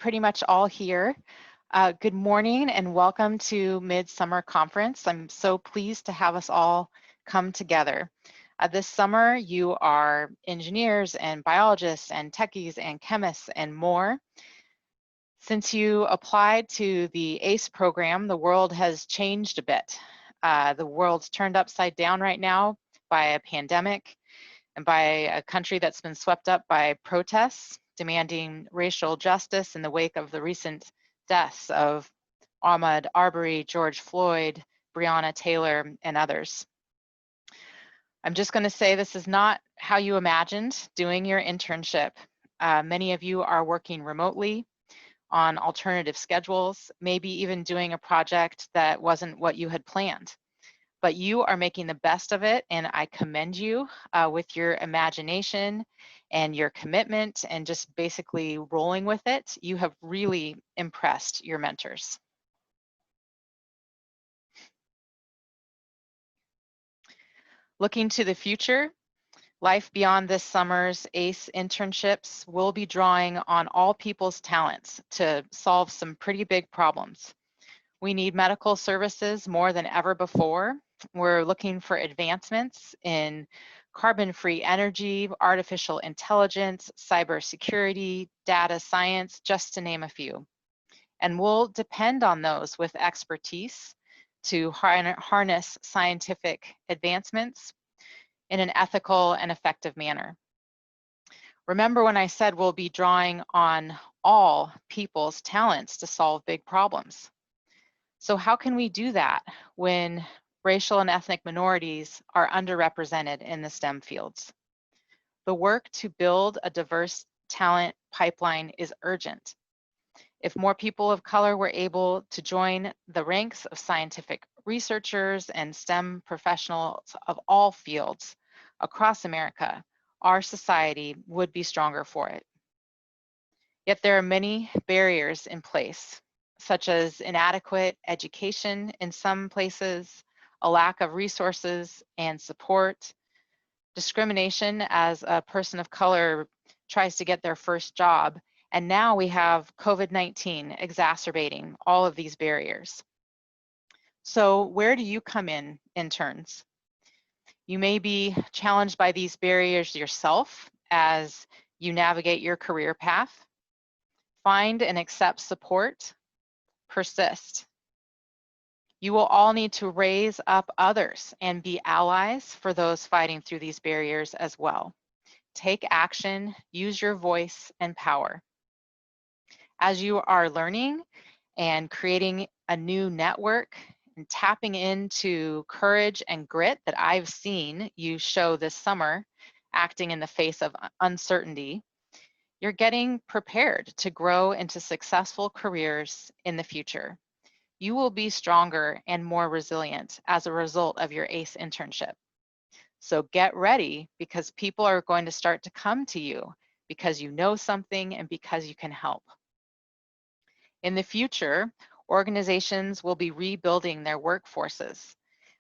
pretty much all here. Good morning and welcome to Midsummer Conference. I'm so pleased to have us all come together. This summer, you are engineers and biologists and techies and chemists and more. Since you applied to the ACE program, the world has changed a bit. The world's turned upside down right now by a pandemic and by a country that's been swept up by protests demanding racial justice in the wake of the recent deaths of Ahmaud Arbery, George Floyd, Breonna Taylor, and others. I'm just going to say this is not how you imagined doing your internship. Many of you are working remotely on alternative schedules, maybe even doing a project that wasn't what you had planned. But you are making the best of it, and I commend you with your imagination and your commitment and just basically rolling with it. You have really impressed your mentors. Looking to the future, life beyond this summer's ACE internships will be drawing on all people's talents to solve some pretty big problems. We need medical services more than ever before. We're looking for advancements in carbon-free energy, artificial intelligence, cybersecurity, data science, just to name a few. And we'll depend on those with expertise to harness scientific advancements in an ethical and effective manner. Remember when I said we'll be drawing on all people's talents to solve big problems. So how can we do that when racial and ethnic minorities are underrepresented in the STEM fields? The work to build a diverse talent pipeline is urgent. If more people of color were able to join the ranks of scientific researchers and STEM professionals of all fields across America, our society would be stronger for it. Yet there are many barriers in place, such as inadequate education in some places, a lack of resources and support, discrimination as a person of color tries to get their first job, and now we have COVID-19 exacerbating all of these barriers. So where do you come in, interns? You may be challenged by these barriers yourself as you navigate your career path. Find and accept support. Persist. You will all need to raise up others and be allies for those fighting through these barriers as well. Take action, use your voice and power. As you are learning and creating a new network and tapping into courage and grit that I've seen you show this summer, acting in the face of uncertainty, you're getting prepared to grow into successful careers in the future. You will be stronger and more resilient as a result of your ACE internship. So get ready, because people are going to start to come to you because you know something and because you can help. In the future, organizations will be rebuilding their workforces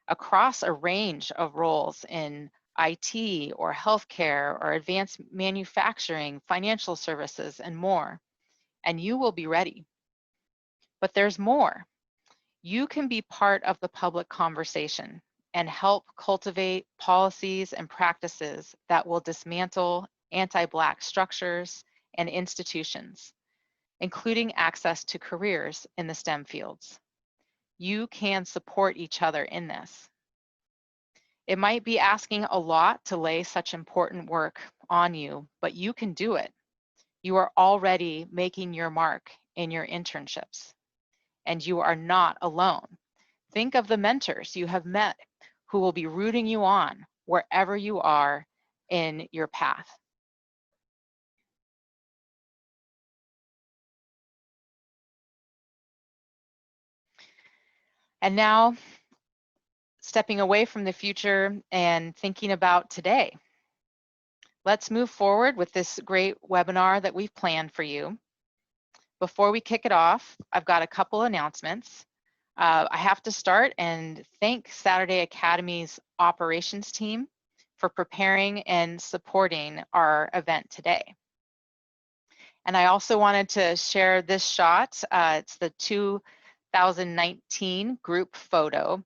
across a range of roles in IT or healthcare or advanced manufacturing, financial services, and more. And you will be ready. But there's more. You can be part of the public conversation and help cultivate policies and practices that will dismantle anti-Black structures and institutions, including access to careers in the STEM fields. You can support each other in this. It might be asking a lot to lay such important work on you, but you can do it. You are already making your mark in your internships, and you are not alone. Think of the mentors you have met who will be rooting you on wherever you are in your path. And now, stepping away from the future and thinking about today. Let's move forward with this great webinar that we've planned for you. Before we kick it off, I've got a couple announcements. I have to start and thank Saturday Academy's operations team for preparing and supporting our event today. And I also wanted to share this shot. It's the 2019 group photo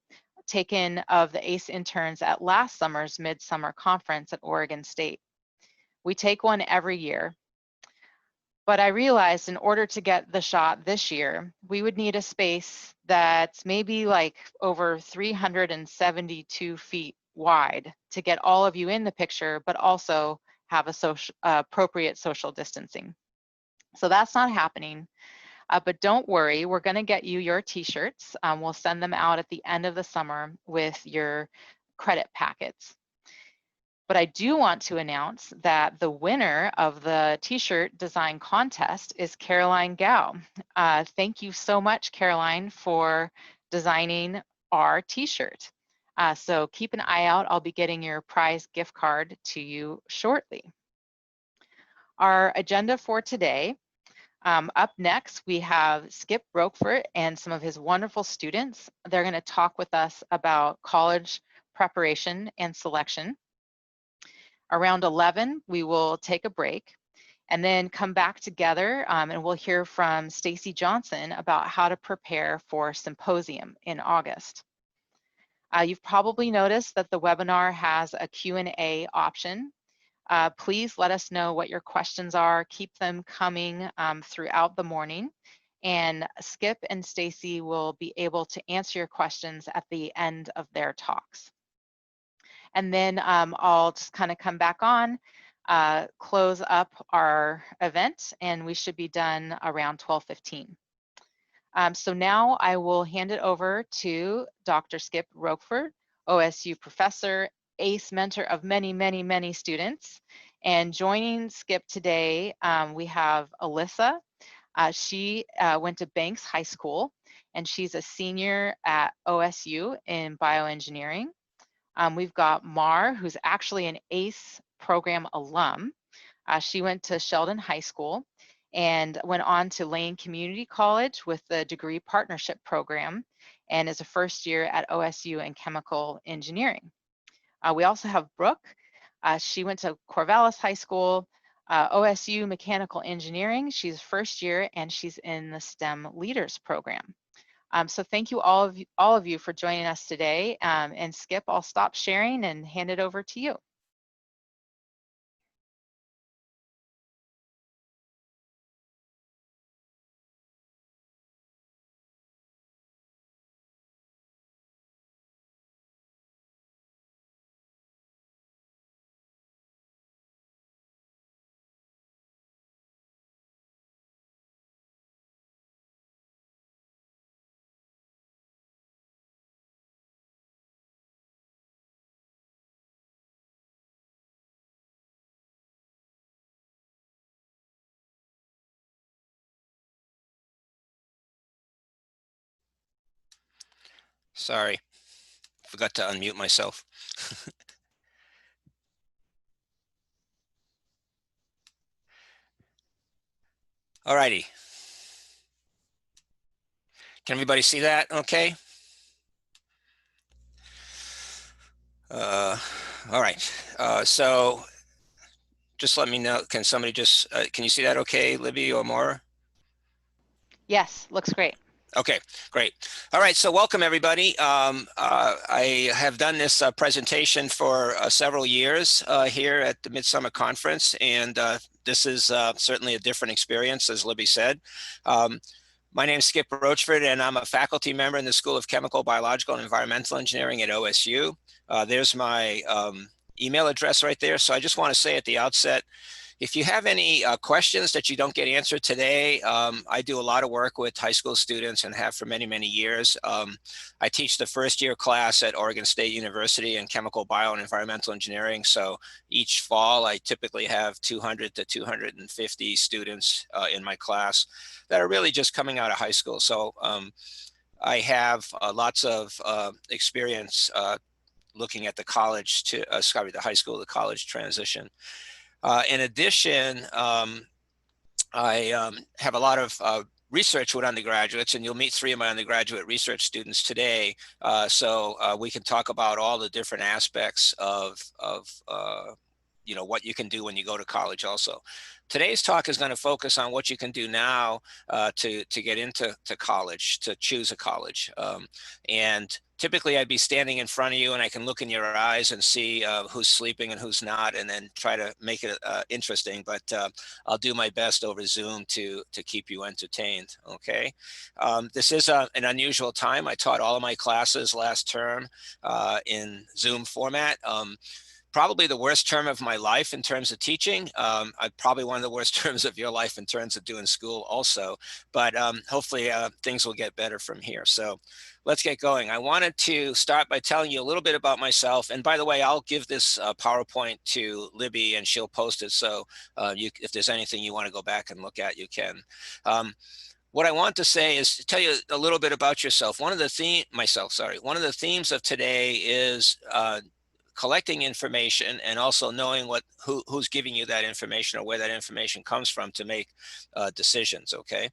taken of the ACE interns at last summer's Midsummer Conference at Oregon State. We take one every year, but I realized in order to get the shot this year, we would need a space that's maybe like over 372 feet wide to get all of you in the picture, but also have a appropriate social distancing. So that's not happening, but don't worry, we're gonna get you your t-shirts. We'll send them out at the end of the summer with your credit packets. But I do want to announce that the winner of the t-shirt design contest is Caroline Gao. Thank you so much, Caroline, for designing our t-shirt. So keep an eye out. I'll be getting your prize gift card to you shortly. Our agenda for today, up next, we have Skip Rochefort and some of his wonderful students. They're going to talk with us about college preparation and selection. Around 11, we will take a break and then come back together and we'll hear from Stacy Johnson about how to prepare for symposium in August. You've probably noticed that the webinar has a Q&A option. Please let us know what your questions are. Keep them coming throughout the morning. And Skip and Stacy will be able to answer your questions at the end of their talks. And then I'll just kind of come back on, close up our event, and we should be done around 12:15. So now I will hand it over to Dr. Skip Rochefort, OSU professor, ACE mentor of many, many, many students. And joining Skip today, we have Alyssa. She went to Banks High School, and she's a senior at OSU in bioengineering. We've got Mar, who's actually an ACE program alum. She went to Sheldon High School and went on to Lane Community College with the degree partnership program and is a first year at OSU in chemical engineering. We also have Brooke. She went to Corvallis High School, OSU mechanical engineering. She's first year and she's in the STEM leaders program. So thank you all of you for joining us today. And Skip, I'll stop sharing and hand it over to you. Sorry, forgot to unmute myself. All righty. Can everybody see that okay? All right. So just let me know. Can somebody just, can you see that okay, Libby or Maura? Yes, looks great. Okay, great. All right, so welcome everybody. I have done this presentation for several years here at the Midsummer Conference, and this is certainly a different experience, as Libby said. My name is Skip Rochefort, and I'm a faculty member in the School of Chemical, Biological, and Environmental Engineering at OSU. There's my email address right there. So I just want to say at the outset, if you have any questions that you don't get answered today, I do a lot of work with high school students and have for many, many years. I teach the first year class at Oregon State University in chemical, bio, and environmental engineering. So each fall, I typically have 200 to 250 students in my class that are really just coming out of high school. So I have lots of experience looking at the college to, the high school to college transition. In addition, I have a lot of research with undergraduates, and you'll meet 3 of my undergraduate research students today. So we can talk about all the different aspects of what you can do when you go to college also. Today's talk is going to focus on what you can do now to get into college, to choose a college. And typically I'd be standing in front of you and I can look in your eyes and see who's sleeping and who's not, and then try to make it interesting. But I'll do my best over Zoom to keep you entertained, okay? This is an unusual time. I taught all of my classes last term in Zoom format. Probably the worst term of my life in terms of teaching. Probably one of the worst terms of your life in terms of doing school also, but hopefully things will get better from here. So let's get going. I wanted to start by telling you a little bit about myself. And by the way, I'll give this PowerPoint to Libby and she'll post it. So if there's anything you want to go back and look at, you can. What I want to say is to tell you a little bit about yourself. One of the themes of today is collecting information and also knowing who's giving you that information or where that information comes from to make decisions, okay?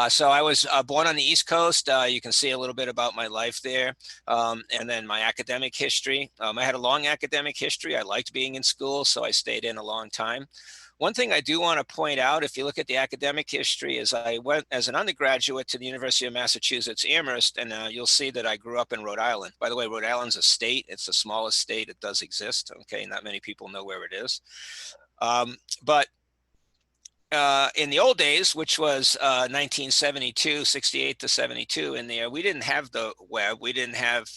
So I was born on the East Coast. You can see a little bit about my life there. And then my academic history. I had a long academic history. I liked being in school, so I stayed in a long time. One thing I do want to point out, if you look at the academic history, is I went as an undergraduate to the University of Massachusetts Amherst, and you'll see that I grew up in Rhode Island. By the way, Rhode Island's a state. It's the smallest state. It does exist. Okay, not many people know where it is. But in the old days, which was 1972, 68 to 72 in there, we didn't have the web. We didn't have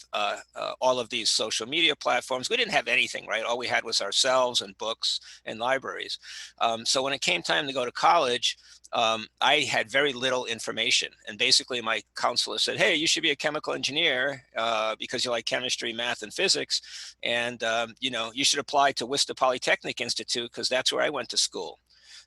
all of these social media platforms. We didn't have anything, right? All we had was ourselves and books and libraries. So when it came time to go to college, I had very little information. And basically my counselor said, hey, you should be a chemical engineer because you like chemistry, math, and physics. And, you should apply to Worcester Polytechnic Institute because that's where I went to school.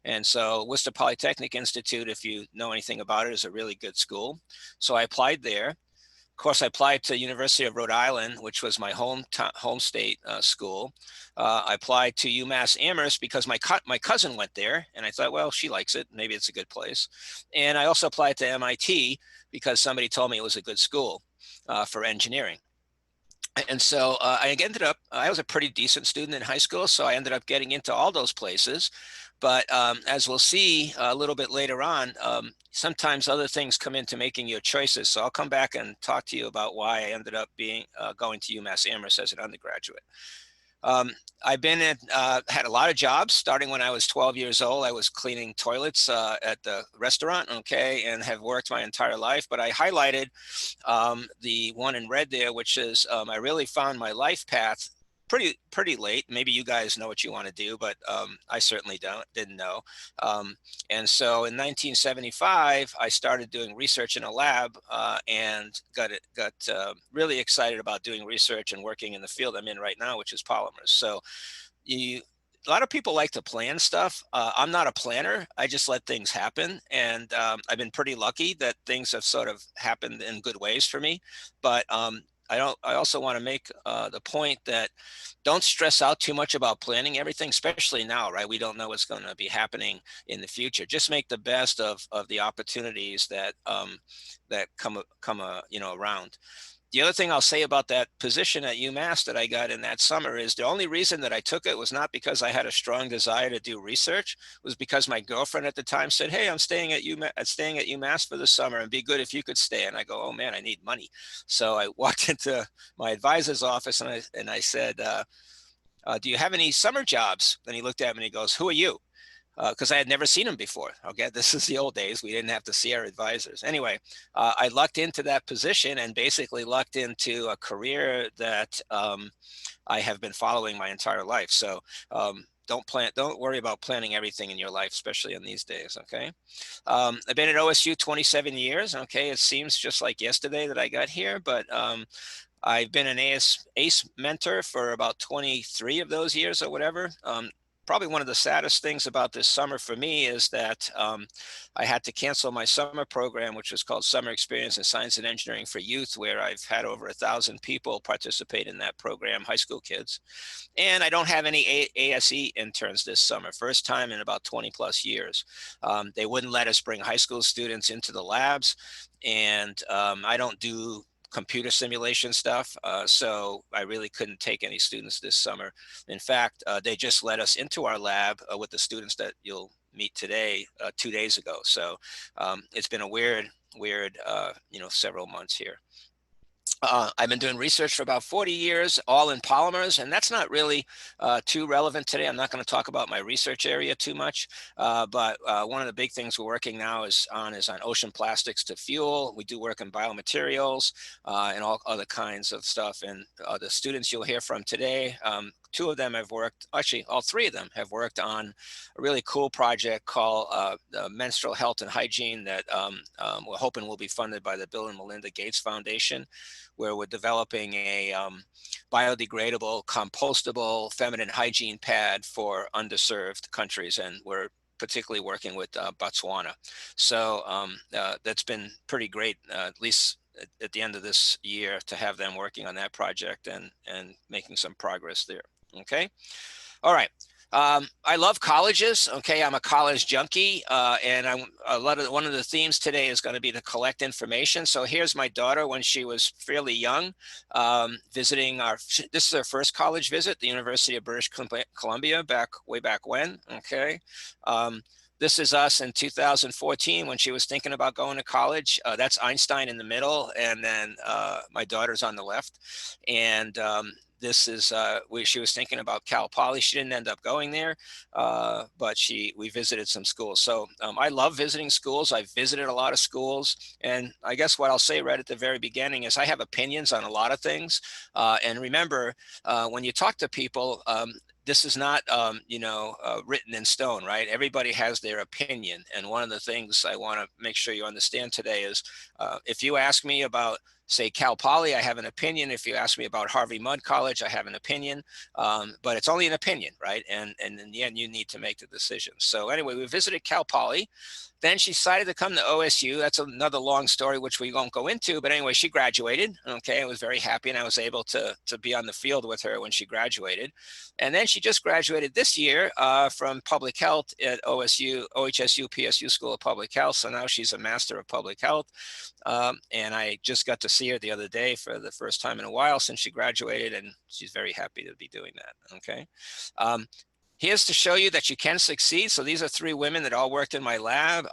And so Worcester Polytechnic Institute, if you know anything about it, is a really good school. So I applied there. Of course, I applied to University of Rhode Island, which was my home state school. I applied to UMass Amherst because my cousin went there, and I thought, well, she likes it. Maybe it's a good place. And I also applied to MIT because somebody told me it was a good school for engineering. And so I was a pretty decent student in high school, so I ended up getting into all those places. But as we'll see a little bit later on, sometimes other things come into making your choices. So I'll come back and talk to you about why I ended up going to UMass Amherst as an undergraduate. I've had a lot of jobs starting when I was 12 years old. I was cleaning toilets at the restaurant, okay, and have worked my entire life. But I highlighted the one in red there, which is I really found my life path pretty late. Maybe you guys know what you want to do, but I certainly didn't know. And so in 1975, I started doing research in a lab and got really excited about doing research and working in the field I'm in right now, which is polymers. So a lot of people like to plan stuff. I'm not a planner. I just let things happen. And I've been pretty lucky that things have sort of happened in good ways for me. But I also want to make the point that don't stress out too much about planning everything, especially now, right? We don't know what's going to be happening in the future. Just make the best of the opportunities that come around. The other thing I'll say about that position at UMass that I got in that summer is the only reason that I took it was not because I had a strong desire to do research. It was because my girlfriend at the time said, hey, I'm staying at UMass for the summer and be good if you could stay. And I go, oh man, I need money. So I walked into my advisor's office and I said, do you have any summer jobs? And he looked at me and he goes, who are you? Because I had never seen him before. Okay, this is the old days. We didn't have to see our advisors. Anyway, I lucked into that position and basically lucked into a career that I have been following my entire life. So don't worry about planning everything in your life, especially in these days, okay? I've been at OSU 27 years, okay? It seems just like yesterday that I got here, but I've been an ACE mentor for about 23 of those years or whatever. Probably one of the saddest things about this summer for me is that I had to cancel my summer program, which was called Summer Experience in Science and Engineering for Youth, where I've had over 1,000 people participate in that program, high school kids. And I don't have any ASE interns this summer, first time in about 20 plus years. They wouldn't let us bring high school students into the labs. And I don't do computer simulation stuff. So I really couldn't take any students this summer. In fact, they just let us into our lab with the students that you'll meet today 2 days ago. So it's been a weird, several months here. I've been doing research for about 40 years, all in polymers, and that's not really too relevant today. I'm not going to talk about my research area too much, but one of the big things we're working now is on ocean plastics to fuel. We do work in biomaterials and all other kinds of stuff. And the students you'll hear from today, two of them have worked, actually all three of them have worked on a really cool project called menstrual health and hygiene that we're hoping will be funded by the Bill and Melinda Gates Foundation, where we're developing a biodegradable, compostable feminine hygiene pad for underserved countries. And we're particularly working with Botswana. So that's been pretty great, at least at the end of this year, to have them working on that project and making some progress there. Okay. All right. I love colleges. Okay, I'm a college junkie, and one of the themes today is going to be to collect information. So here's my daughter when she was fairly young, visiting this is her first college visit, the University of British Columbia, way back when. Okay. This is us in 2014 when she was thinking about going to college. That's Einstein in the middle, and then my daughter's on the left. And this is she was thinking about Cal Poly. She didn't end up going there, but we visited some schools. So I love visiting schools. I've visited a lot of schools, and I guess what I'll say right at the very beginning is I have opinions on a lot of things. And remember, when you talk to people, this is not, written in stone, right? Everybody has their opinion. And one of the things I want to make sure you understand today is if you ask me about, say, Cal Poly, I have an opinion. If you ask me about Harvey Mudd College, I have an opinion, but it's only an opinion, right? And in the end, you need to make the decision. So anyway, we visited Cal Poly. Then she decided to come to OSU. That's another long story, which we won't go into. But anyway, she graduated. Okay, I was very happy, and I was able to be on the field with her when she graduated. And then she just graduated this year from public health at OHSU, PSU School of Public Health. So now she's a Master of Public Health. And I just got to see her the other day for the first time in a while since she graduated, and she's very happy to be doing that. Okay. Here's to show you that you can succeed. So these are three women that all worked in my lab.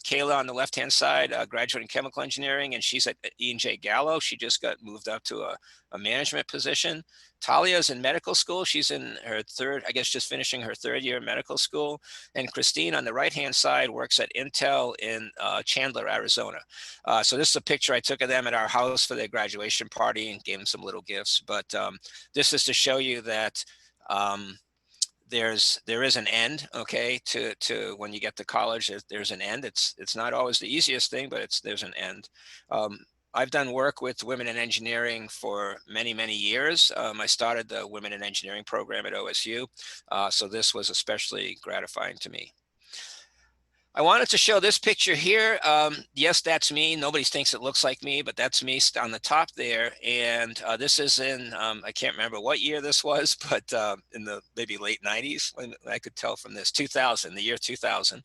Kayla on the left-hand side, graduating chemical engineering, and she's at E&J Gallo. She just got moved up to a management position. Talia's in medical school. She's in her just finishing her third year of medical school. And Christine on the right-hand side works at Intel in Chandler, Arizona. So this is a picture I took of them at our house for their graduation party and gave them some little gifts. But this is to show you that there is an end, okay, to when you get to college. There's an end. It's not always the easiest thing, but there's an end. I've done work with women in engineering for many, many years. I started the Women in Engineering program at OSU, so this was especially gratifying to me. I wanted to show this picture here. Yes, that's me. Nobody thinks it looks like me, but that's me on the top there. And this is in, I can't remember what year this was, but in the maybe late 90s, when I could tell from this, 2000, the year 2000.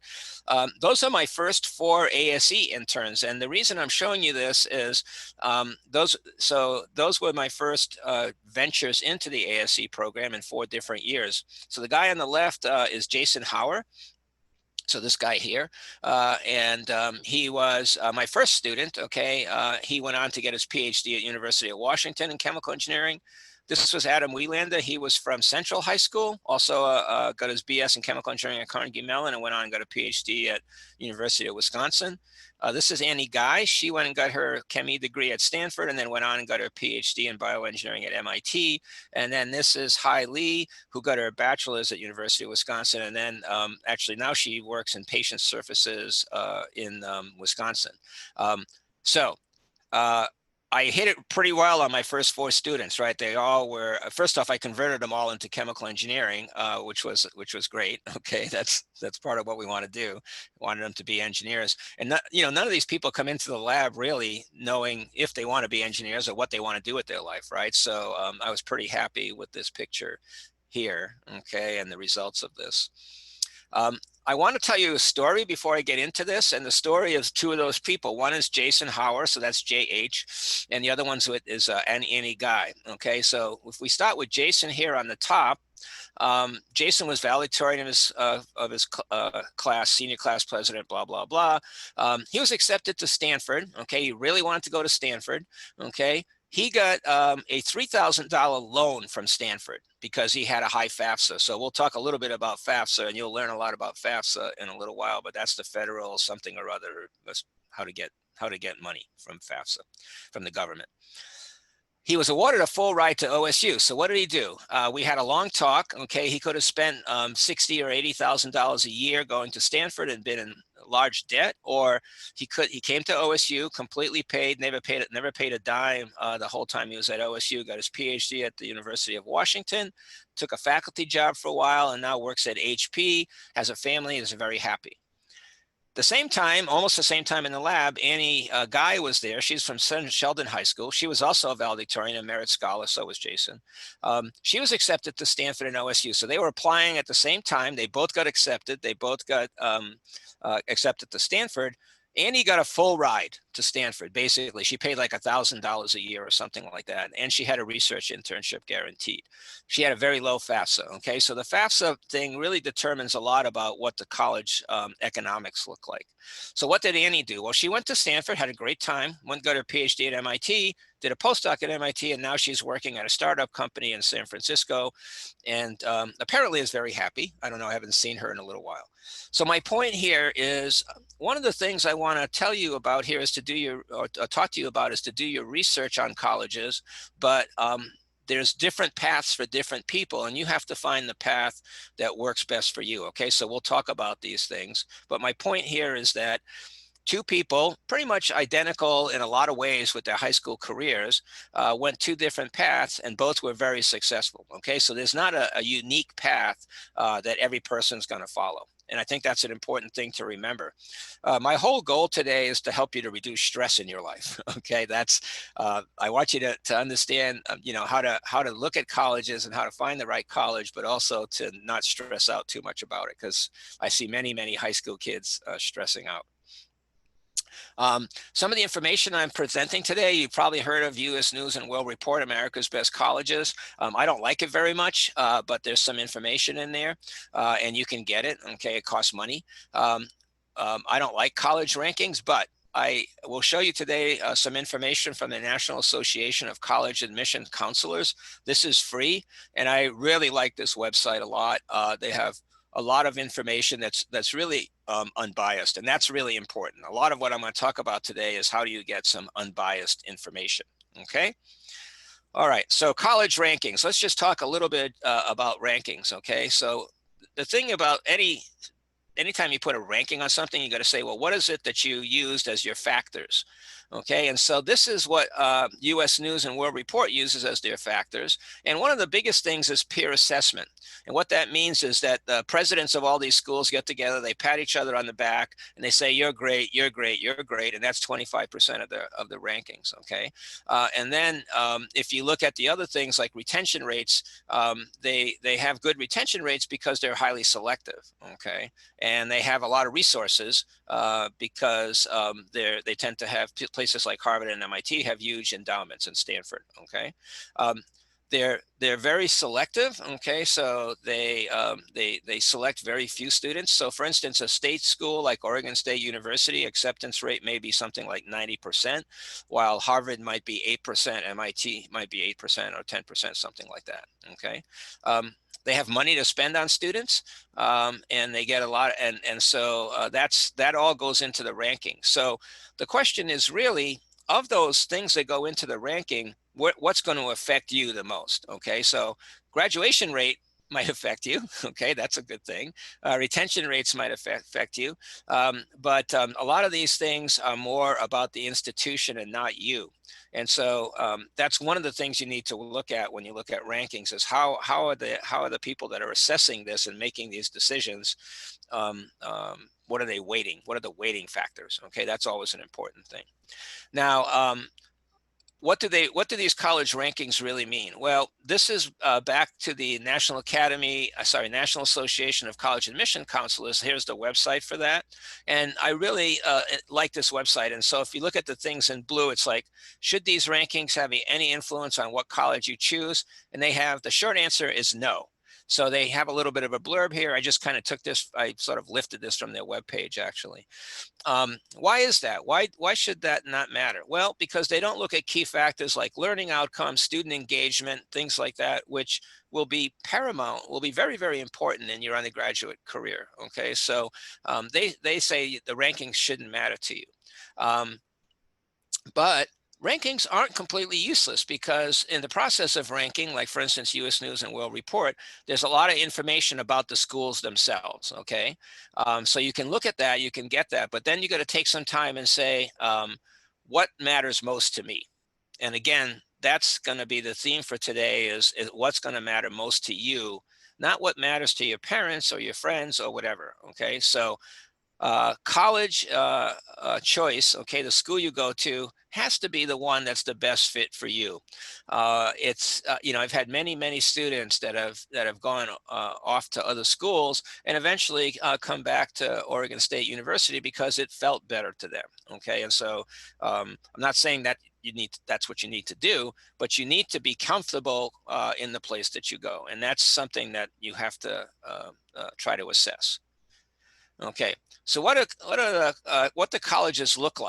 Those are my first 4 ASE interns. And the reason I'm showing you this is those were my first ventures into the ASE program in 4 different years. So the guy on the left is Jason Hauer. So this guy here, and he was my first student, okay? He went on to get his PhD at University of Washington in chemical engineering. This was Adam Wielander. He was from Central High School, also got his BS in chemical engineering at Carnegie Mellon and went on and got a PhD at University of Wisconsin. This is Annie Guy. She went and got her chemie degree at Stanford and then went on and got her PhD in bioengineering at MIT. And then this is Hai Lee, who got her bachelor's at University of Wisconsin. And then actually now she works in patient services in Wisconsin. I hit it pretty well on my first 4 students, right? They all were, first off, I converted them all into chemical engineering, which was great. Okay, that's part of what we want to do. Wanted them to be engineers. And none of these people come into the lab really knowing if they want to be engineers or what they want to do with their life, right? So I was pretty happy with this picture here, okay, and the results of this. I want to tell you a story before I get into this, and the story is two of those people. One is Jason Hauer, so that's JH, and the other one's is Annie Guy. Okay, so if we start with Jason here on the top, Jason was valedictorian of his class, senior class president, blah, blah, blah. He was accepted to Stanford. Okay, he really wanted to go to Stanford. Okay, he got a $3,000 loan from Stanford because he had a high FAFSA. So we'll talk a little bit about FAFSA, and you'll learn a lot about FAFSA in a little while, but that's the federal something or other, that's how to get money from FAFSA, from the government. He was awarded a full ride to OSU. So what did he do? We had a long talk. Okay, he could have spent $60,000 or $80,000 a year going to Stanford and been in large debt, or he came to OSU, completely paid, never paid a dime the whole time he was at OSU. Got his PhD at the University of Washington, took a faculty job for a while, and now works at HP. Has a family, is very happy. The same time, almost the same time in the lab, Annie Guy was there. She's from Sheldon High School. She was also a valedictorian and merit scholar, so was Jason. She was accepted to Stanford and OSU. So they were applying at the same time. They both got accepted. They both got accepted to Stanford. Annie got a full ride to Stanford. Basically, she paid like $1,000 a year or something like that. And she had a research internship guaranteed. She had a very low FAFSA. Okay, so the FAFSA thing really determines a lot about what the college economics look like. So what did Annie do? Well, she went to Stanford, had a great time, got her PhD at MIT, did a postdoc at MIT, and now she's working at a startup company in San Francisco, and apparently is very happy. I don't know, I haven't seen her in a little while. So my point here is, one of the things I want to tell you about here is to do your, or talk to you about, is to do your research on colleges, but there's different paths for different people, and you have to find the path that works best for you. Okay, so we'll talk about these things, but my point here is that two people, pretty much identical in a lot of ways with their high school careers, went two different paths, and both were very successful. Okay, so there's not a unique path that every person's going to follow. And I think that's an important thing to remember. My whole goal today is to help you to reduce stress in your life. Okay, that's I want you to understand, how to look at colleges and how to find the right college, but also to not stress out too much about it, because I see many high school kids stressing out. Some of the information I'm presenting today, you've probably heard of US News and World Report, America's Best Colleges. I don't like it very much, but there's some information in there, and you can get it. Okay, it costs money. I don't like college rankings, but I will show you today some information from the National Association of College Admission Counselors. This is free, and I really like this website a lot. They have a lot of information that's really unbiased, and that's really important. A lot of what I'm going to talk about today is how do you get some unbiased information. Okay. All right. So college rankings. Let's just talk a little bit about rankings. Okay. So the thing about anytime you put a ranking on something, you got to say, well, what is it that you used as your factors? Okay, and so this is what US News and World Report uses as their factors. And one of the biggest things is peer assessment. And what that means is that the presidents of all these schools get together, they pat each other on the back, and they say, you're great, you're great, you're great. And that's 25% of the rankings, okay? And then if you look at the other things like retention rates, they have good retention rates because they're highly selective, okay? And they have a lot of resources because they tend to have places like Harvard and MIT have huge endowments, and Stanford. Okay, they're very selective. Okay, so they select very few students. So for instance, a state school like Oregon State University, acceptance rate may be something like 90%, while Harvard might be 8%, MIT might be 8% or 10%, something like that. Okay. They have money to spend on students, and they get a lot, and so that all goes into the ranking. So the question is really, of those things that go into the ranking, what's going to affect you the most? Okay, so graduation rate might affect you. Okay, that's a good thing. Retention rates might affect you, but a lot of these things are more about the institution and not you. And so that's one of the things you need to look at when you look at rankings, is how are the people that are assessing this and making these decisions, what are they weighting? What are the weighting factors? Okay, that's always an important thing. Now, what do these college rankings really mean? Well, this is back to the National Association of College Admission Counselors. Here's the website for that. And I really like this website. And so if you look at the things in blue, it's like, should these rankings have any influence on what college you choose? And the short answer is no. So they have a little bit of a blurb here. I just kind of took this, I sort of lifted this from their webpage actually. Why is that? Why should that not matter? Well, because they don't look at key factors like learning outcomes, student engagement, things like that, which will be paramount, will be very, very important in your undergraduate career. Okay, so they say the rankings shouldn't matter to you. But rankings aren't completely useless, because in the process of ranking, like for instance, US News and World Report, there's a lot of information about the schools themselves, okay? So you can look at that, you can get that, but then you got to take some time and say, what matters most to me? And again, that's going to be the theme for today is what's going to matter most to you, not what matters to your parents or your friends or whatever, okay? So college choice, okay, the school you go to has to be the one that's the best fit for you. I've had many students that have gone off to other schools and eventually come back to Oregon State University because it felt better to them. Okay, and so I'm not saying that that's what you need to do, but you need to be comfortable in the place that you go, and that's something that you have to try to assess. Okay, so what the colleges look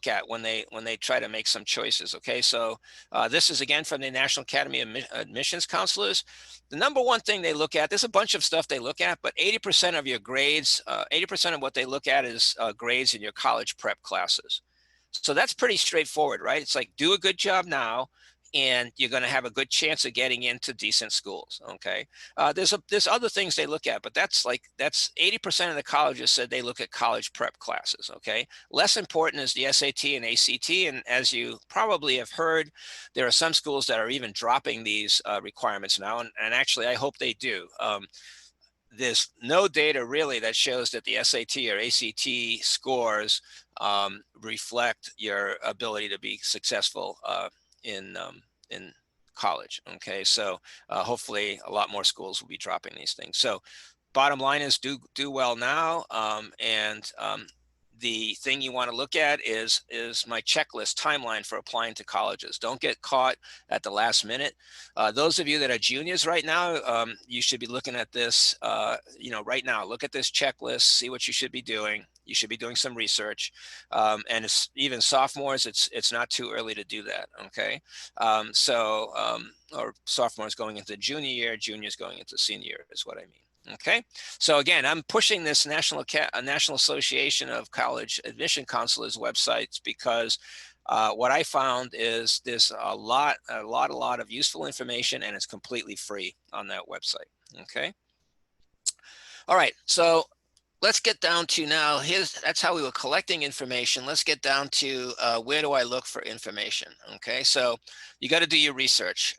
at when they try to make some choices? Okay, so this is again from the National Academy of Admissions Counselors. The number one thing they look at, there's a bunch of stuff they look at, but 80% of your grades, 80% of what they look at is grades in your college prep classes. So that's pretty straightforward, right? It's like, do a good job now, and you're going to have a good chance of getting into decent schools. Okay, there's other things they look at, but that's 80% of the colleges said they look at college prep classes. Okay, less important is the SAT and ACT, and as you probably have heard, there are some schools that are even dropping these requirements now, and actually I hope they do. There's no data really that shows that the SAT or ACT scores reflect your ability to be successful in college. Okay, so hopefully a lot more schools will be dropping these things. So bottom line is do well now, and the thing you want to look at is my checklist timeline for applying to colleges. Don't get caught at the last minute. Those of you that are juniors right now, you should be looking at this, right now. Look at this checklist, see what you should be doing. You should be doing some research. And even sophomores, it's not too early to do that, okay? Or sophomores going into junior year, juniors going into senior year is what I mean. Okay, so again, I'm pushing this National Association of College Admission Counselors websites because what I found is there's a lot of useful information, and it's completely free on that website. Okay, all right, so let's get down to now. That's how we were collecting information. Let's get down to where do I look for information? Okay, so you got to do your research.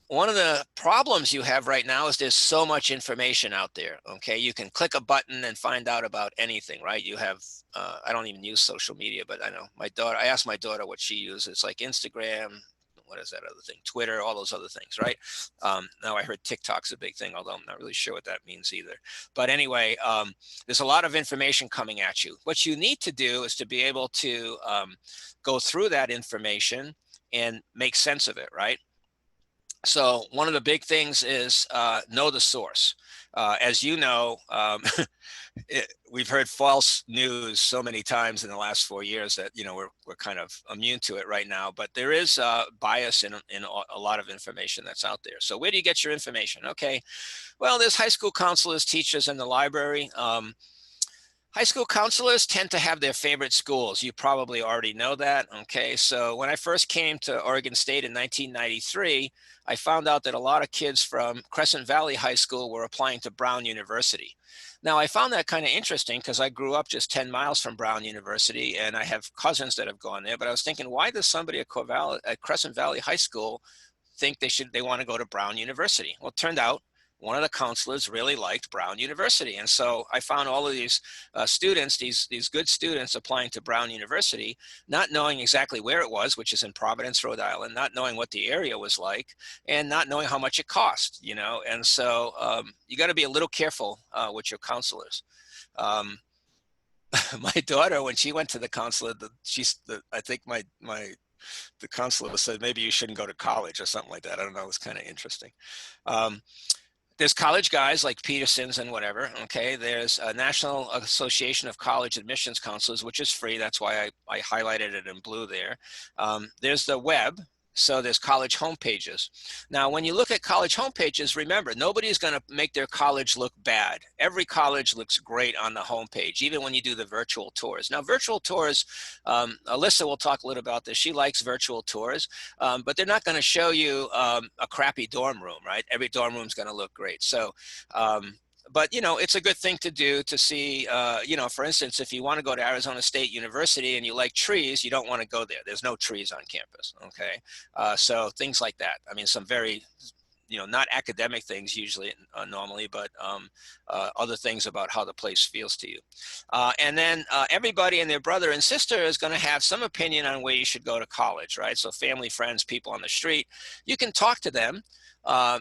One of the problems you have right now is there's so much information out there. Okay, you can click a button and find out about anything, right? You have, I don't even use social media, but I know my daughter, I asked my daughter what she uses, like Instagram, what is that other thing? Twitter, all those other things, right? Now I heard TikTok's a big thing, although I'm not really sure what that means either. But anyway, there's a lot of information coming at you. What you need to do is to be able to go through that information and make sense of it, right? So one of the big things is know the source. As you know, we've heard false news so many times in the last 4 years that we're kind of immune to it right now. But there is bias in a lot of information that's out there. So where do you get your information? Okay, well, there's high school counselors, teachers in the library. High school counselors tend to have their favorite schools. You probably already know that. Okay, so when I first came to Oregon State in 1993, I found out that a lot of kids from Crescent Valley High School were applying to Brown University. Now, I found that kind of interesting because I grew up just 10 miles from Brown University, and I have cousins that have gone there. But I was thinking, why does somebody at Crescent Valley High School think they want to go to Brown University? Well, it turned out one of the counselors really liked Brown University. And so I found all of these students, these good students applying to Brown University, not knowing exactly where it was, which is in Providence, Rhode Island, not knowing what the area was like, and not knowing how much it cost, you know. And so you got to be a little careful with your counselors. My daughter, when she went to the counselor, I think the counselor said, maybe you shouldn't go to college or something like that. I don't know. It was kind of interesting. There's college guys like Peterson's and whatever. Okay. There's a National Association of College Admissions Counselors, which is free. That's why I highlighted it in blue there. There's the web. So there's college homepages. Now, when you look at college homepages, remember, nobody's going to make their college look bad. Every college looks great on the homepage, even when you do the virtual tours. Now, virtual tours, Alyssa will talk a little about this. She likes virtual tours, but they're not going to show you a crappy dorm room, right? Every dorm room is going to look great. So, but, you know, it's a good thing to do to see, you know, for instance, if you want to go to Arizona State University and you like trees, you don't want to go there. There's no trees on campus. Okay. So things like that. I mean, some very, you know, not academic things usually normally, but other things about how the place feels to you. And then everybody and their brother and sister is going to have some opinion on where you should go to college, right? So family, friends, people on the street, you can talk to them.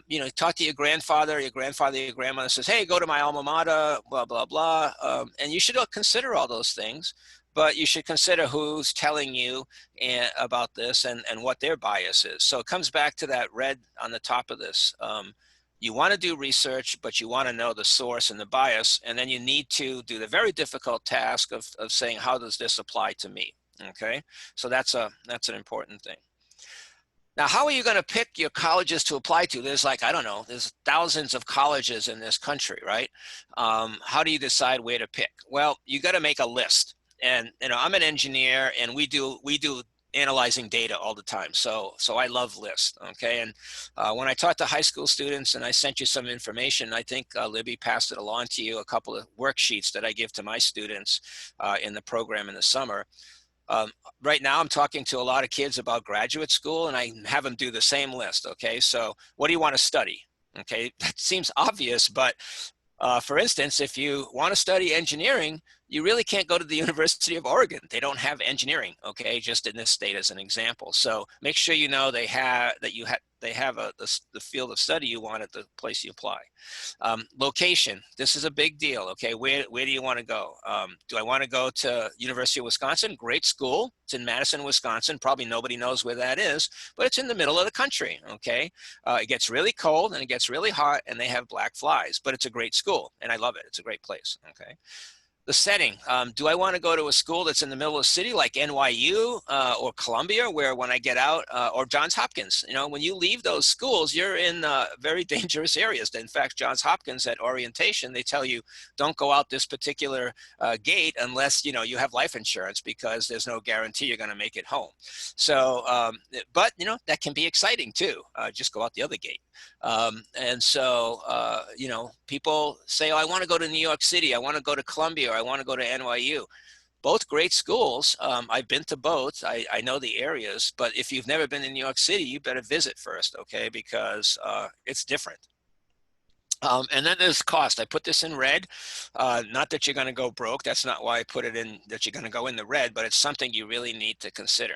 You know, talk to your grandfather, your grandmother says, hey, go to my alma mater, blah, blah, blah. And you should consider all those things, but you should consider who's telling you about this and what their bias is. So it comes back to that red on the top of this. You want to do research, but you want to know the source and the bias. And then you need to do the very difficult task of saying, how does this apply to me? Okay. So that's an important thing. Now, how are you going to pick your colleges to apply to? There's like, I don't know, there's thousands of colleges in this country, right? How do you decide where to pick? Well, you got to make a list. And, you know, I'm an engineer and we do analyzing data all the time. So I love lists, okay? And when I talk to high school students and I sent you some information, I think Libby passed it along to you, a couple of worksheets that I give to my students in the program in the summer. Right now, I'm talking to a lot of kids about graduate school and I have them do the same list. Okay. So what do you want to study? Okay. That seems obvious, but for instance, if you want to study engineering, you really can't go to the University of Oregon. They don't have engineering, okay, just in this state as an example. So make sure you know they have the field of study you want at the place you apply. Location, this is a big deal, okay? Where do you want to go? Do I want to go to University of Wisconsin? Great school. It's in Madison, Wisconsin. Probably nobody knows where that is, but it's in the middle of the country, okay? It gets really cold and it gets really hot and they have black flies, but it's a great school and I love it. It's a great place, okay? The setting, do I want to go to a school that's in the middle of the city like NYU or Columbia, where when I get out, or Johns Hopkins, you know, when you leave those schools, you're in very dangerous areas. In fact, Johns Hopkins at orientation, they tell you don't go out this particular gate unless, you know, you have life insurance because there's no guarantee you're going to make it home. So, but, you know, that can be exciting too. Just go out the other gate. And so, you know, people say, oh, I want to go to New York City. I want to go to Columbia. Or I want to go to NYU. Both great schools. I've been to both. I know the areas, but if you've never been in New York City, you better visit first, okay? Because it's different. And then there's cost. I put this in red, not that you're going to go broke. That's not why I put it in that you're going to go in the red, but it's something you really need to consider.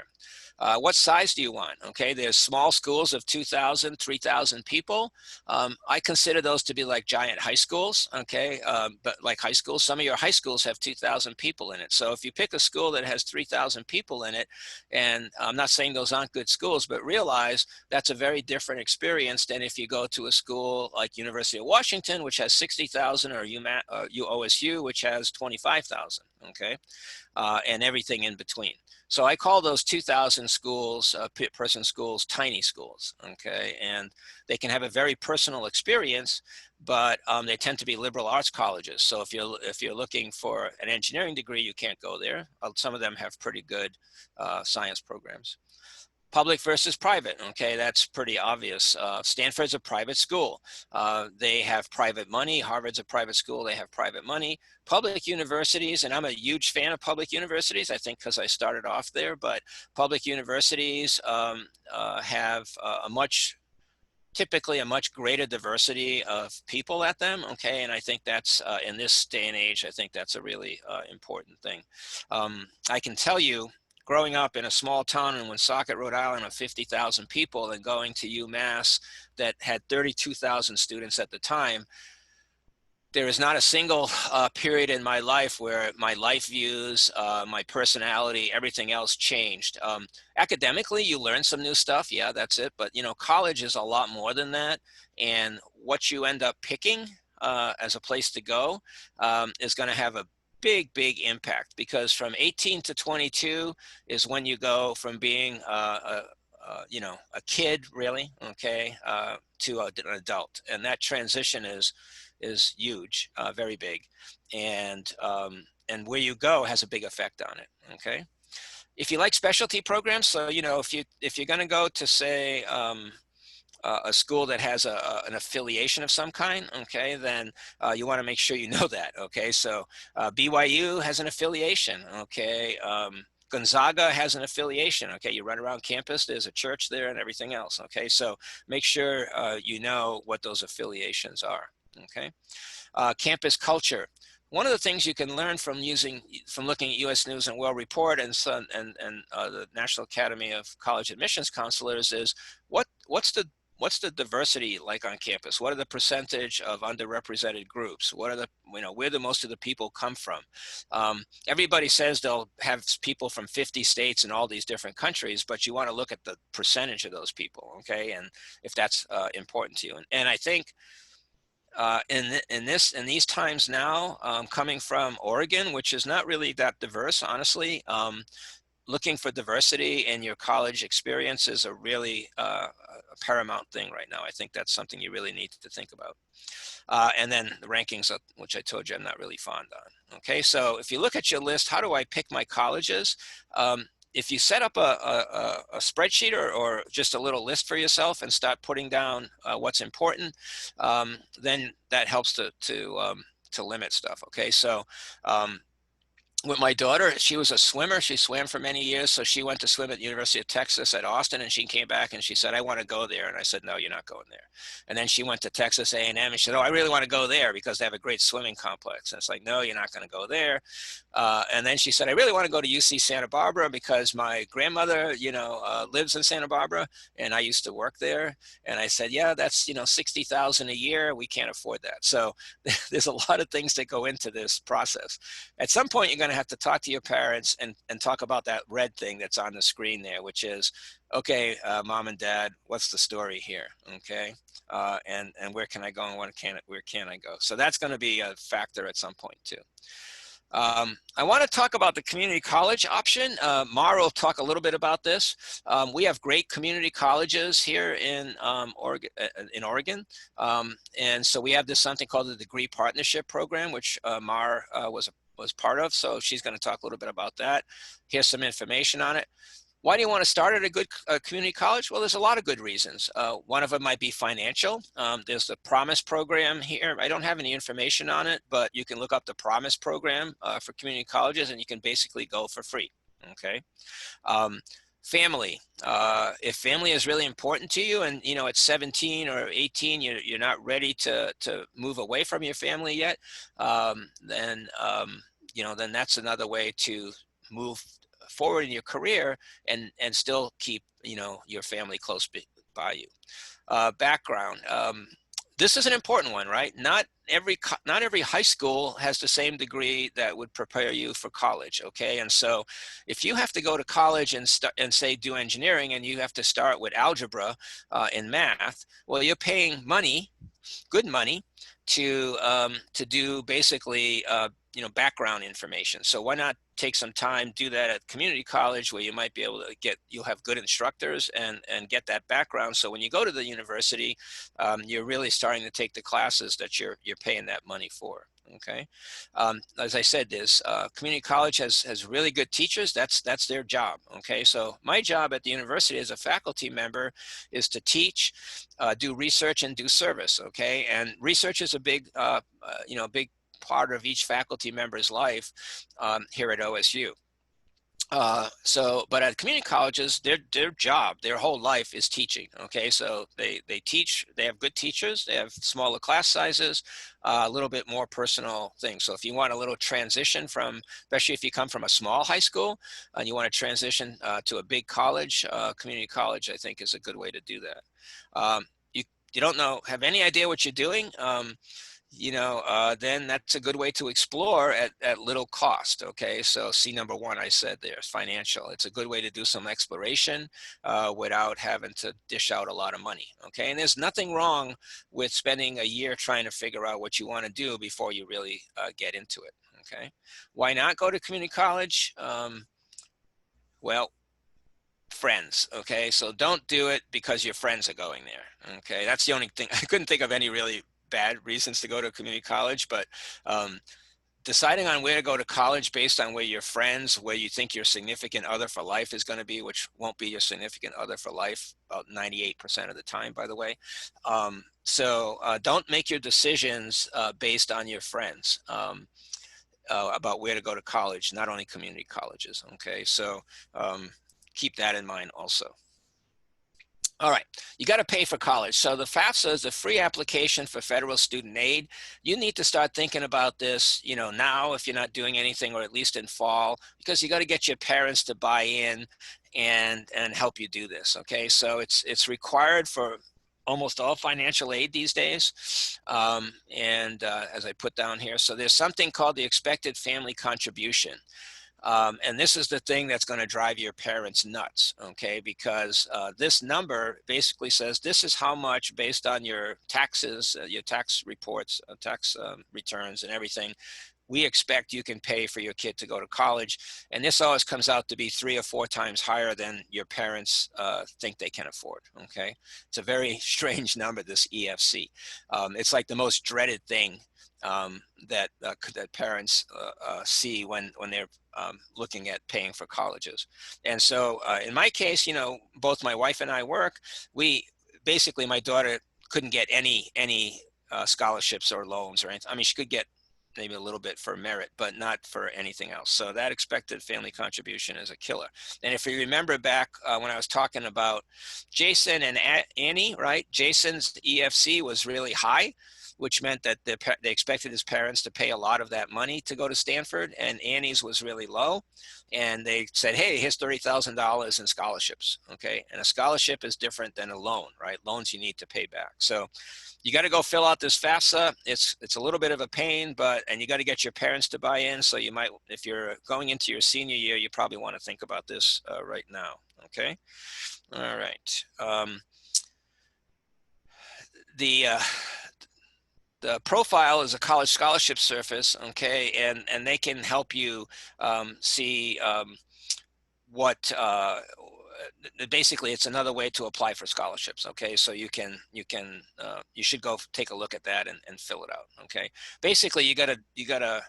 What size do you want? Okay, there's small schools of 2,000, 3,000 people. I consider those to be like giant high schools, okay? But like high schools, some of your high schools have 2,000 people in it. So if you pick a school that has 3,000 people in it, and I'm not saying those aren't good schools, but realize that's a very different experience than if you go to a school like University of Washington, which has 60,000, or OHSU, which has 25,000, okay? And everything in between. So I call those 2,000 schools, person schools, tiny schools, okay? And they can have a very personal experience, but they tend to be liberal arts colleges. So if you're looking for an engineering degree, you can't go there. Some of them have pretty good science programs. Public versus private, okay, that's pretty obvious. Stanford's a private school. They have private money. Harvard's a private school. They have private money. Public universities, and I'm a huge fan of public universities, I think because I started off there, but public universities have a much typically a much greater diversity of people at them, okay? And I think that's, in this day and age, I think that's a really important thing. I can tell you, growing up in a small town in Woonsocket, Rhode Island of 50,000 people and going to UMass that had 32,000 students at the time, there is not a single period in my life where my life views, my personality, everything else changed. Academically, you learn some new stuff. Yeah, that's it. But, you know, college is a lot more than that. And what you end up picking as a place to go is going to have a big impact, because from 18 to 22 is when you go from being you know, a kid, really, okay, to an adult. And that transition is huge, very big, and where you go has a big effect on it. Okay, if you like specialty programs, so you know, if you're going to go to, say, a school that has an affiliation of some kind, okay, then you want to make sure you know that. Okay, so BYU has an affiliation. Okay. Gonzaga has an affiliation. Okay, you run around campus, there's a church there and everything else. Okay, so make sure you know what those affiliations are. Okay, campus culture. One of the things you can learn from looking at U.S. News and World Report and the National Academy of College Admissions Counselors is what's the diversity like on campus? What are the percentage of underrepresented groups? What are the, you know, where do most of the people come from? Everybody says they'll have people from 50 states and all these different countries, but you want to look at the percentage of those people, okay? And if that's important to you. And I think in these times now, coming from Oregon, which is not really that diverse, honestly, looking for diversity in your college experience is a really a paramount thing right now. I think that's something you really need to think about. And then the rankings, which I told you I'm not really fond on. Okay, so if you look at your list, how do I pick my colleges? If you set up a spreadsheet or just a little list for yourself and start putting down what's important, then that helps to limit stuff. Okay, so with my daughter, she was a swimmer. She swam for many years. So she went to swim at the University of Texas at Austin, and she came back and she said, I want to go there. And I said, no, you're not going there. And then she went to Texas A&M and she said, oh, I really want to go there because they have a great swimming complex. And it's like, no, you're not going to go there. And then she said, I really want to go to UC Santa Barbara because my grandmother, you know, lives in Santa Barbara and I used to work there. And I said, yeah, that's, you know, $60,000 a year. We can't afford that. So there's a lot of things that go into this process. At some point, you're going to have to talk to your parents and talk about that red thing that's on the screen there, which is, okay, mom and dad, what's the story here? Okay. And where can I go and where can I go? So that's going to be a factor at some point too. I want to talk about the community college option. Mara will talk a little bit about this. We have great community colleges here in Oregon. And so we have this something called the Degree Partnership Program, which Mara was part of. So she's going to talk a little bit about that. Here's some information on it. Why do you want to start at a good community college? Well, there's a lot of good reasons. One of them might be financial. There's the Promise program here. I don't have any information on it, but you can look up the Promise program for community colleges and you can basically go for free, okay? Family, if family is really important to you and, you know, at 17 or 18, you're not ready to move away from your family yet, then, you know, then that's another way to move forward in your career and still keep, you know, your family close by you. Background. This is an important one, right? Not every high school has the same degree that would prepare you for college, okay? And so if you have to go to college and say do engineering and you have to start with algebra and math, well, you're paying money, good money, to do basically you know, background information. So why not take some time, do that at community college where you might be able to you'll have good instructors and get that background. So when you go to the university, you're really starting to take the classes that you're paying that money for. Okay. As I said, there's community college has really good teachers. That's their job. Okay. So my job at the university as a faculty member is to teach, do research and do service. Okay. And research is a big, you know, big part of each faculty member's life here at OSU. But at community colleges, their job, their whole life is teaching. Okay, so they teach. They have good teachers. They have smaller class sizes, a little bit more personal things. So if you want a little transition from, especially if you come from a small high school and you want to transition to a big college, community college, I think is a good way to do that. You don't have any idea what you're doing. Then that's a good way to explore at little cost. Okay, so C number one, I said there's financial. It's a good way to do some exploration without having to dish out a lot of money. Okay, and there's nothing wrong with spending a year trying to figure out what you want to do before you really get into it. Okay, why not go to community college? Well, friends. Okay, so don't do it because your friends are going there. Okay, that's the only thing. I couldn't think of any really bad reasons to go to community college, but deciding on where to go to college based on where your friends, where you think your significant other for life is going to be, which won't be your significant other for life about 98% of the time, by the way. Don't make your decisions based on your friends about where to go to college, not only community colleges. Okay, so keep that in mind also. All right, you got to pay for college. So the FAFSA is a free application for federal student aid. You need to start thinking about this, now if you're not doing anything, or at least in fall, because you got to get your parents to buy in and help you do this. Okay, so it's required for almost all financial aid these days. As I put down here, so there's something called the expected family contribution. And this is the thing that's going to drive your parents nuts, okay? Because this number basically says this is how much, based on your taxes, your tax reports, tax returns and everything, we expect you can pay for your kid to go to college. And this always comes out to be 3 or 4 times higher than your parents think they can afford, okay? It's a very strange number, this EFC. It's like the most dreaded thing that parents see when they're looking at paying for colleges. And so in my case, both my wife and I work. Basically, my daughter couldn't get any scholarships or loans or anything. I mean, she could get maybe a little bit for merit, but not for anything else. So that expected family contribution is a killer. And if you remember back when I was talking about Jason and Annie, right? Jason's EFC was really high, which meant that they expected his parents to pay a lot of that money to go to Stanford, and Annie's was really low. And they said, hey, here's $30,000 in scholarships, okay? And a scholarship is different than a loan, right? Loans you need to pay back. So you got to go fill out this FAFSA. It's a little bit of a pain, and you got to get your parents to buy in. So you might, if you're going into your senior year, you probably want to think about this right now, okay? All right. The profile is a college scholarship service, okay, and they can help you see what basically it's another way to apply for scholarships. Okay, so you should go take a look at that and fill it out. Okay, basically you gotta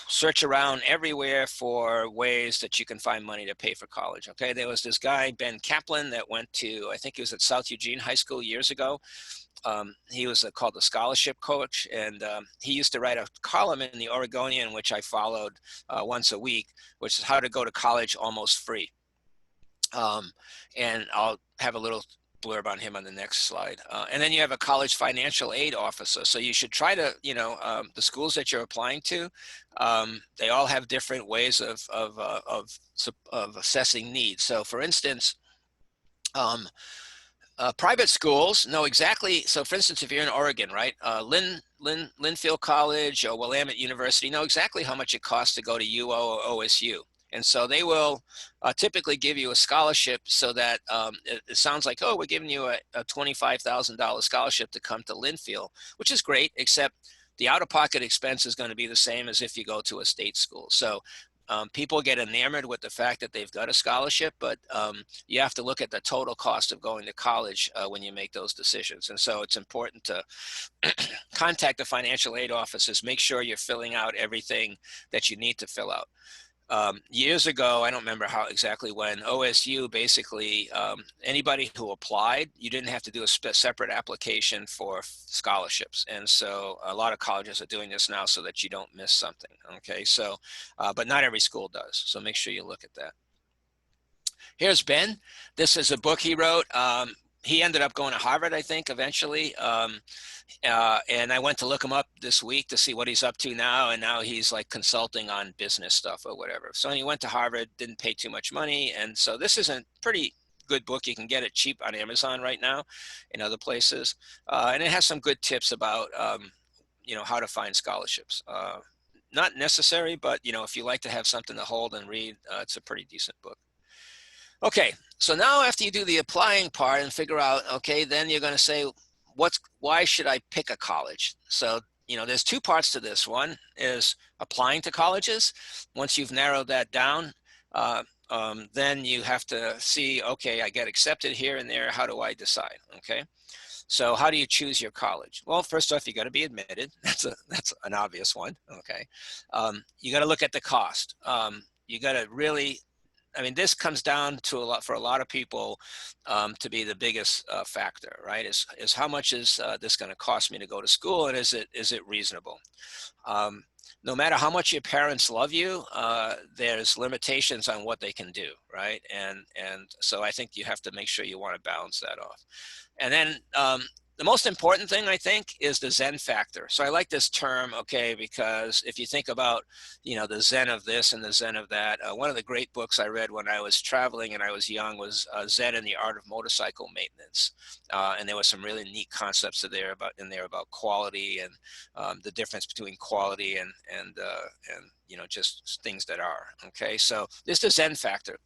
search around everywhere for ways that you can find money to pay for college. Okay, there was this guy Ben Kaplan that went to, I think he was at South Eugene High School years ago. He was called the scholarship coach, and he used to write a column in the Oregonian, which I followed once a week, which is how to go to college almost free. And I'll have a little blurb on him on the next slide. And then you have a college financial aid officer. So you should try to, the schools that you're applying to, they all have different ways of assessing needs. So for instance, private schools know exactly. So for instance, if you're in Oregon, right, Linfield College or Willamette University know exactly how much it costs to go to UO or OSU. And so they will typically give you a scholarship so that it sounds like, oh, we're giving you a $25,000 scholarship to come to Linfield, which is great, except the out-of-pocket expense is going to be the same as if you go to a state school. So people get enamored with the fact that they've got a scholarship, but you have to look at the total cost of going to college when you make those decisions. And so it's important to contact the financial aid offices, make sure you're filling out everything that you need to fill out. Years ago, I don't remember how exactly when, OSU basically, anybody who applied, you didn't have to do a separate application for scholarships. And so a lot of colleges are doing this now so that you don't miss something. Okay, so, but not every school does. So make sure you look at that. Here's Ben. This is a book he wrote. He ended up going to Harvard, I think, eventually. And I went to look him up this week to see what he's up to now. And now he's like consulting on business stuff or whatever. So he went to Harvard, didn't pay too much money. And so this is a pretty good book. You can get it cheap on Amazon right now in other places. And it has some good tips about, how to find scholarships. Not necessary, but, if you like to have something to hold and read, it's a pretty decent book. Okay, so now after you do the applying part and figure out, okay, then you're going to say, why should I pick a college? So, there's two parts to this. One is applying to colleges. Once you've narrowed that down, then you have to see, okay, I get accepted here and there. How do I decide? Okay. So how do you choose your college? Well, first off, you got to be admitted. That's an obvious one. Okay. You got to look at the cost. You got to really, this comes down to for a lot of people to be the biggest factor, right? Is how much is this going to cost me to go to school, and is it reasonable? No matter how much your parents love you, there's limitations on what they can do, right? And so I think you have to make sure you want to balance that off. And then the most important thing, I think, is the Zen factor. So I like this term, okay, because if you think about, the Zen of this and the Zen of that, one of the great books I read when I was traveling and I was young was Zen and the Art of Motorcycle Maintenance. And there were some really neat concepts in there about quality and the difference between quality and just things that are, okay? So this is the Zen factor.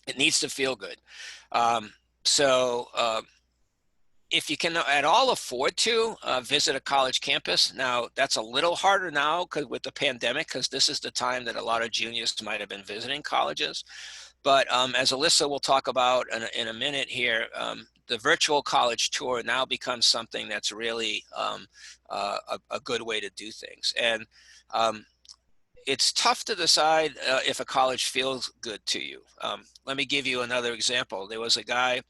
It needs to feel good. If you can at all afford to visit a college campus, now that's a little harder now with the pandemic, because this is the time that a lot of juniors might have been visiting colleges. But as Alyssa will talk about in a minute here, the virtual college tour now becomes something that's really a good way to do things. And it's tough to decide if a college feels good to you. Let me give you another example. There was a guy,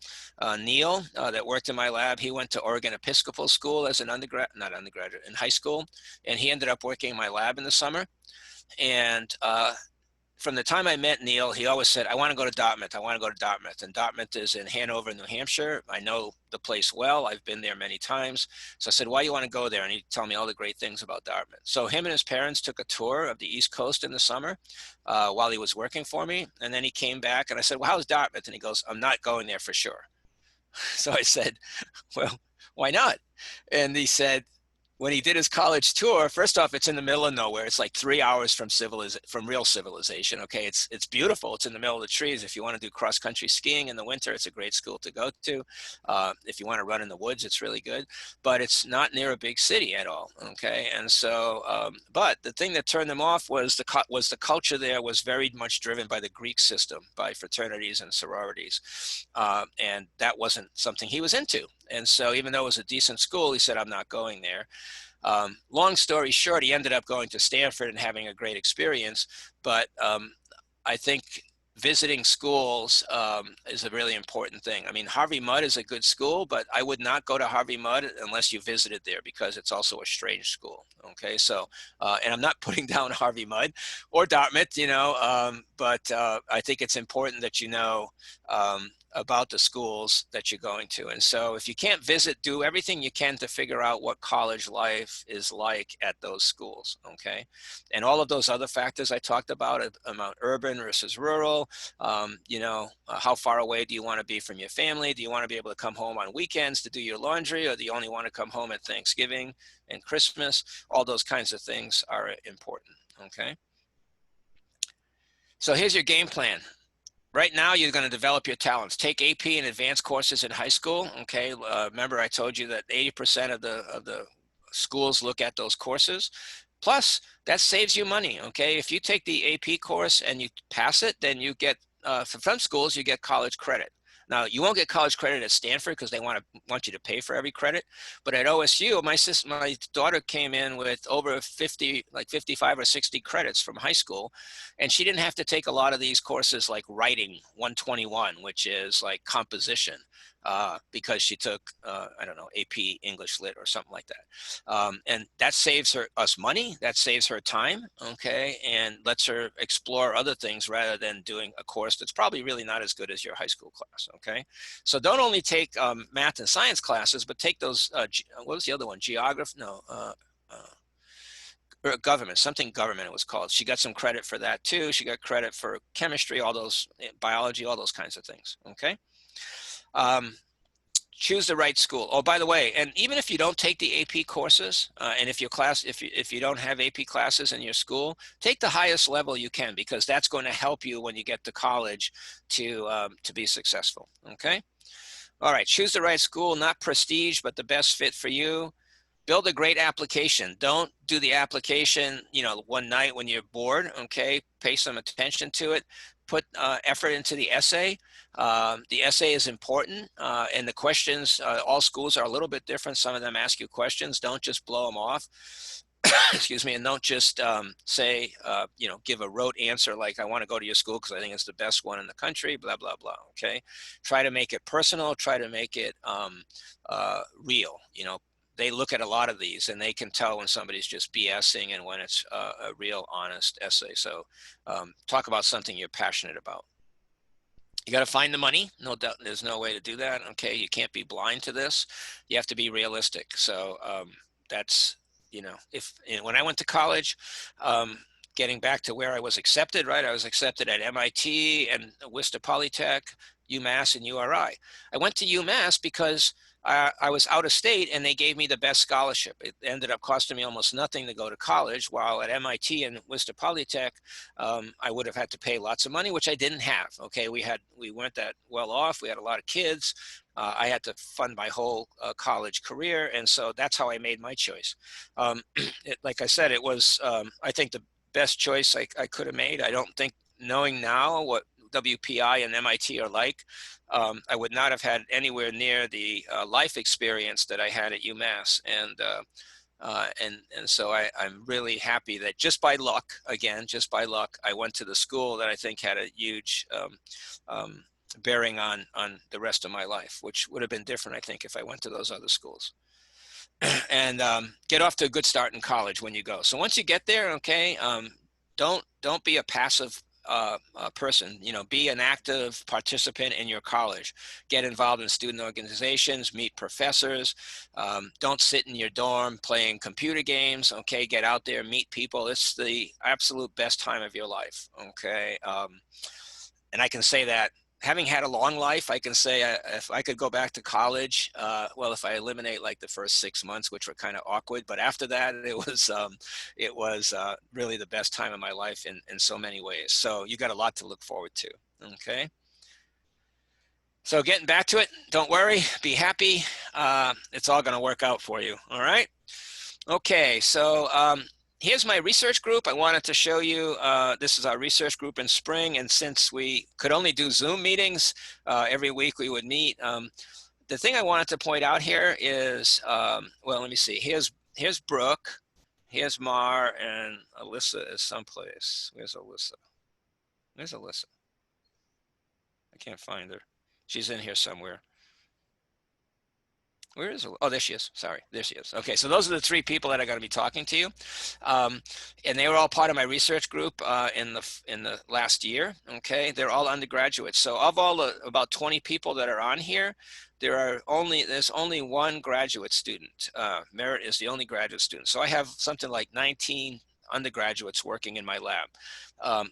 Neil, that worked in my lab. He went to Oregon Episcopal School as an undergraduate in high school, and he ended up working in my lab in the summer. And from the time I met Neil, he always said, I want to go to Dartmouth. I want to go to Dartmouth. And Dartmouth is in Hanover, New Hampshire. I know the place well. I've been there many times. So I said, why do you want to go there? And he'd tell me all the great things about Dartmouth. So him and his parents took a tour of the East Coast in the summer while he was working for me. And then he came back and I said, well, how's Dartmouth? And he goes, I'm not going there for sure. So I said, well, why not? And he said, when he did his college tour, first off, it's in the middle of nowhere. It's like 3 hours from real civilization. Okay, it's beautiful. It's in the middle of the trees. If you want to do cross country skiing in the winter, it's a great school to go to. If you want to run in the woods, it's really good. But it's not near a big city at all. Okay, and so, but the thing that turned them off was the culture there was very much driven by the Greek system, by fraternities and sororities, and that wasn't something he was into. And so, even though it was a decent school, he said, "I'm not going there." Long story short, he ended up going to Stanford and having a great experience. But I think visiting schools is a really important thing. Harvey Mudd is a good school, but I would not go to Harvey Mudd unless you visited there, because it's also a strange school. Okay, so, and I'm not putting down Harvey Mudd or Dartmouth, but I think it's important that you know about the schools that you're going to. And so if you can't visit, do everything you can to figure out what college life is like at those schools, okay? And all of those other factors I talked about urban versus rural, how far away do you want to be from your family? Do you want to be able to come home on weekends to do your laundry, or do you only want to come home at Thanksgiving and Christmas? All those kinds of things are important, okay? So here's your game plan. Right now, you're going to develop your talents. Take AP and advanced courses in high school. Okay, remember I told you that 80% of the schools look at those courses. Plus, that saves you money. Okay, if you take the AP course and you pass it, then you get from some schools you get college credit. Now, you won't get college credit at Stanford because they want you to pay for every credit. But at OSU, my daughter came in with over 50, like 55 or 60 credits from high school. And she didn't have to take a lot of these courses like writing 121, which is like composition, because she took, I don't know, AP English Lit or something like that. And that saves us money, that saves her time, okay, and lets her explore other things rather than doing a course that's probably really not as good as your high school class, okay? So don't only take math and science classes, but take those, what was the other one? Geography? No, or government, something government it was called. She got some credit for that too. She got credit for chemistry, all those, biology, all those kinds of things, okay? Choose the right school. Oh, by the way, and even if you don't take the AP courses, and if your class, if you don't have AP classes in your school, take the highest level you can, because that's going to help you when you get to college to be successful. Okay. All right. Choose the right school, not prestige, but the best fit for you. Build a great application. Don't do the application, you know, one night when you're bored. Okay. Pay some attention to it. Put effort into the essay. The essay is important, and the questions, all schools are a little bit different. Some of them ask you questions. Don't just blow them off. Excuse me, and don't just say, you know, give a rote answer like, I want to go to your school because I think it's the best one in the country, blah, blah, blah, okay? Try to make it personal. Try to make it real. You know, they look at a lot of these and they can tell when somebody's just BSing and when it's a real honest essay. So talk about something you're passionate about. You got to find the money. No doubt, there's no way to do that. Okay, you can't be blind to this. You have to be realistic. So that's, you know, when I went to college, getting back to where I was accepted, right? I was accepted at MIT and Worcester Polytech, UMass, and URI. I went to UMass because I was out of state and they gave me the best scholarship. It ended up costing me almost nothing to go to college, while at MIT and Worcester Polytech, I would have had to pay lots of money, which I didn't have. Okay, we weren't that well off. We had a lot of kids. I had to fund my whole college career. And so that's how I made my choice. Like I said, it was, I think, the best choice I could have made. I don't think, knowing now what WPI and MIT are like, I would not have had anywhere near the life experience that I had at UMass. And so I'm really happy that just by luck, again, just by luck, I went to the school that I think had a huge bearing on the rest of my life, which would have been different, I think, if I went to those other schools. And get off to a good start in college when you go. So once you get there, okay, don't be a passive person. You know, be an active participant in your college. Get involved in student organizations, meet professors. Don't sit in your dorm playing computer games. Okay, get out there, meet people. It's the absolute best time of your life. Okay, and I can say that, having had a long life, I can say if I could go back to college, well, if I eliminate like the first 6 months, which were kind of awkward, but after that, it was really the best time of my life in so many ways. So you got a lot to look forward to. Okay. So getting back to it, don't worry, be happy. It's all going to work out for you. All right. Okay. So here's my research group. I wanted to show you, this is our research group in spring. And since we could only do Zoom meetings, every week we would meet. The thing I wanted to point out here is, well, let me see. Here's Brooke, here's Mar, and Alyssa is someplace. Where's Alyssa? Where's Alyssa? I can't find her. She's in here somewhere. Where is, oh, there she is. Sorry, there she is. Okay, so those are the three people that are going to be talking to you, and they were all part of my research group in the last year. Okay, they're all undergraduates. So of all the about 20 people that are on here, there's only one graduate student. Merit is the only graduate student. So I have something like 19 undergraduates working in my lab.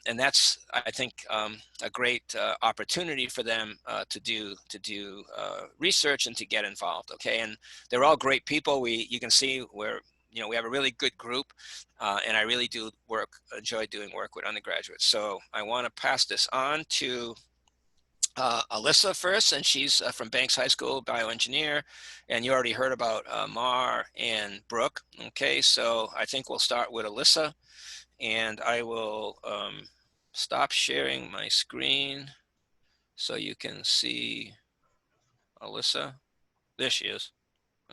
And that's, I think, a great opportunity for them to do research and to get involved. Okay, and they're all great people. You can see we have a really good group, and I really do enjoy doing work with undergraduates. So I want to pass this on to Alyssa first, and she's from Banks High School, bioengineer, and you already heard about Mar and Brooke. Okay, so I think we'll start with Alyssa, and I will stop sharing my screen so you can see Alyssa. There she is.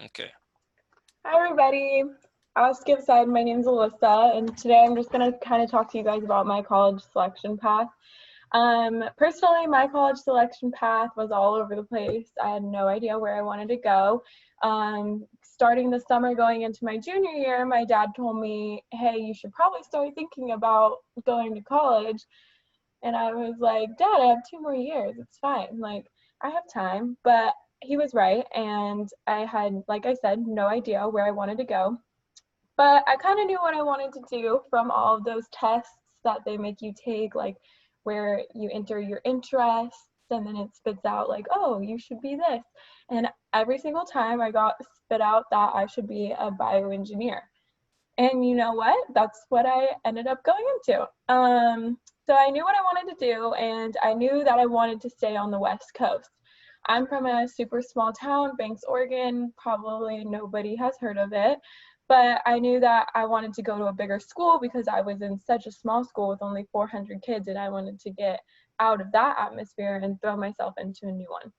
Okay. Hi everybody, I'll skip aside. My name's Alyssa, and today I'm just going to kind of talk to you guys about my college selection path. Personally, my college selection path was all over the place. I had no idea where I wanted to go. Starting the summer going into my junior year, my dad told me, hey, you should probably start thinking about going to college. And I was like, Dad, I have 2 more years. It's fine. Like, I have time. But he was right. And I had, like I said, no idea where I wanted to go. But I kind of knew what I wanted to do from all of those tests that they make you take, like where you enter your interests and then it spits out like, oh, you should be this. And every single time I got spit out that I should be a bioengineer. And you know what? That's what I ended up going into. So I knew what I wanted to do, and I knew that I wanted to stay on the West Coast. I'm from a super small town, Banks, Oregon. Probably nobody has heard of it, but I knew that I wanted to go to a bigger school because I was in such a small school with only 400 kids, and I wanted to get out of that atmosphere and throw myself into a new one.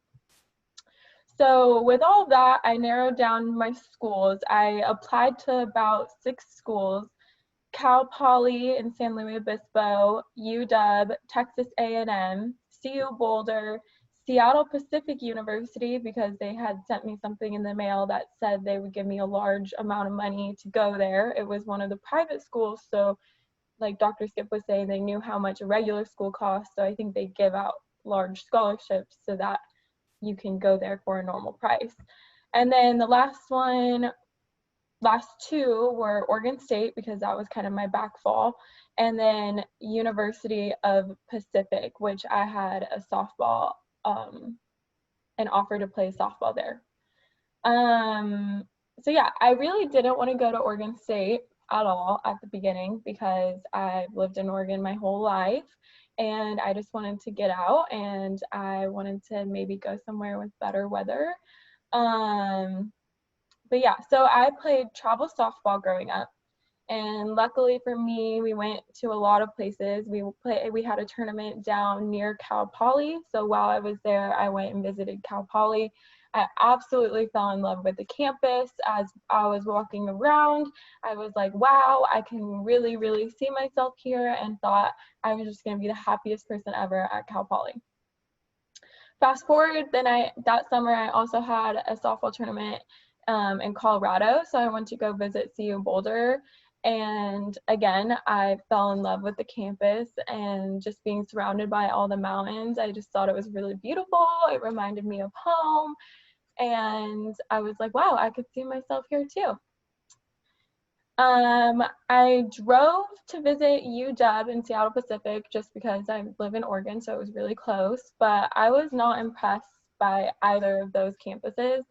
So with all of that, I narrowed down my schools. I applied to about 6 schools: Cal Poly in San Luis Obispo, UW, Texas A&M, CU Boulder, Seattle Pacific University, because they had sent me something in the mail that said they would give me a large amount of money to go there. It was one of the private schools, so like Dr. Skip was saying, they knew how much a regular school costs, so I think they give out large scholarships so that you can go there for a normal price. And then the last 2 were Oregon State, because that was kind of my backfall, and then University of Pacific, which I had a softball, an offer to play softball there. So yeah, I really didn't want to go to Oregon State at all at the beginning because I've lived in Oregon my whole life, and I just wanted to get out, and I wanted to maybe go somewhere with better weather. But yeah, so I played travel softball growing up, and luckily for me, we went to a lot of places. We had a tournament down near Cal Poly, so while I was there, I went and visited Cal Poly. I absolutely fell in love with the campus. As I was walking around, I was like, wow, I can really, really see myself here, and thought I was just going to be the happiest person ever at Cal Poly. Fast forward, then that summer I also had a softball tournament in Colorado, so I went to go visit CU Boulder, and again I fell in love with the campus and just being surrounded by all the mountains. I just thought it was really beautiful. It reminded me of home, and I was like, wow, I could see myself here too. I drove to visit UW in Seattle Pacific just because I live in Oregon, so it was really close, but I was not impressed by either of those campuses.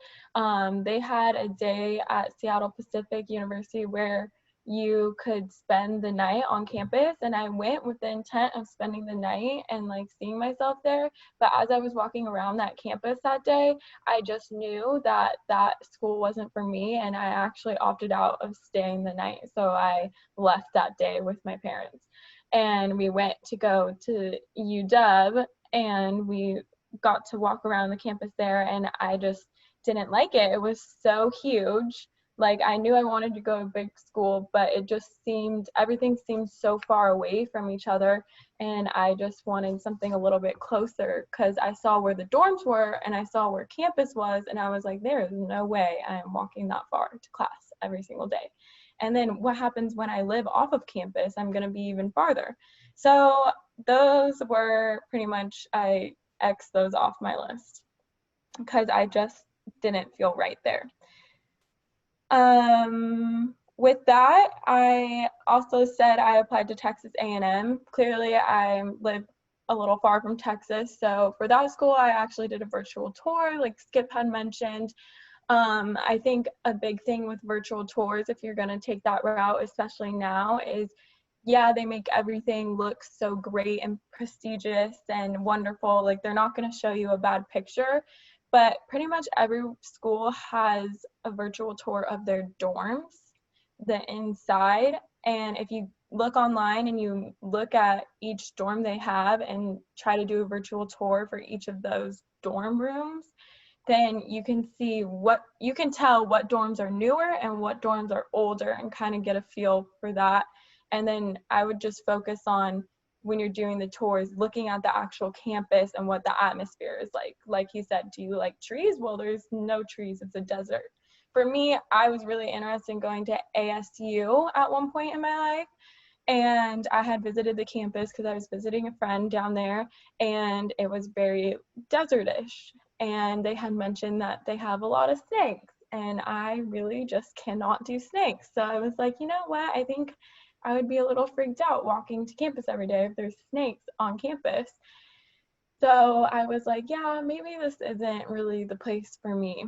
They had a day at Seattle Pacific University where you could spend the night on campus, and I went with the intent of spending the night and like seeing myself there. But as I was walking around that campus that day, I just knew that that school wasn't for me, and I actually opted out of staying the night. So I left that day with my parents, and we went to go to UW, and we got to walk around the campus there, and I just didn't like it. It was so huge. Like, I knew I wanted to go to a big school, but it just everything seemed so far away from each other, and I just wanted something a little bit closer, because I saw where the dorms were and I saw where campus was, and I was like, there is no way I am walking that far to class every single day. And then what happens when I live off of campus? I'm going to be even farther. So those were pretty much, I X those off my list because I just didn't feel right there. With that, I also said I applied to Texas A&M. Clearly, I live a little far from Texas, so for that school, I actually did a virtual tour, like Skip had mentioned. I think a big thing with virtual tours, if you're going to take that route, especially now, is yeah, they make everything look so great and prestigious and wonderful. Like, they're not going to show you a bad picture, but pretty much every school has a virtual tour of their dorms, the inside. And if you look online and you look at each dorm they have and try to do a virtual tour for each of those dorm rooms, then you can tell what dorms are newer and what dorms are older and kind of get a feel for that. And then I would just focus on, when you're doing the tours, looking at the actual campus and what the atmosphere is like. Like you said, do you like trees? Well, there's no trees, it's a desert. For me, I was really interested in going to ASU at one point in my life. And I had visited the campus because I was visiting a friend down there, and it was very desertish. And they had mentioned that they have a lot of snakes, and I really just cannot do snakes. So I was like, you know what? I think I would be a little freaked out walking to campus every day if there's snakes on campus. So I was like, yeah, maybe this isn't really the place for me.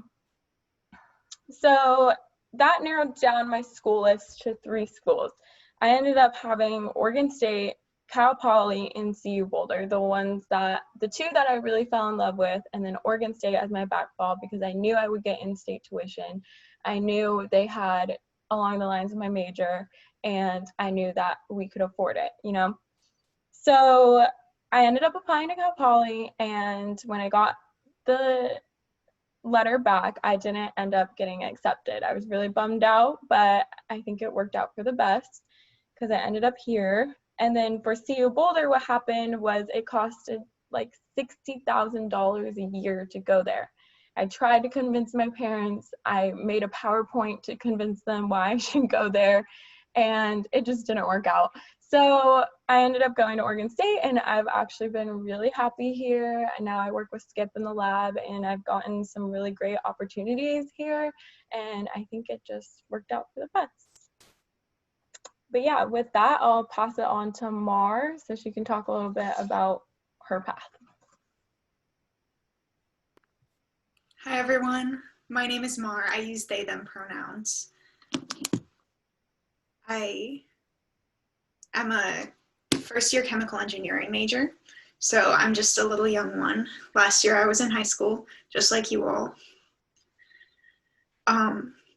So that narrowed down my school list to 3 schools. I ended up having Oregon State, Cal Poly, and CU Boulder, the 2 that I really fell in love with, and then Oregon State as my backfall because I knew I would get in-state tuition. I knew they had along the lines of my major, and I knew that we could afford it, you know? So I ended up applying to Cal Poly, and when I got the letter back, I didn't end up getting accepted. I was really bummed out, but I think it worked out for the best because I ended up here. And then for CU Boulder, what happened was it costed like $60,000 a year to go there. I tried to convince my parents. I made a PowerPoint to convince them why I should go there, and it just didn't work out. So I ended up going to Oregon State, and I've actually been really happy here. And now I work with Skip in the lab, and I've gotten some really great opportunities here, and I think it just worked out for the best. But yeah, with that, I'll pass it on to Mar so she can talk a little bit about her path. Hi everyone, my name is Mar. I use they, them pronouns. I am a first-year chemical engineering major, so I'm just a little young one. Last year I was in high school, just like you all.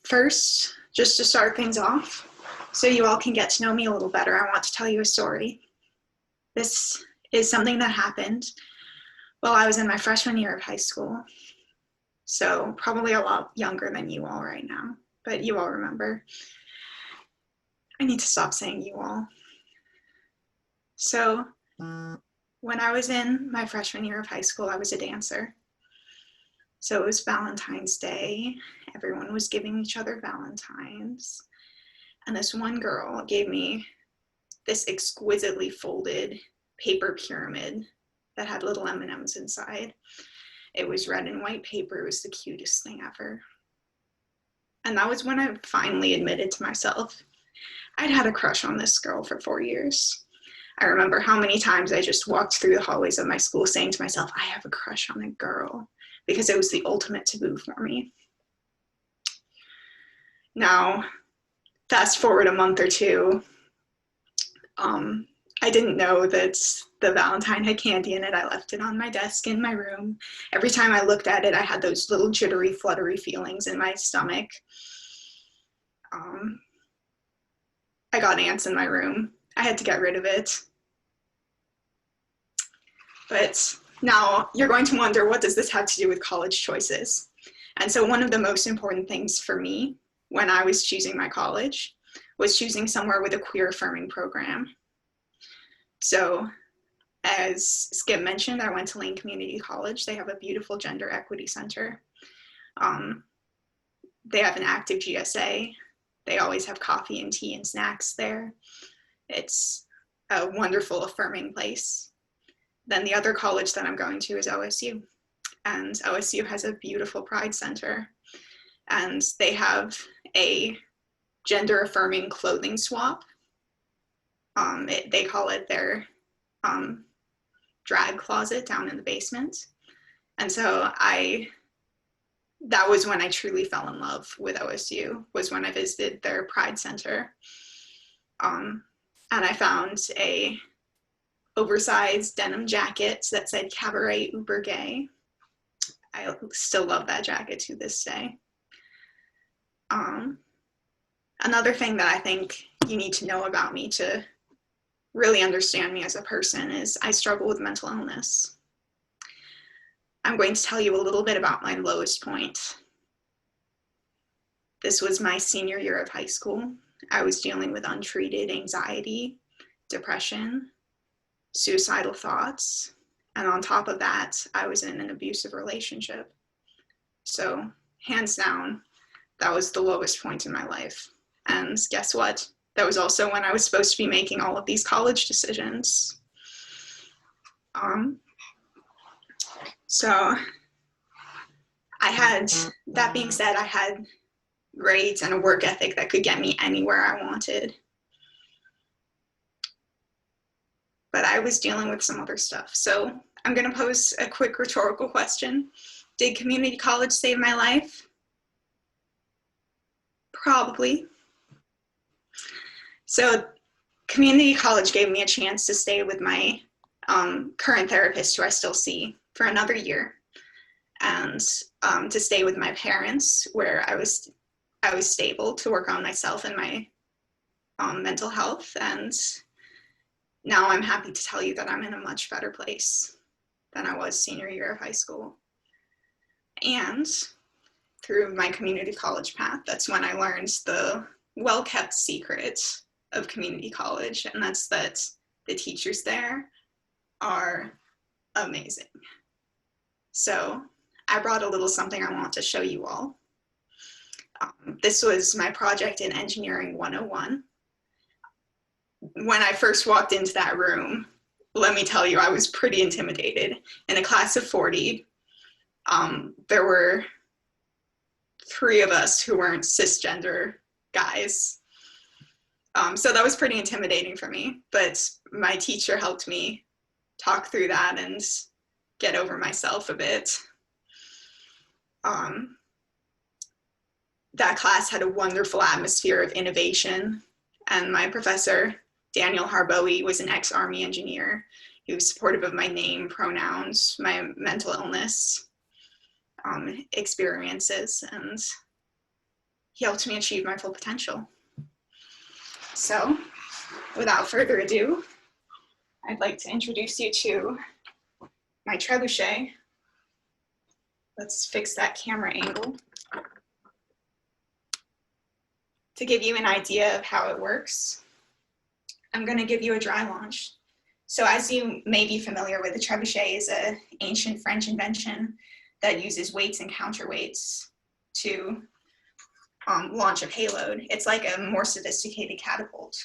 First, just to start things off, so you all can get to know me a little better, I want to tell you a story. This is something that happened while I was in my freshman year of high school. So probably a lot younger than you all right now, but you all remember. I need to stop saying you all. So when I was in my freshman year of high school, I was a dancer. So it was Valentine's Day. Everyone was giving each other Valentines. And this one girl gave me this exquisitely folded paper pyramid that had little M&Ms inside. It was red and white paper. It was the cutest thing ever. And that was when I finally admitted to myself, I'd had a crush on this girl for 4 years. I remember how many times I just walked through the hallways of my school saying to myself, I have a crush on a girl, because it was the ultimate taboo for me. Now, fast forward a month or two, I didn't know that the Valentine had candy in it. I left it on my desk in my room. Every time I looked at it, I had those little jittery, fluttery feelings in my stomach. I got ants in my room. I had to get rid of it. But now you're going to wonder, what does this have to do with college choices? And so one of the most important things for me when I was choosing my college was choosing somewhere with a queer affirming program. So as Skip mentioned, I went to Lane Community College. They have a beautiful gender equity center. They have an active GSA. They always have coffee and tea and snacks there. It's a wonderful, affirming place. Then the other college that I'm going to is OSU. And OSU has a beautiful pride center. And they have a gender affirming clothing swap. They call it their drag closet down in the basement. And so that was when I truly fell in love with OSU, was when I visited their pride center. And I found a oversized denim jacket that said Cabaret Uber Gay. I still love that jacket to this day. Another thing that I think you need to know about me to really understand me as a person is I struggle with mental illness. I'm going to tell you a little bit about my lowest point. This was my senior year of high school. I was dealing with untreated anxiety, depression, suicidal thoughts, and on top of that, I was in an abusive relationship. So, hands down, that was the lowest point in my life. And guess what? That was also when I was supposed to be making all of these college decisions. So that being said, I had grades and a work ethic that could get me anywhere I wanted. But I was dealing with some other stuff. So I'm going to pose a quick rhetorical question. Did community college save my life? Probably. So community college gave me a chance to stay with my current therapist, who I still see, for another year, and to stay with my parents, where I was stable, to work on myself and my mental health. And now I'm happy to tell you that I'm in a much better place than I was senior year of high school. And through my community college path, that's when I learned the well-kept secret of community college, and that's that the teachers there are amazing. So I brought a little something I want to show you all. This was my project in Engineering 101. When I first walked into that room, let me tell you, I was pretty intimidated. In a class of 40, there were 3 of us who weren't cisgender guys. So that was pretty intimidating for me, but my teacher helped me talk through that and get over myself a bit. That class had a wonderful atmosphere of innovation, and my professor, Daniel Harboe, was an ex-Army engineer. He was supportive of my name, pronouns, my mental illness experiences, and he helped me achieve my full potential. So, without further ado, I'd like to introduce you to my trebuchet. Let's fix that camera angle. To give you an idea of how it works, I'm going to give you a dry launch. So as you may be familiar with, the trebuchet is an ancient French invention that uses weights and counterweights to launch a payload. It's like a more sophisticated catapult.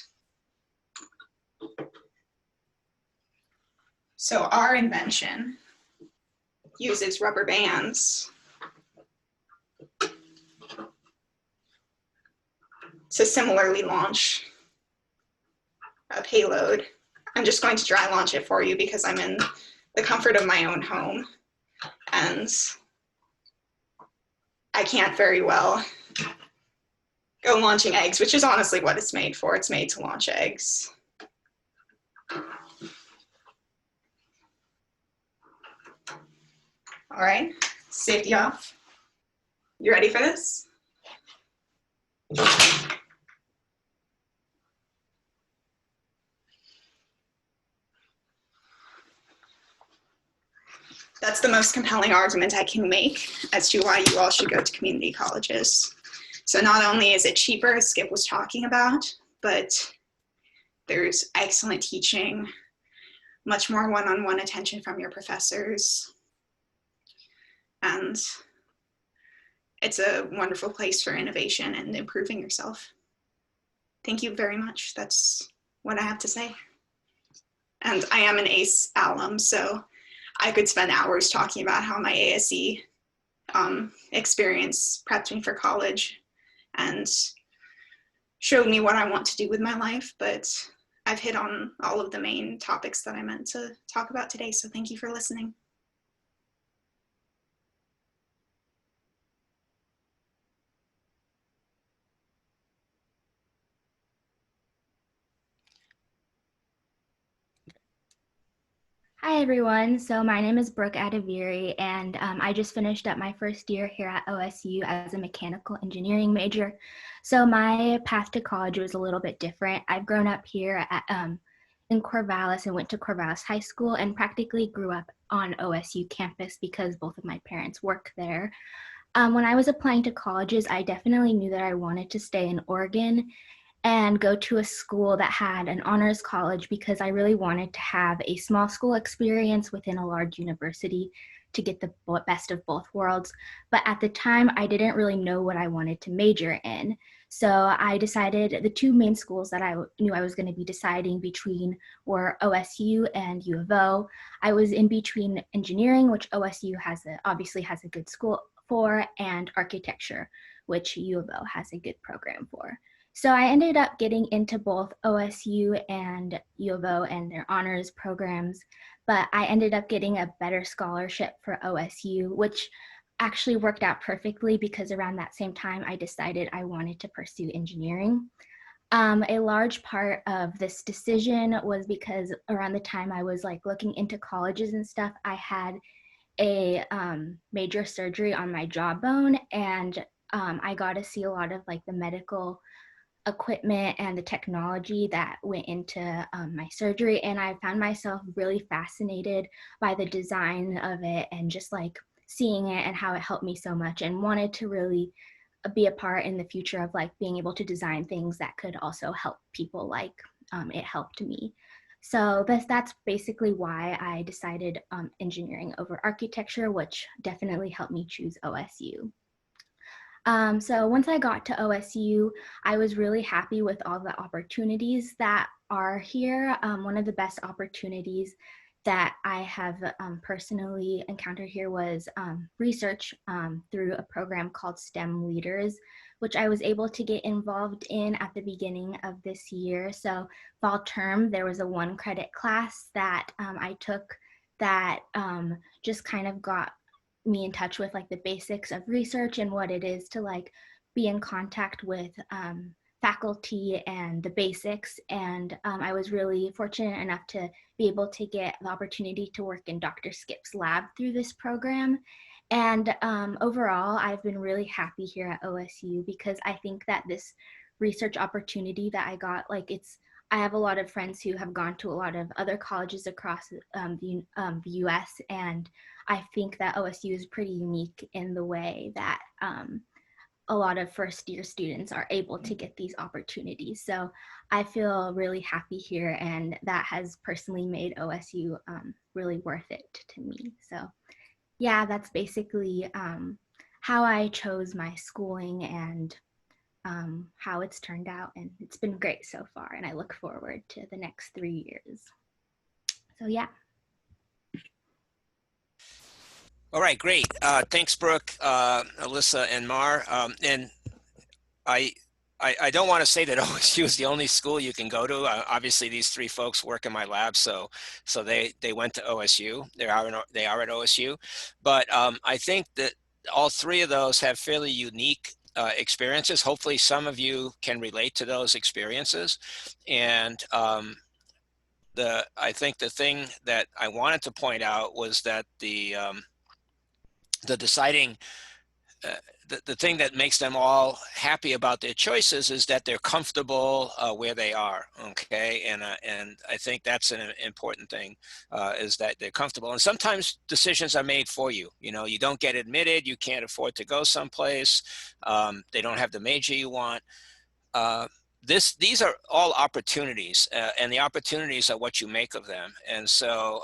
So our invention uses rubber bands to similarly launch a payload. I'm just going to dry launch it for you because I'm in the comfort of my own home, and I can't very well go launching eggs, which is honestly what it's made for. It's made to launch eggs. All right, safety off. You ready for this? That's the most compelling argument I can make as to why you all should go to community colleges. So not only is it cheaper, as Skip was talking about, but there's excellent teaching, much more one-on-one attention from your professors, and it's a wonderful place for innovation and improving yourself. Thank you very much. That's what I have to say. And I am an ACE alum, so I could spend hours talking about how my ASE experience prepped me for college and showed me what I want to do with my life, but I've hit on all of the main topics that I meant to talk about today, so thank you for listening. Hi everyone, so my name is Brooke Adaviri, and I just finished up my first year here at OSU as a mechanical engineering major. So my path to college was a little bit different. I've grown up here in Corvallis and went to Corvallis High School and practically grew up on OSU campus because both of my parents work there. When I was applying to colleges, I definitely knew that I wanted to stay in Oregon and go to a school that had an honors college because I really wanted to have a small school experience within a large university to get the best of both worlds. But at the time, I didn't really know what I wanted to major in. So I decided the two main schools that I knew I was going to be deciding between were OSU and U of O. I was in between engineering, which OSU obviously has a good school for, and architecture, which U of O has a good program for. So I ended up getting into both OSU and U of O and their honors programs, but I ended up getting a better scholarship for OSU, which actually worked out perfectly because around that same time I decided I wanted to pursue engineering. A large part of this decision was because around the time I was like looking into colleges and stuff, I had a major surgery on my jawbone, and I got to see a lot of like the medical equipment and the technology that went into my surgery, and I found myself really fascinated by the design of it and just like seeing it and how it helped me so much, and wanted to really be a part in the future of like being able to design things that could also help people like it helped me. So that's basically why I decided engineering over architecture, which definitely helped me choose OSU. So once I got to OSU, I was really happy with all the opportunities that are here. One of the best opportunities that I have personally encountered here was research through a program called STEM Leaders, which I was able to get involved in at the beginning of this year. So fall term, there was a 1-credit class that I took that just kind of got me in touch with like the basics of research and what it is to like be in contact with faculty and the basics. And I was really fortunate enough to be able to get the opportunity to work in Dr. Skip's lab through this program. And overall, I've been really happy here at OSU because I think that this research opportunity that I got, I have a lot of friends who have gone to a lot of other colleges across the US, and I think that OSU is pretty unique in the way that a lot of first-year students are able to get these opportunities. So I feel really happy here, and that has personally made OSU really worth it to me. So yeah, that's basically how I chose my schooling and how it's turned out, and it's been great so far, and I look forward to the next 3 years. So yeah. All right, great. Thanks, Brooke, Alyssa, and Mar. And I don't want to say that OSU is the only school you can go to. Obviously, these three folks work in my lab, so they went to OSU. They are at OSU, but I think that all three of those have fairly unique experiences. Hopefully, some of you can relate to those experiences, and I think the thing that I wanted to point out was that the deciding the thing that makes them all happy about their choices is that they're comfortable where they are. Okay, and I think that's an important thing, is that they're comfortable. And sometimes decisions are made for you. You know, you don't get admitted, you can't afford to go someplace, they don't have the major you want. These are all opportunities, and the opportunities are what you make of them. And so,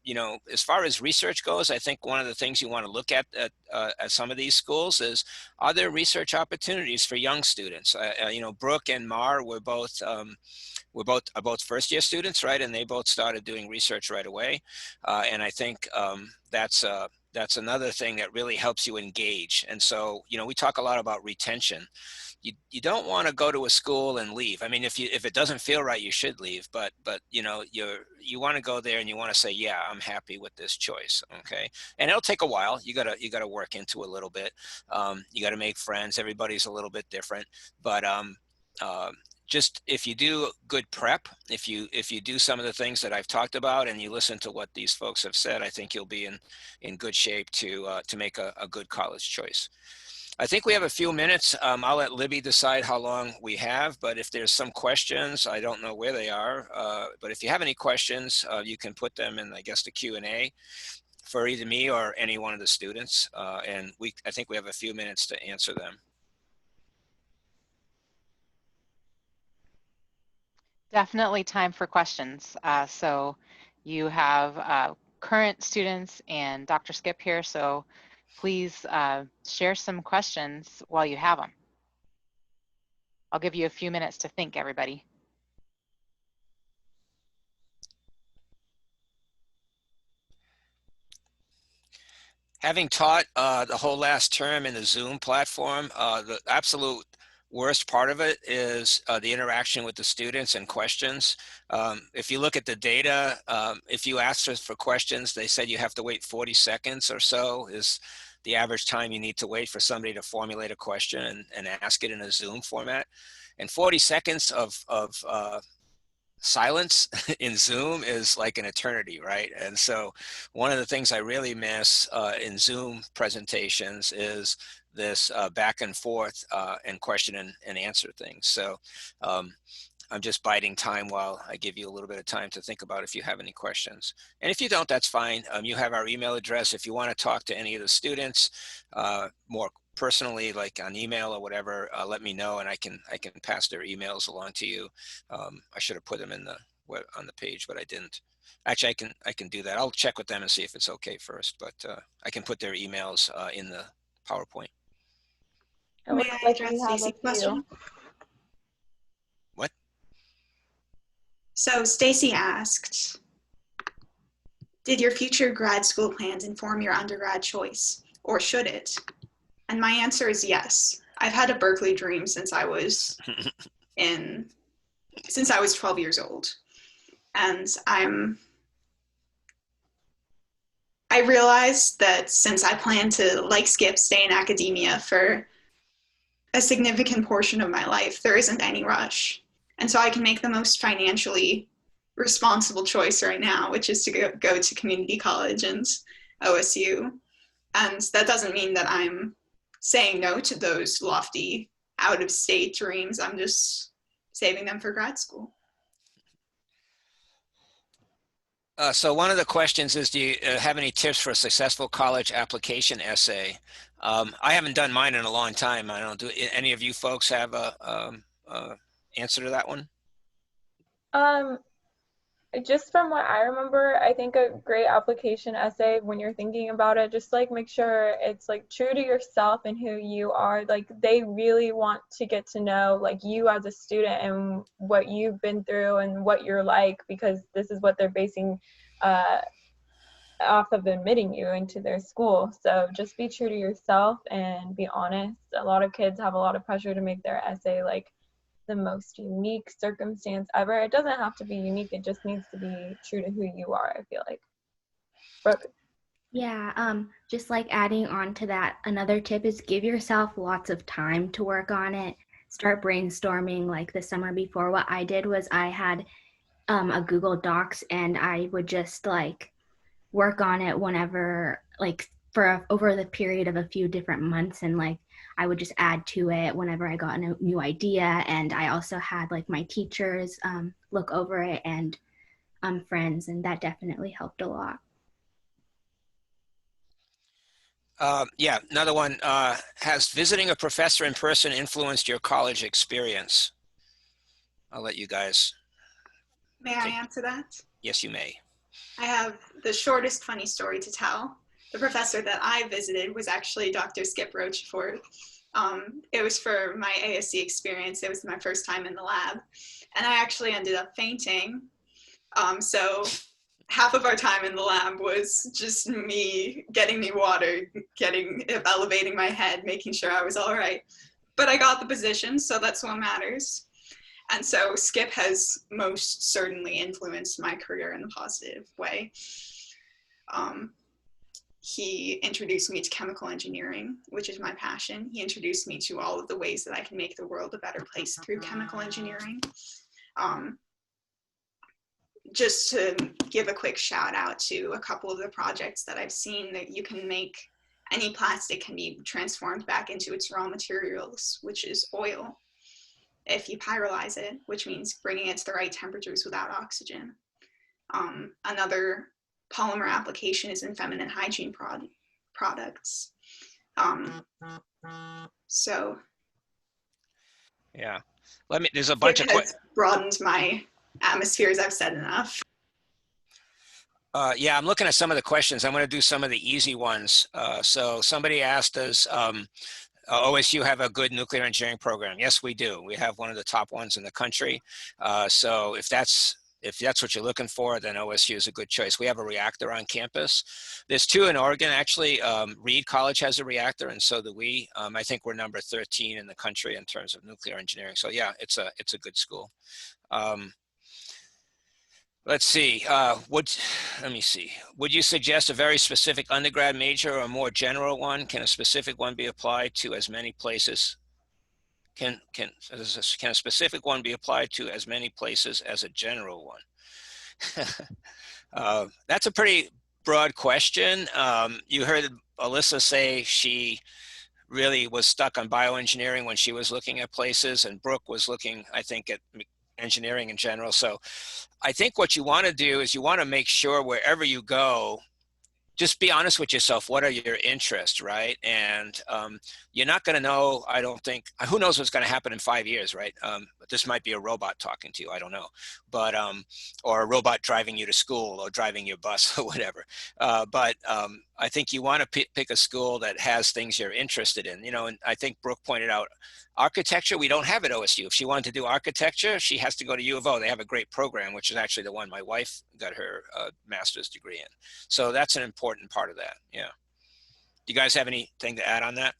you know, as far as research goes, I think one of the things you want to look at some of these schools is, are there research opportunities for young students? You know, Brooke and Mar were both first-year students, right? And they both started doing research right away. And I think that's another thing that really helps you engage. And so, you know, we talk a lot about retention. You don't want to go to a school and leave. I mean, if it doesn't feel right, you should leave. But you know, you want to go there and you want to say, yeah, I'm happy with this choice. Okay, and it'll take a while. You gotta work into a little bit. You gotta make friends. Everybody's a little bit different. But just if you do good prep, if you do some of the things that I've talked about and you listen to what these folks have said, I think you'll be in good shape to make a good college choice. I think we have a few minutes. I'll let Libby decide how long we have, but if there's some questions, I don't know where they are, but if you have any questions, you can put them in, I guess, the Q&A for either me or any one of the students, and I think we have a few minutes to answer them. Definitely time for questions. So you have current students and Dr. Skip here, so please share some questions while you have them. I'll give you a few minutes to think, everybody. Having taught the whole last term in the Zoom platform, the absolute worst part of it is the interaction with the students and questions. If you look at the data, if you ask us for questions, they said you have to wait 40 seconds or so is the average time you need to wait for somebody to formulate a question and ask it in a Zoom format. And 40 seconds of silence in Zoom is like an eternity, right? And so one of the things I really miss in Zoom presentations is this back and forth and question and answer things. So I'm just biding time while I give you a little bit of time to think about if you have any questions. And if you don't, that's fine. You have our email address. If you want to talk to any of the students more personally, like on email or whatever, let me know and I can pass their emails along to you. I should have put them in on the page, but I didn't. Actually, I can do that. I'll check with them and see if it's okay first, but I can put their emails in the PowerPoint. It May looks I like we address have a Stacy's few. question? What? So Stacy asked, did your future grad school plans inform your undergrad choice, or should it? And my answer is yes. I've had a Berkeley dream since I was 12 years old. And I realized that since I plan to, like Skip, stay in academia for a significant portion of my life, there isn't any rush. And so I can make the most financially responsible choice right now, which is to go to community college and OSU. And that doesn't mean that I'm saying no to those lofty out-of-state dreams. I'm just saving them for grad school. So one of the questions is, do you have any tips for a successful college application essay? I haven't done mine in a long time. I don't do any of you folks have a answer to that one? Just from what I remember, I think a great application essay, when you're thinking about it, just like make sure it's like true to yourself and who you are. Like they really want to get to know like you as a student and what you've been through and what you're like, because this is what they're basing off of admitting you into their school. So just be true to yourself and be honest. A lot of kids have a lot of pressure to make their essay like the most unique circumstance ever. It doesn't have to be unique. It just needs to be true to who you are, I feel like. Brooke? Yeah, just like adding on to that, another tip is give yourself lots of time to work on it. Start brainstorming like the summer before. What I did was I had a Google Docs and I would just like work on it whenever, like for over the period of a few different months, and like I would just add to it whenever I got a new idea. And I also had like my teachers look over it and friends, and that definitely helped a lot. Yeah, another one. Has visiting a professor in person influenced your college experience? I'll let you guys. May I answer that? Yes, you may. I have the shortest funny story to tell. The professor that I visited was actually Dr. Skip Rochefort. It was for my ASE experience. It was my first time in the lab. And I actually ended up fainting. So half of our time in the lab was just me getting me water, elevating my head, making sure I was all right. But I got the position, so that's what matters. And so Skip has most certainly influenced my career in a positive way. He introduced me to chemical engineering, which is my passion. He introduced me to all of the ways that I can make the world a better place through chemical engineering. Just to give a quick shout out to a couple of the projects that I've seen that you can make any plastic can be transformed back into its raw materials, which is oil, if you pyrolyze it, which means bringing it to the right temperatures without oxygen. Another polymer application is in feminine hygiene products. So Yeah, there's a bunch of questions. Broadened my atmospheres, I've said enough. Yeah, I'm looking at some of the questions. I'm going to do some of the easy ones. So somebody asked us, OSU have a good nuclear engineering program? Yes, we do. We have one of the top ones in the country. So if that's what you're looking for, then OSU is a good choice. We have a reactor on campus. There's 2 in Oregon, actually. Reed College has a reactor, and so do we. I think we're number 13 in the country in terms of nuclear engineering. So yeah, it's a good school. Let's see. Let me see. Would you suggest a very specific undergrad major or a more general one? Can a specific one be applied to as many places? Can a specific one be applied to as many places as a general one? That's a pretty broad question. You heard Alyssa say she really was stuck on bioengineering when she was looking at places, and Brooke was looking, I think, at engineering in general. So I think what you want to do is you want to make sure wherever you go, just be honest with yourself. What are your interests, right? And you're not going to know, I don't think, who knows what's going to happen in 5 years, right? This might be a robot talking to you, I don't know. But, or a robot driving you to school or driving your bus or whatever. But I think you want to pick a school that has things you're interested in. You know, and I think Brooke pointed out, architecture, we don't have at OSU. If she wanted to do architecture, she has to go to U of O. They have a great program, which is actually the one my wife got her master's degree in. So that's an important part of that. Yeah. Do you guys have anything to add on that?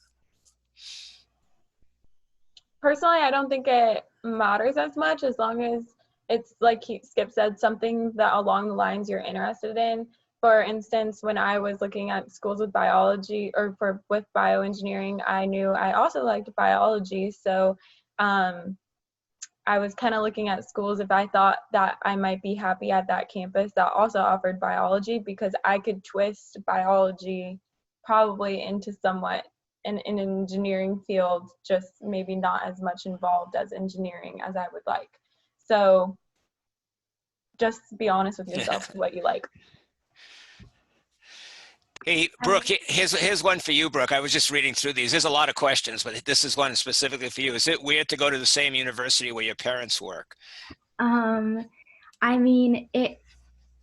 Personally, I don't think it matters as much as long as it's, like Skip said, something that along the lines you're interested in. For instance, when I was looking at schools with biology or with bioengineering, I knew I also liked biology. So I was kind of looking at schools if I thought that I might be happy at that campus that also offered biology, because I could twist biology probably into somewhat in an engineering field, just maybe not as much involved as engineering as I would like. So just be honest with yourself what you like. Hey, Brooke, here's one for you, Brooke. I was just reading through these. There's a lot of questions, but this is one specifically for you. Is it weird to go to the same university where your parents work? I mean, it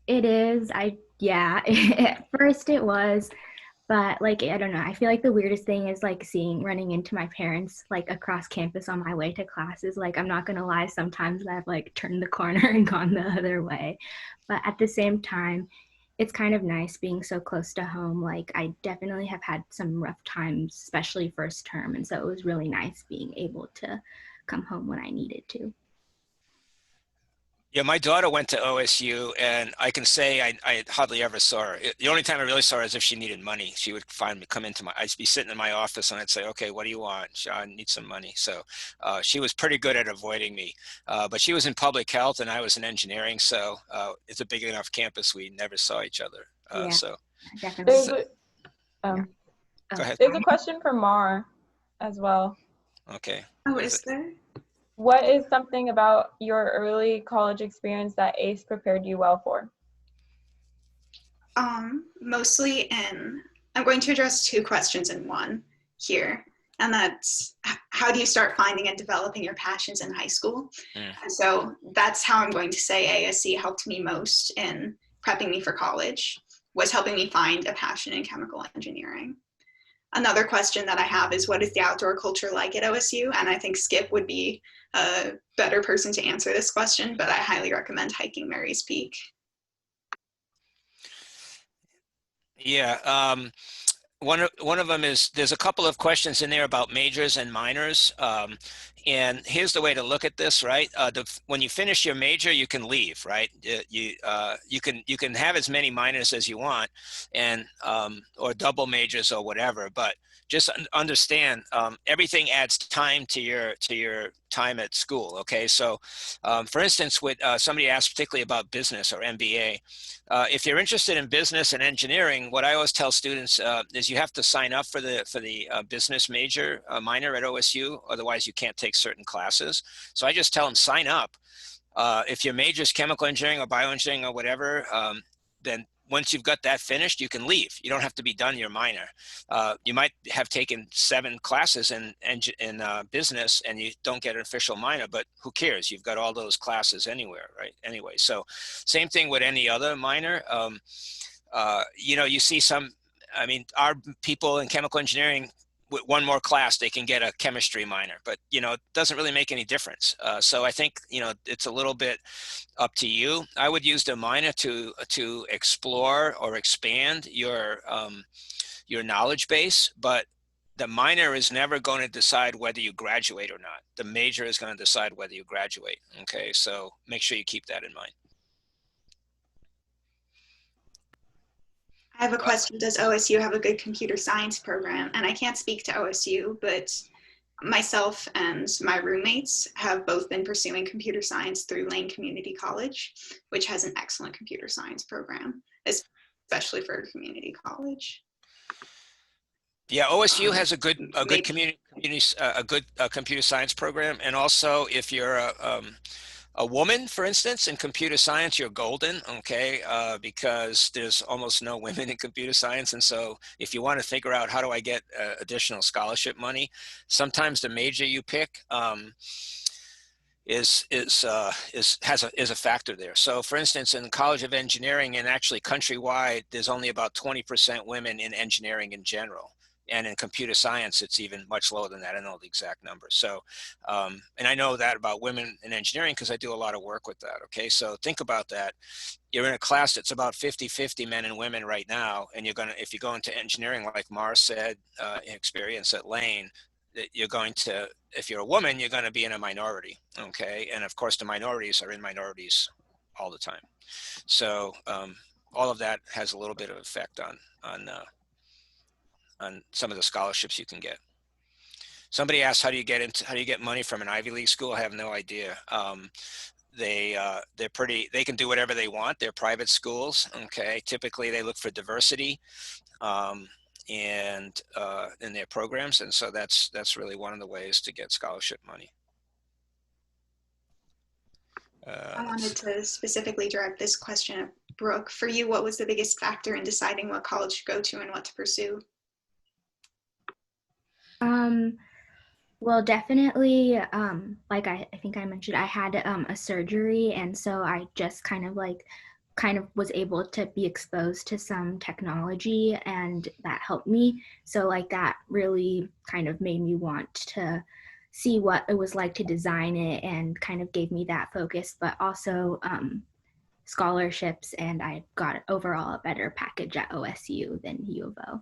is. Yeah, at first it was, but like, I don't know. I feel like the weirdest thing is like running into my parents like across campus on my way to classes. Like, I'm not gonna lie, sometimes I've like turned the corner and gone the other way. But at the same time, it's kind of nice being so close to home. Like, I definitely have had some rough times, especially first term. And so it was really nice being able to come home when I needed to. Yeah, my daughter went to OSU, and I can say I hardly ever saw her. The only time I really saw her is if she needed money. She would come into I'd be sitting in my office and I'd say, okay, what do you want? I need some money. So she was pretty good at avoiding me, but she was in public health and I was in engineering. So it's a big enough campus. We never saw each other. Yeah, so definitely. Go ahead. There's a question from Mar as well. Okay. Oh, is there? What is something about your early college experience that ACE prepared you well for? Mostly I'm going to address 2 questions in one here. And that's, how do you start finding and developing your passions in high school? And so that's how I'm going to say ASE helped me most in prepping me for college, was helping me find a passion in chemical engineering. Another question that I have is, what is the outdoor culture like at OSU? And I think Skip would be a better person to answer this question, but I highly recommend hiking Mary's Peak. Yeah. One of them is, there's a couple of questions in there about majors and minors. And here's the way to look at this, right? When you finish your major, you can leave, right? You can have as many minors as you want, and or double majors or whatever. But just understand, everything adds time to your time at school. Okay, so for instance, with somebody asked particularly about business or MBA. If you're interested in business and engineering, what I always tell students is you have to sign up for the business major minor at OSU. Otherwise, you can't take certain classes. So I just tell them sign up. If your major is chemical engineering or bioengineering or whatever, then once you've got that finished, you can leave. You don't have to be done your minor. You might have taken 7 classes in business and you don't get an official minor, but who cares? You've got all those classes anywhere, right? Anyway, so same thing with any other minor. You know, you see some, I mean, our people in chemical engineering, with one more class, they can get a chemistry minor, but, you know, it doesn't really make any difference. So I think, you know, it's a little bit up to you. I would use the minor to explore or expand your knowledge base, but the minor is never going to decide whether you graduate or not. The major is going to decide whether you graduate. Okay, so make sure you keep that in mind. I have a question. Does OSU have a good computer science program? And I can't speak to OSU, but myself and my roommates have both been pursuing computer science through Lane Community College, which has an excellent computer science program, especially for a community college. Yeah, OSU has a good computer science program, and also if you're a woman, for instance, in computer science, you're golden, okay, because there's almost no women in computer science. And so if you want to figure out how do I get additional scholarship money, sometimes the major you pick is a factor there. So for instance, in the College of Engineering, and actually countrywide, there's only about 20% women in engineering in general. And in computer science, it's even much lower than that. I don't know the exact number. So, and I know that about women in engineering because I do a lot of work with that. Okay, so think about that. You're in a class that's about 50-50 men and women right now. And you're going to, if you go into engineering, like Mars said, experience at Lane, you're going to, if you're a woman, you're going to be in a minority. Okay, and of course, the minorities are in minorities all the time. So all of that has a little bit of effect on some of the scholarships you can get. Somebody asked, how do you get money from an Ivy League school? I have no idea. They can do whatever they want. They're private schools. Okay. Typically they look for diversity and in their programs. And so that's really one of the ways to get scholarship money. I wanted to specifically direct this question at Brooke. For you, what was the biggest factor in deciding what college to go to and what to pursue? Well, definitely, like I think I mentioned, I had a surgery, and so I just kind of was able to be exposed to some technology, and that helped me. So like that really kind of made me want to see what it was like to design it, and kind of gave me that focus, but also scholarships, and I got overall a better package at OSU than U of O.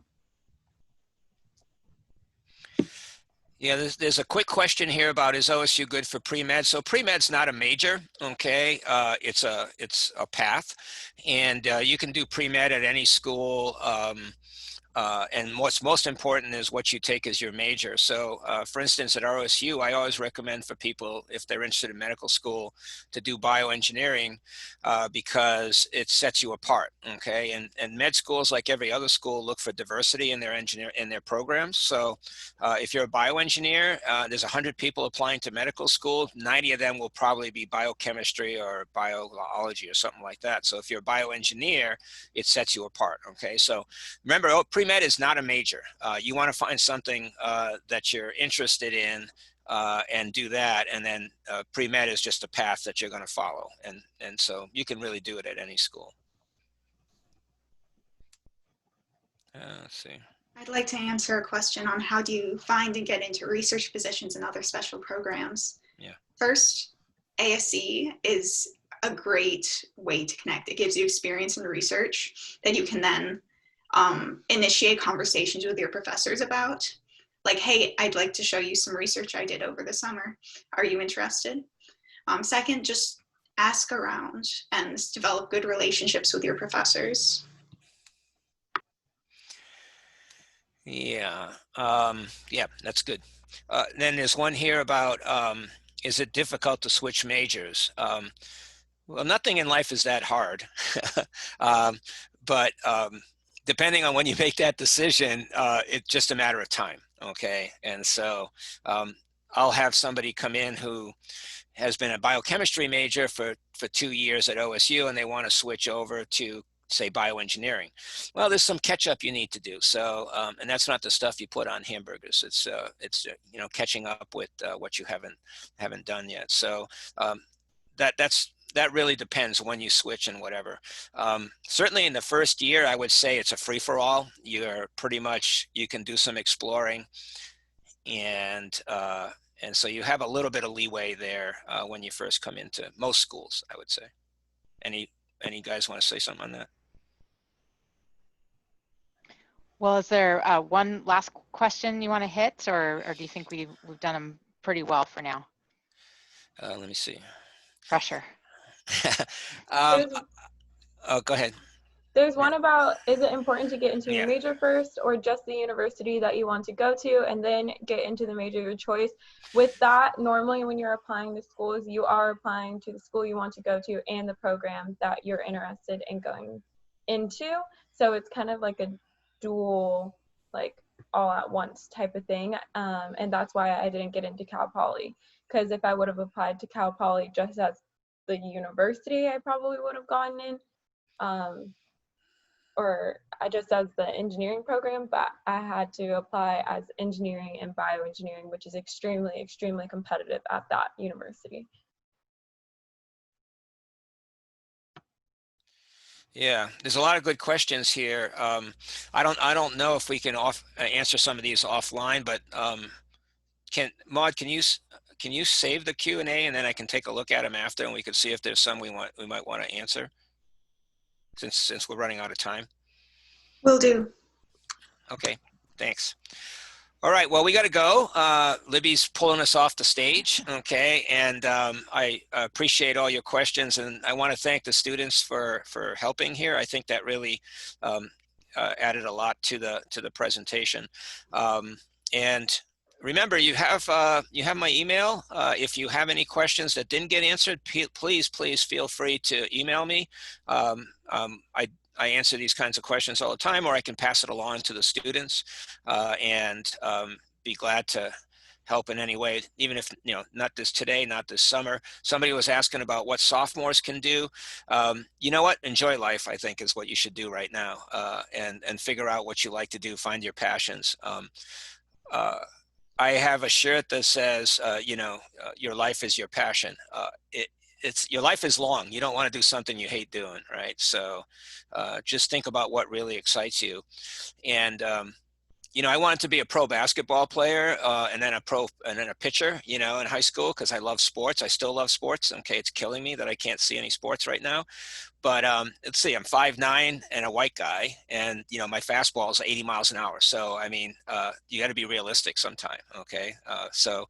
Yeah, there's a quick question here about, is OSU good for pre-med? So pre-med's not a major, okay? It's a path, and you can do pre-med at any school. And what's most important is what you take as your major. So for instance, at ROSU, I always recommend for people, if they're interested in medical school, to do bioengineering because it sets you apart, okay? And med schools, like every other school, look for diversity in their programs. So if you're a bioengineer, there's 100 people applying to medical school, 90 of them will probably be biochemistry or biology or something like that. So if you're a bioengineer, it sets you apart, okay? So remember, pre-med is not a major. You want to find something that you're interested in and do that. And then pre-med is just a path that you're going to follow. And so you can really do it at any school. Let's see. I'd like to answer a question on how do you find and get into research positions and other special programs. Yeah. First, ASE is a great way to connect. It gives you experience in research that you can then initiate conversations with your professors about. like, hey, I'd like to show you some research I did over the summer. Are you interested? Second, just ask around and develop good relationships with your professors. Yeah, yeah, that's good. Then there's one here about, is it difficult to switch majors? Well, nothing in life is that hard. um, but depending on when you make that decision, it's just a matter of time. Okay. And so I'll have somebody come in who has been a biochemistry major for 2 years at OSU, and they want to switch over to, say, bioengineering. Well, there's some catch up you need to do. So, and that's not the stuff you put on hamburgers. It's you know, catching up with what you haven't done yet. So that really depends when you switch and whatever. Certainly in the first year, I would say it's a free for all. You're pretty much, you can do some exploring, and so you have a little bit of leeway there when you first come into most schools, I would say. Any guys want to say something on that? Well, is there one last question you want to hit, or do you think we've done them pretty well for now? Let me see. Pressure. Oh, go ahead. There's one about, is it important to get into your Yeah. major first, or just the university that you want to go to and then get into the major of your choice? With that, normally when you're applying to schools, you are applying to the school you want to go to and the program that you're interested in going into. So it's kind of like a dual, like all at once type of thing. And that's why I didn't get into Cal Poly, because if I would have applied to Cal Poly just as the university, I probably would have gotten in. Or I just as the engineering program, but I had to apply as engineering and bioengineering, which is extremely, extremely competitive at that university. Yeah, there's a lot of good questions here. I don't know if we can answer some of these offline, but Maud, can you save the Q&A, and then I can take a look at them after, and we can see if there's some we might want to answer, since we're running out of time. Will do. Okay, thanks. All right, well, we got to go. Libby's pulling us off the stage, okay? And I appreciate all your questions, and I want to thank the students for helping here. I think that really added a lot to the presentation. And remember, you have my email. If you have any questions that didn't get answered, please feel free to email me. I answer these kinds of questions all the time, or I can pass it along to the students, and be glad to help in any way, even if, you know, not this today, not this summer. Somebody was asking about what sophomores can do. You know what? Enjoy life, I think, is what you should do right now, and figure out what you like to do, find your passions. I have a shirt that says, you know, your life is your passion. It's your life is long. You don't want to do something you hate doing, right? So just think about what really excites you. And you know, I wanted to be a pro basketball player, and then a pitcher, you know, in high school, because I love sports. I still love sports. Okay, it's killing me that I can't see any sports right now. But let's see, I'm 5'9" and a white guy, and you know, my fastball is 80 miles an hour. So I mean, you got to be realistic sometime. Okay, so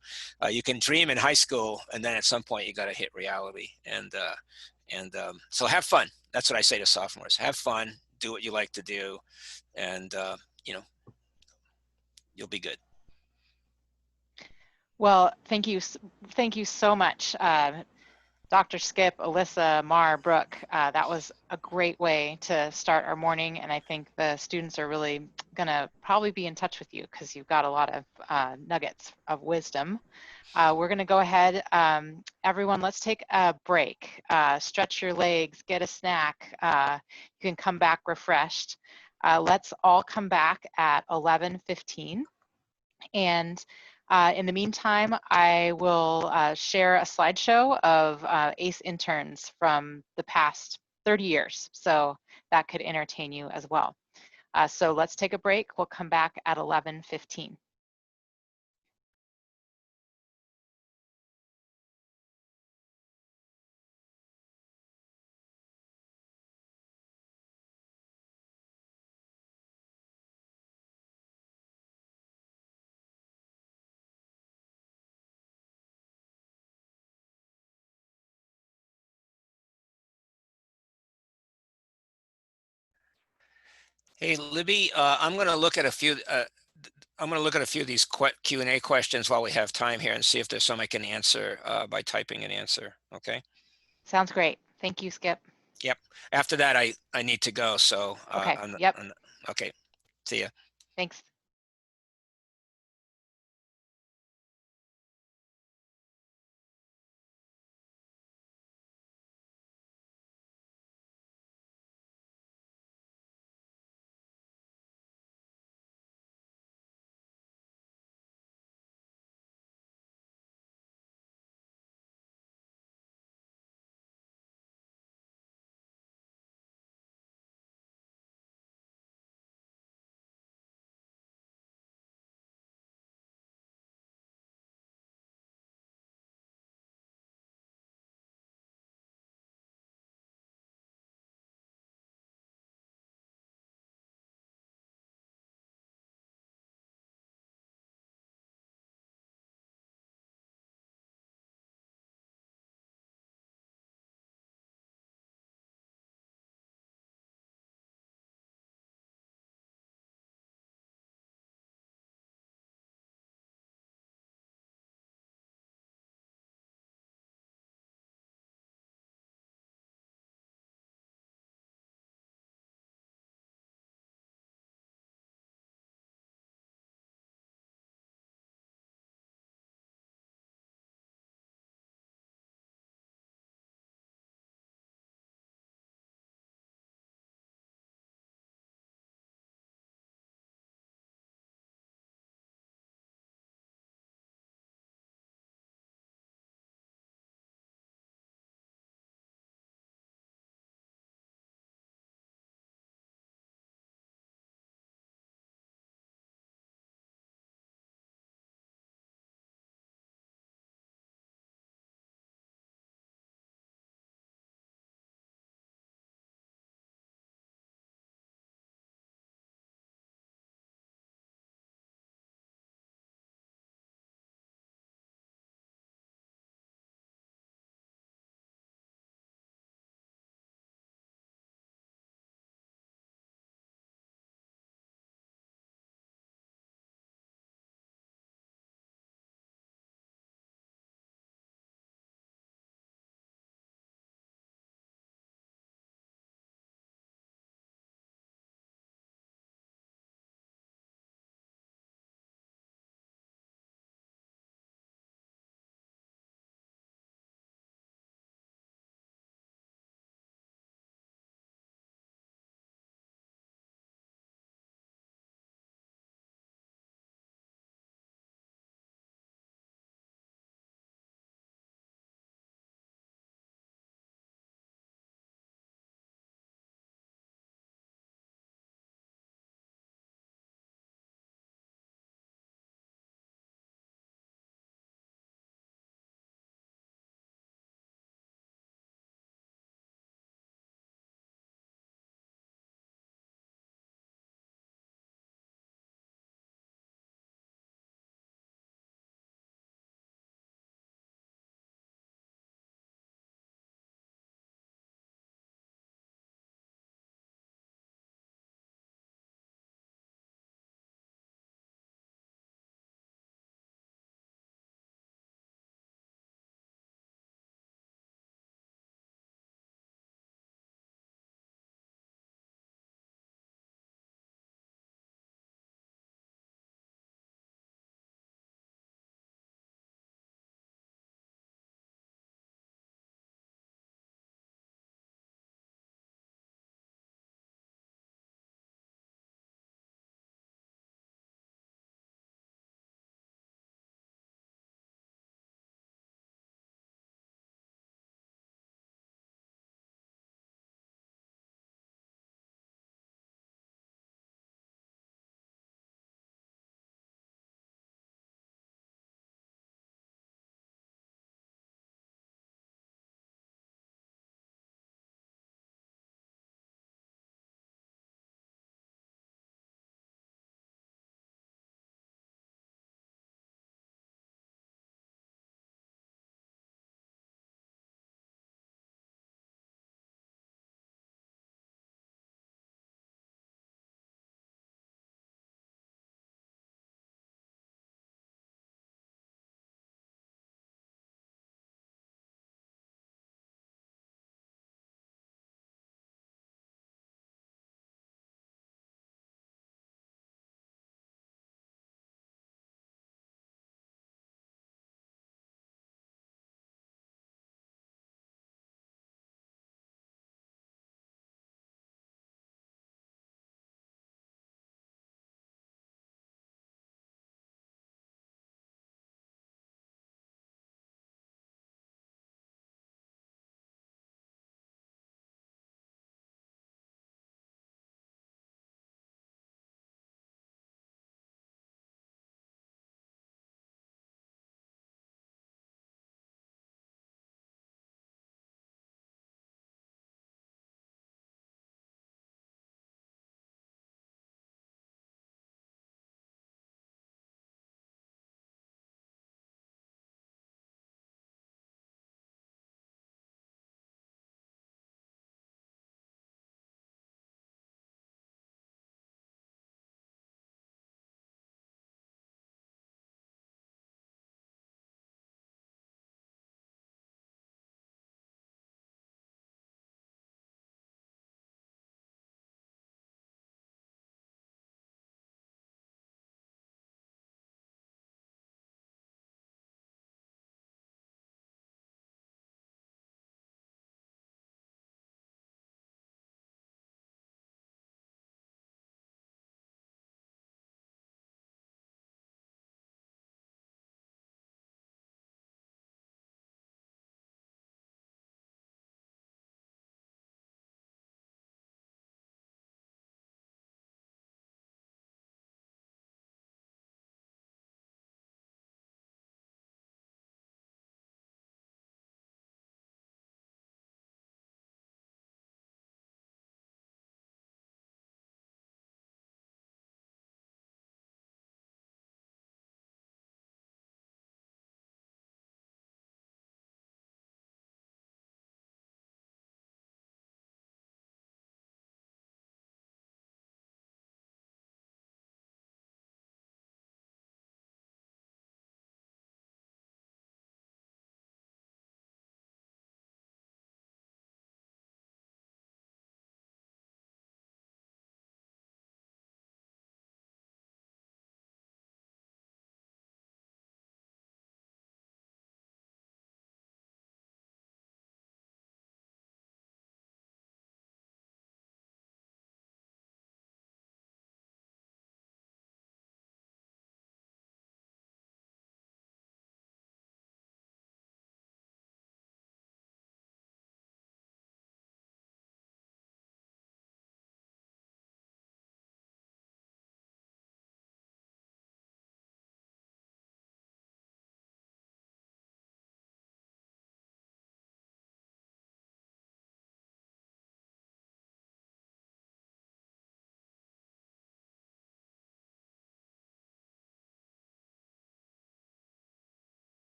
you can dream in high school, and then at some point you got to hit reality. And so have fun. That's what I say to sophomores: have fun, do what you like to do, and you know, you'll be good. Well, thank you so much, Dr. Skip, Alyssa, Mar, Brooke. That was a great way to start our morning, and I think the students are really gonna probably be in touch with you because you've got a lot of nuggets of wisdom. We're gonna go ahead. Everyone, let's take a break. Stretch your legs, get a snack. You can come back refreshed. Let's all come back at 11:15. And in the meantime, I will share a slideshow of ACE interns from the past 30 years. So that could entertain you as well. So let's take a break. We'll come back at 11:15. Hey, Libby, I'm going to look at a few. I'm going to look at a few of these Q&A questions while we have time here and see if there's some I can answer by typing an answer. Okay. Sounds great. Thank you, Skip. Yep. After that, I need to go. So Okay. Yep. okay. See ya. Thanks.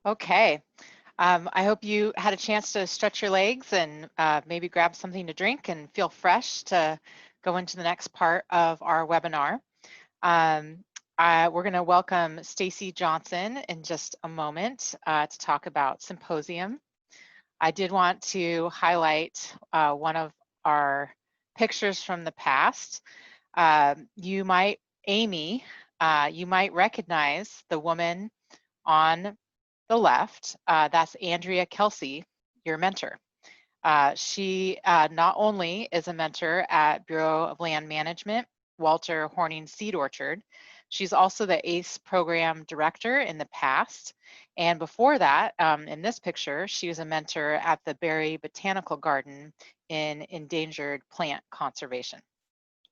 Okay. I hope you had a chance to stretch your legs and maybe grab something to drink and feel fresh to go into the next part of our webinar. We're going to welcome Stacy Johnson in just a moment to talk about Symposium. I did want to highlight one of our pictures from the past. Amy, you might recognize the woman on the left. That's Andrea Kelsey, your mentor. She not only is a mentor at Bureau of Land Management, Walter Horning Seed Orchard, she's also the ACE program director in the past. And before that, in this picture, she was a mentor at the Berry Botanical Garden in endangered plant conservation.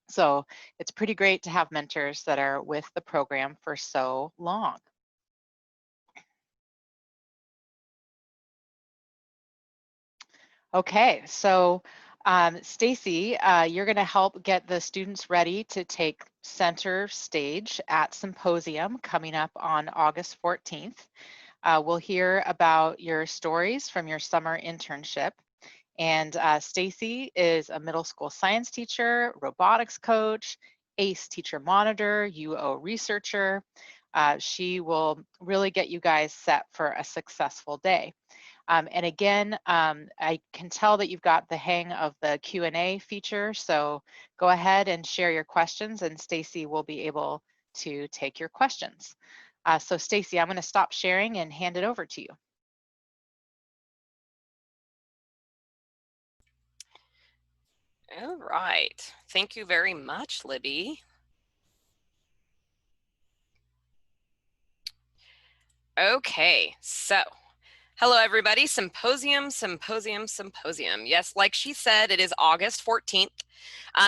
So it's pretty great to have mentors that are with the program for so long. Okay, so Stacy, you're going to help get the students ready to take center stage at Symposium coming up on August 14th. We'll hear about your stories from your summer internship. And Stacy is a middle school science teacher, robotics coach, ACE teacher monitor, UO researcher. She will really get you guys set for a successful day. And again, I can tell that you've got the hang of the Q&A feature, so go ahead and share your questions and Stacy will be able to take your questions. So Stacy, I'm going to stop sharing and hand it over to you. All right. Thank you very much, Libby. Okay, so hello, everybody. Symposium. Yes, like she said, it is August 14th.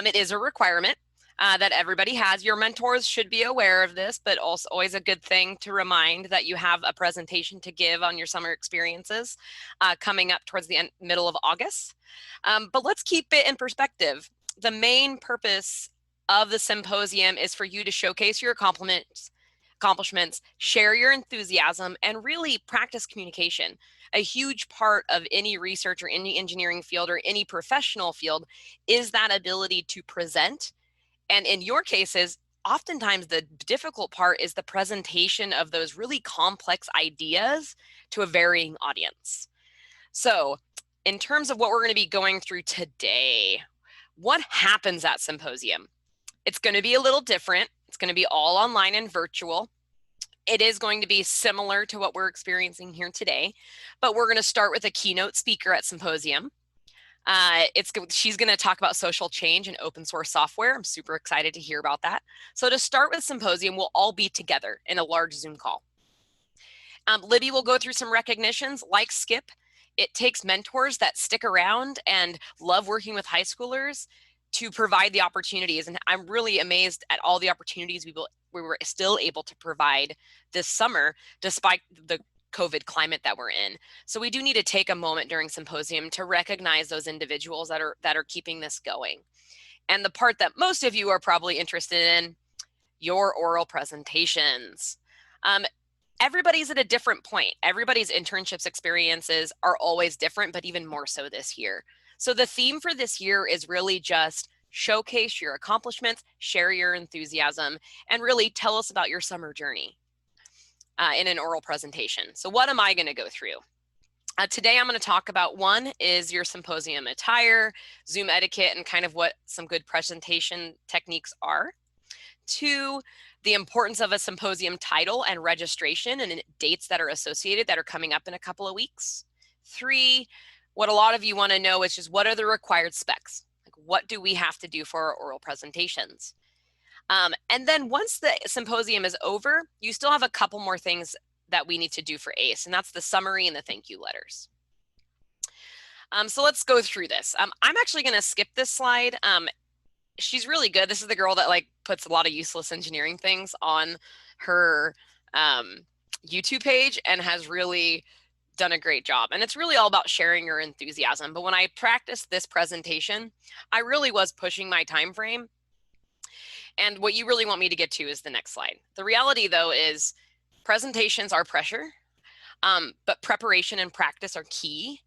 It is a requirement that everybody has. Your mentors should be aware of this, but also always a good thing to remind that you have a presentation to give on your summer experiences coming up towards the middle of August. But let's keep it in perspective. The main purpose of the symposium is for you to showcase your accomplishments, share your enthusiasm, and really practice communication. A huge part of any research or any engineering field or any professional field is that ability to present. And in your cases, oftentimes the difficult part is the presentation of those really complex ideas to a varying audience. So in terms of what we're going to be going through today, what happens at Symposium? It's going to be a little different. It's going to be all online and virtual. It is going to be similar to what we're experiencing here today, but we're going to start with a keynote speaker at Symposium. She's going to talk about social change and open source software. I'm super excited to hear about that. So to start with Symposium, we'll all be together in a large Zoom call. Libby will go through some recognitions like Skip. It takes mentors that stick around and love working with high schoolers to provide the opportunities. And I'm really amazed at all the opportunities we were still able to provide this summer, despite the COVID climate that we're in. So we do need to take a moment during Symposium to recognize those individuals that are keeping this going. And the part that most of you are probably interested in, your oral presentations. Everybody's at a different point. Everybody's internships experiences are always different, but even more so this year. So the theme for this year is really just showcase your accomplishments, share your enthusiasm, and really tell us about your summer journey in an oral presentation. So what am I going to go through? Today I'm going to talk about, one is your symposium attire, Zoom etiquette, and kind of what some good presentation techniques are. Two, the importance of a symposium title and registration and dates that are associated that are coming up in a couple of weeks. Three, what a lot of you want to know is just what are the required specs? Like, what do we have to do for our oral presentations? And then once the symposium is over, you still have a couple more things that we need to do for ACE, and that's the summary and the thank you letters. So let's go through this. I'm actually going to skip this slide. She's really good. This is the girl that like puts a lot of useless engineering things on her YouTube page and has really done a great job. And it's really all about sharing your enthusiasm. But when I practiced this presentation, I really was pushing my time frame. And what you really want me to get to is the next slide. The reality though is presentations are pressure. But preparation and practice are key,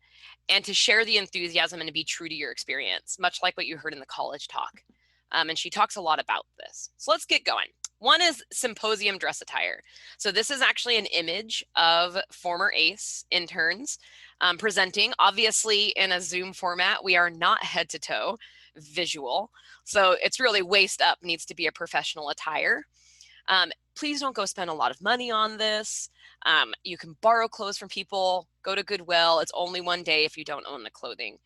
and to share the enthusiasm and to be true to your experience, much like what you heard in the college talk. And she talks a lot about this. So let's get going. One is symposium dress attire. So this is actually an image of former ACE interns presenting. Obviously, in a Zoom format, we are not head to toe visual. So it's really waist up needs to be a professional attire. Please don't go spend a lot of money on this. You can borrow clothes from people, go to Goodwill. It's only one day if you don't own the clothing.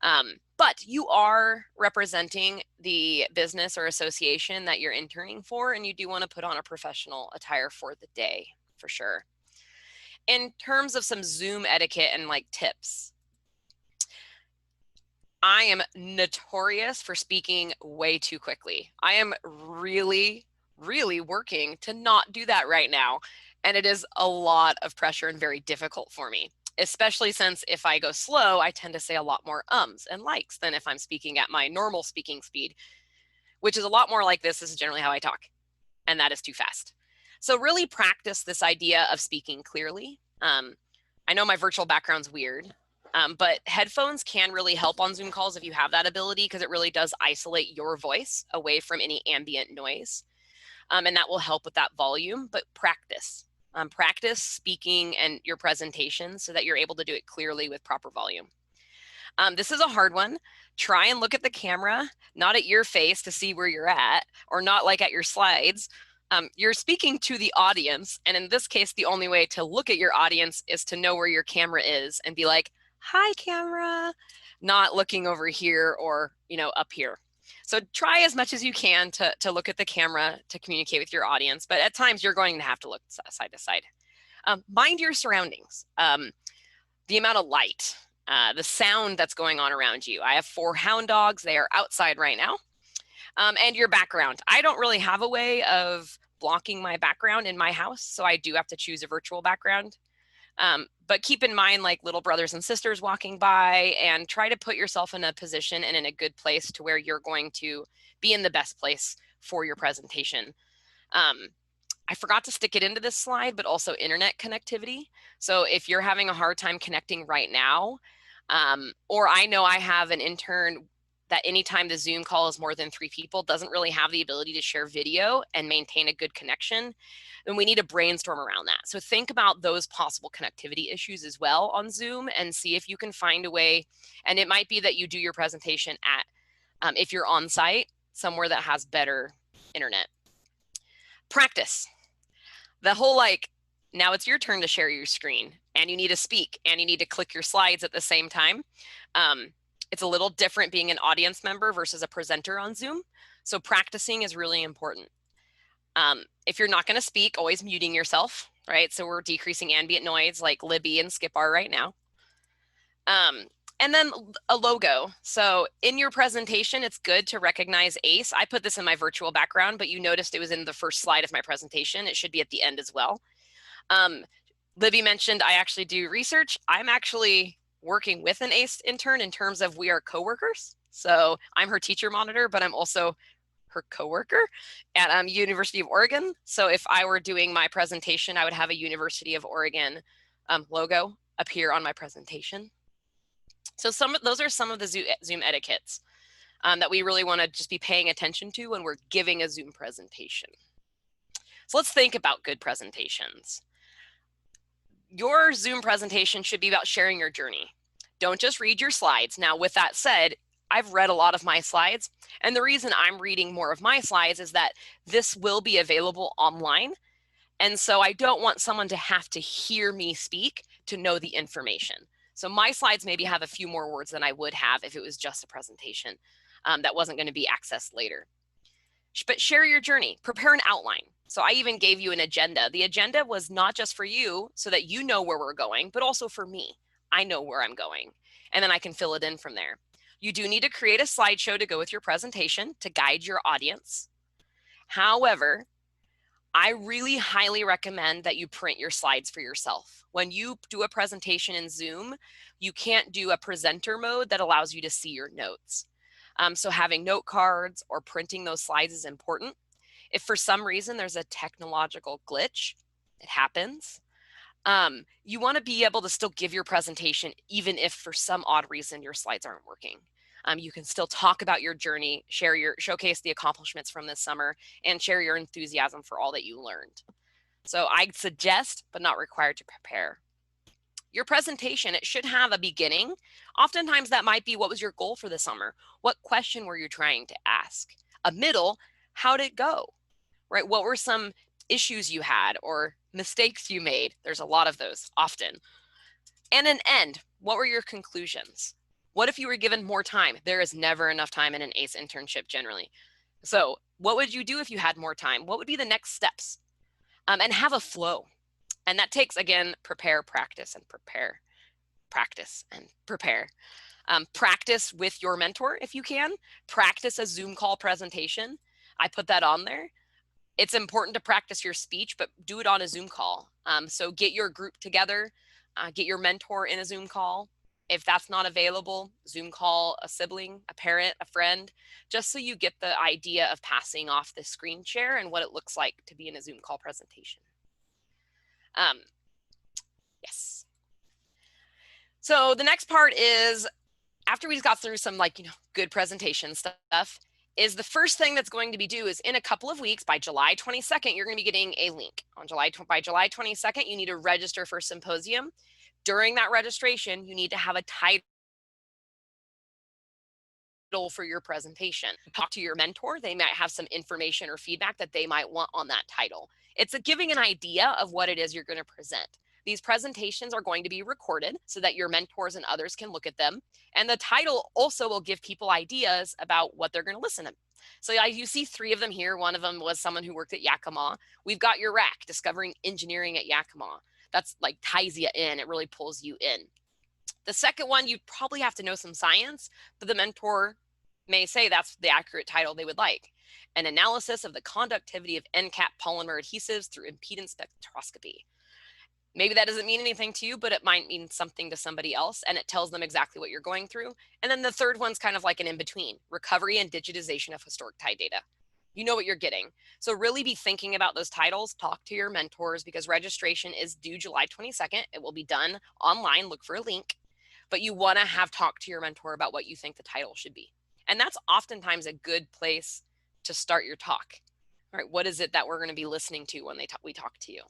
But you are representing the business or association that you're interning for, and you do want to put on a professional attire for the day, for sure. In terms of some Zoom etiquette and like tips, I am notorious for speaking way too quickly. I am really working to not do that right now. And it is a lot of pressure and very difficult for me, especially since if I go slow, I tend to say a lot more ums and likes than if I'm speaking at my normal speaking speed, which is a lot more like this. This is generally how I talk, and that is too fast. So really practice this idea of speaking clearly. I know my virtual background's weird, but headphones can really help on Zoom calls if you have that ability, because it really does isolate your voice away from any ambient noise. And that will help with that volume, but practice. Practice speaking and your presentation so that you're able to do it clearly with proper volume. This is a hard one. Try and look at the camera, not at your face to see where you're at, or not like at your slides. You're speaking to the audience. And in this case, the only way to look at your audience is to know where your camera is and be like, hi, camera, not looking over here or, up here. So try as much as you can to look at the camera to communicate with your audience, but at times you're going to have to look side to side. Mind your surroundings, the amount of light, the sound that's going on around you. I have 4 hound dogs. They are outside right now. And your background. I don't really have a way of blocking my background in my house, so I do have to choose a virtual background. But keep in mind, like little brothers and sisters walking by, and try to put yourself in a position and in a good place to where you're going to be in the best place for your presentation. I forgot to stick it into this slide, but also internet connectivity. So if you're having a hard time connecting right now, or I know I have an intern that anytime the Zoom call is more than 3 people doesn't really have the ability to share video and maintain a good connection, then we need to brainstorm around that. So think about those possible connectivity issues as well on Zoom and see if you can find a way. And it might be that you do your presentation at, if you're on site, somewhere that has better internet. Practice. The whole now it's your turn to share your screen and you need to speak and you need to click your slides at the same time. It's a little different being an audience member versus a presenter on Zoom. So practicing is really important. If you're not going to speak, always muting yourself, right? So we're decreasing ambient noise like Libby and Skip are right now. And then a logo. So in your presentation, it's good to recognize ACE. I put this in my virtual background, but you noticed it was in the first slide of my presentation. It should be at the end as well. Libby mentioned I actually do research. I'm actually working with an ACE intern in terms of we are coworkers. So I'm her teacher monitor, but I'm also her coworker at University of Oregon. So if I were doing my presentation, I would have a University of Oregon logo appear on my presentation. So those are some of the Zoom etiquettes that we really want to just be paying attention to when we're giving a Zoom presentation. So let's think about good presentations. Your Zoom presentation should be about sharing your journey. Don't just read your slides. Now, with that said, I've read a lot of my slides, and the reason I'm reading more of my slides is that this will be available online. And so I don't want someone to have to hear me speak to know the information. So my slides maybe have a few more words than I would have if it was just a presentation that wasn't going to be accessed later. But share your journey, prepare an outline. So I even gave you an agenda. The agenda was not just for you so that you know where we're going, but also for me. I know where I'm going, and then I can fill it in from there. You do need to create a slideshow to go with your presentation to guide your audience. However, I really highly recommend that you print your slides for yourself. When you do a presentation in Zoom, you can't do a presenter mode that allows you to see your notes. So having note cards or printing those slides is important. If for some reason there's a technological glitch, it happens. You want to be able to still give your presentation, even if for some odd reason your slides aren't working. You can still talk about your journey, showcase the accomplishments from this summer, and share your enthusiasm for all that you learned. So I'd suggest, but not required, to prepare. Your presentation, it should have a beginning. Oftentimes that might be, what was your goal for the summer? What question were you trying to ask? A middle, how did it go? Right? What were some issues you had or mistakes you made? There's a lot of those often. And an end, what were your conclusions? What if you were given more time? There is never enough time in an ACE internship generally. So what would you do if you had more time? What would be the next steps? And have a flow. And that takes, again, prepare, practice, and prepare. Practice and prepare. Practice with your mentor if you can. Practice a Zoom call presentation. I put that on there. It's important to practice your speech, but do it on a Zoom call. So get your group together, get your mentor in a Zoom call. If that's not available, Zoom call a sibling, a parent, a friend, just so you get the idea of passing off the screen share and what it looks like to be in a Zoom call presentation. Yes. So the next part is, after we just got through some good presentation stuff, is the first thing that's going to be due is in a couple of weeks, by July 22nd, you're going to be getting a link. By July 22nd, you need to register for symposium. During that registration, you need to have a title for your presentation. Talk to your mentor. They might have some information or feedback that they might want on that title. It's giving an idea of what it is you're going to present. These presentations are going to be recorded so that your mentors and others can look at them. And the title also will give people ideas about what they're going to listen to. So you see 3 of them here. One of them was someone who worked at Yakima. We've got your rack, Discovering Engineering at Yakima. That's like ties you in. It really pulls you in. The second one, you probably have to know some science, but the mentor may say that's the accurate title they would like. An analysis of the conductivity of NCAP polymer adhesives through impedance spectroscopy. Maybe that doesn't mean anything to you, but it might mean something to somebody else, and it tells them exactly what you're going through. And then the third one's kind of like an in-between, recovery and digitization of historic tie data. You know what you're getting. So really be thinking about those titles, talk to your mentors, because registration is due July 22nd. It will be done online, look for a link, but you wanna have talked to your mentor about what you think the title should be. And that's oftentimes a good place to start your talk. All right, what is it that we're gonna be listening to when we talk to you?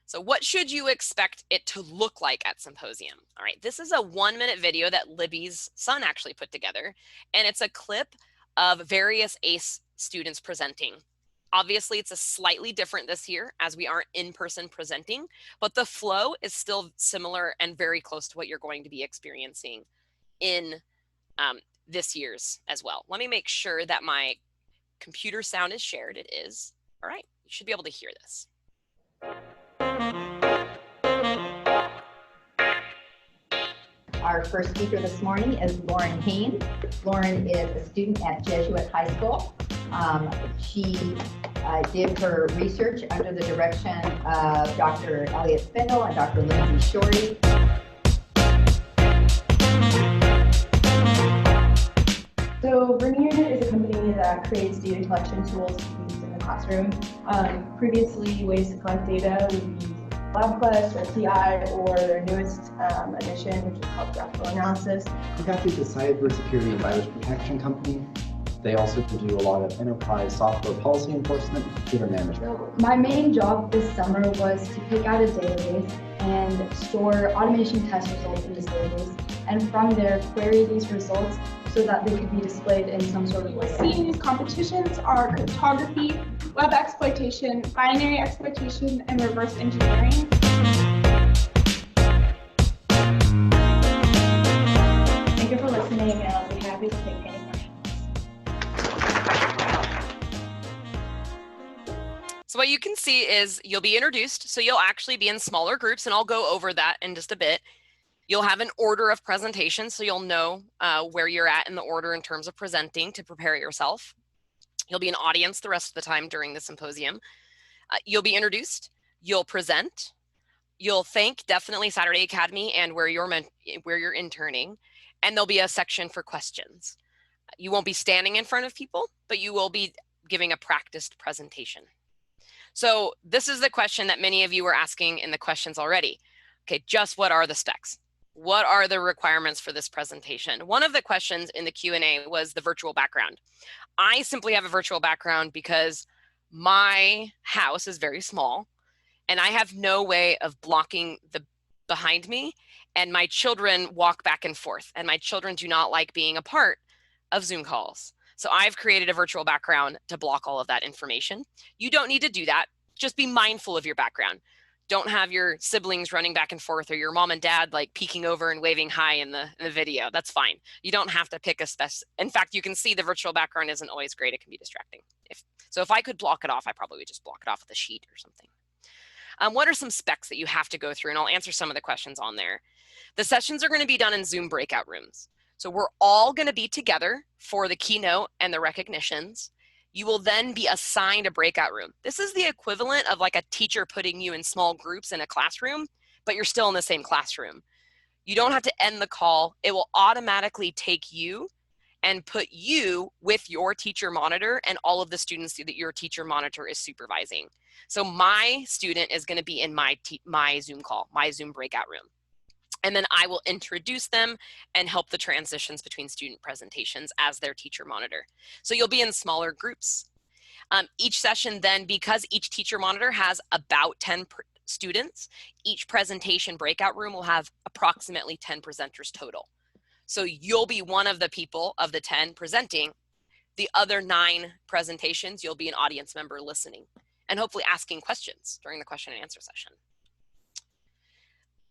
So what should you expect it to look like at symposium? All right, this is a 1-minute video that Libby's son actually put together, and it's a clip of various ACE students presenting. Obviously, it's a slightly different this year as we aren't in person presenting, but the flow is still similar and very close to what you're going to be experiencing in this year's as well. Let me make sure that my computer sound is shared. It is. All right, you should be able to hear this. Our first speaker this morning is Lauren Haynes. Lauren is a student at Jesuit High School. She did her research under the direction of Dr. Elliot Spindle and Dr. Lindsay Shorey. So Vernier is a company that creates data collection tools to be used in the classroom. Previously, ways to collect data would be LabQuest or TI, or their newest addition, which is called graphical analysis. Cook is a cybersecurity and virus protection company. They also do a lot of enterprise software policy enforcement and computer management. My main job this summer was to pick out a database and store automation test results in this database, and from there query these results so that they could be displayed in some sort of way. Seeing these competitions are cryptography, web exploitation, binary exploitation, and reverse engineering. Thank you for listening, and I'll be happy to take any questions. So what you can see is you'll be introduced. So you'll actually be in smaller groups, and I'll go over that in just a bit. You'll have an order of presentation, so you'll know where you're at in the order in terms of presenting to prepare yourself. You'll be an audience the rest of the time during the symposium. You'll be introduced, you'll present, you'll thank definitely Saturday Academy and where you're interning, and there'll be a section for questions. You won't be standing in front of people, but you will be giving a practiced presentation. So this is the question that many of you were asking in the questions already. Okay, just what are the specs? What are the requirements for this presentation? One of the questions in the Q&A was the virtual background. I simply have a virtual background because my house is very small and I have no way of blocking the behind me, and my children walk back and forth, and my children do not like being a part of Zoom calls. So I've created a virtual background to block all of that information. You don't need to do that. Just be mindful of your background. Don't have your siblings running back and forth or your mom and dad like peeking over and waving hi in the video. That's fine. You don't have to pick a in fact, you can see the virtual background isn't always great. It can be distracting. If I could block it off, I probably would just block it off with a sheet or something. What are some specs that you have to go through? And I'll answer some of the questions on there. The sessions are going to be done in Zoom breakout rooms. So we're all going to be together for the keynote and the recognitions. You will then be assigned a breakout room. This is the equivalent of like a teacher putting you in small groups in a classroom, but you're still in the same classroom. You don't have to end the call. It will automatically take you and put you with your teacher monitor and all of the students that your teacher monitor is supervising. So my student is going to be in my Zoom call, my Zoom breakout room. And then I will introduce them and help the transitions between student presentations as their teacher monitor. So you'll be in smaller groups. Each session then, because each teacher monitor has about 10 students, each presentation breakout room will have approximately 10 presenters total. So you'll be one of the people of the 10 presenting. The other 9 presentations, you'll be an audience member listening and hopefully asking questions during the question and answer session.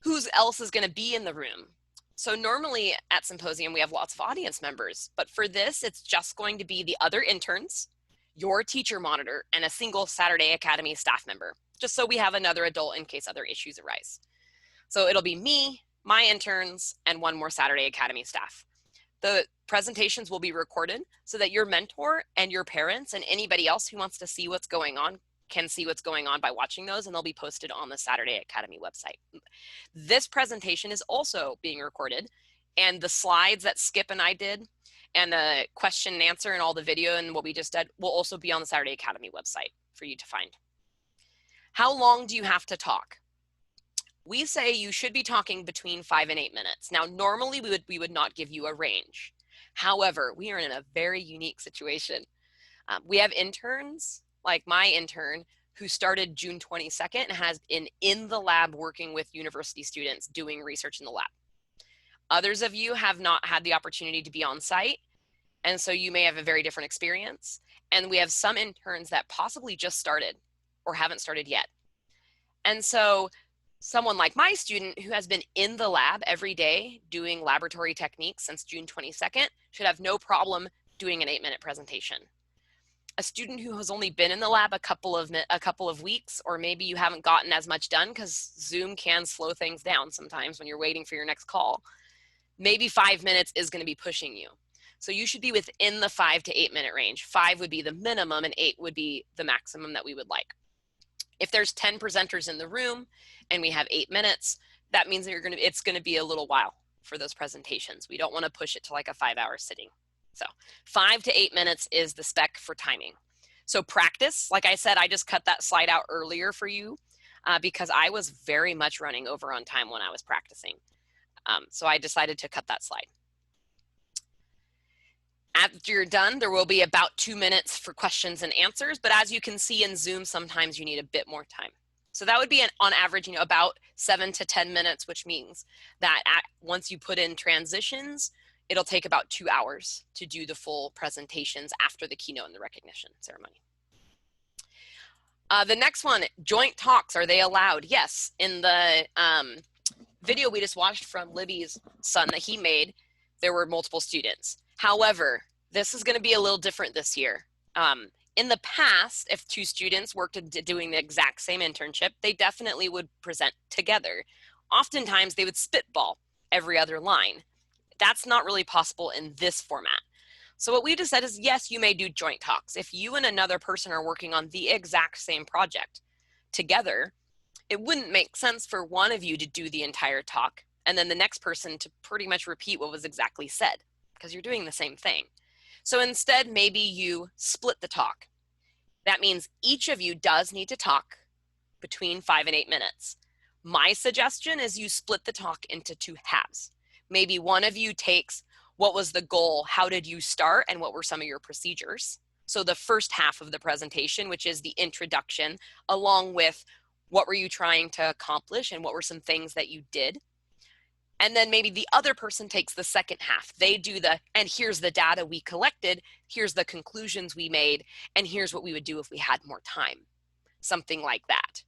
Who else is going to be in the room? So normally at Symposium, we have lots of audience members, but for this, it's just going to be the other interns, your teacher monitor, and a single Saturday Academy staff member, just so we have another adult in case other issues arise. So it'll be me, my interns, and 1 more Saturday Academy staff. The presentations will be recorded so that your mentor and your parents and anybody else who wants to see what's going on can see what's going on by watching those, and they'll be posted on the Saturday Academy website. This presentation is also being recorded, and the slides that Skip and I did and the question and answer and all the video and what we just did will also be on the Saturday Academy website for you to find. How long do you have to talk? We say you should be talking between 5 and 8 minutes. Now, normally we would not give you a range. However, we are in a very unique situation. We have interns, like my intern, who started June 22nd and has been in the lab working with university students doing research in the lab. Others of you have not had the opportunity to be on site, and so you may have a very different experience. And we have some interns that possibly just started or haven't started yet. And so someone like my student who has been in the lab every day doing laboratory techniques since June 22nd should have no problem doing an 8-minute presentation. A student who has only been in the lab a couple of weeks, or maybe you haven't gotten as much done because Zoom can slow things down sometimes when you're waiting for your next call, maybe 5 minutes is going to be pushing you. So you should be within the 5 to 8 minute range. 5 would be the minimum and 8 would be the maximum that we would like. If there's 10 presenters in the room and we have 8 minutes, that means that it's going to be a little while for those presentations. We don't want to push it to like a 5-hour sitting. So 5 to 8 minutes is the spec for timing. So practice, like I said, I just cut that slide out earlier for you because I was very much running over on time when I was practicing. So I decided to cut that slide. After you're done, there will be about 2 minutes for questions and answers, but as you can see in Zoom, sometimes you need a bit more time. So that would be on average, about 7 to 10 minutes, which means that once you put in transitions, it'll take about 2 hours to do the full presentations after the keynote and the recognition ceremony. The next one, joint talks, are they allowed? Yes, in the video we just watched from Libby's son that he made, there were multiple students. However, this is going to be a little different this year. In the past, if 2 students worked doing the exact same internship, they definitely would present together. Oftentimes, they would spitball every other line. That's not really possible in this format. So what we just said is, yes, you may do joint talks. If you and another person are working on the exact same project together, it wouldn't make sense for one of you to do the entire talk and then the next person to pretty much repeat what was exactly said, because you're doing the same thing. So instead, maybe you split the talk. That means each of you does need to talk between 5 and 8 minutes. My suggestion is you split the talk into 2 halves. Maybe one of you takes what was the goal, how did you start, and what were some of your procedures. So the first half of the presentation, which is the introduction, along with what were you trying to accomplish and what were some things that you did. And then maybe the other person takes the second half. They do the, and here's the data we collected, here's the conclusions we made, and here's what we would do if we had more time. Something like that.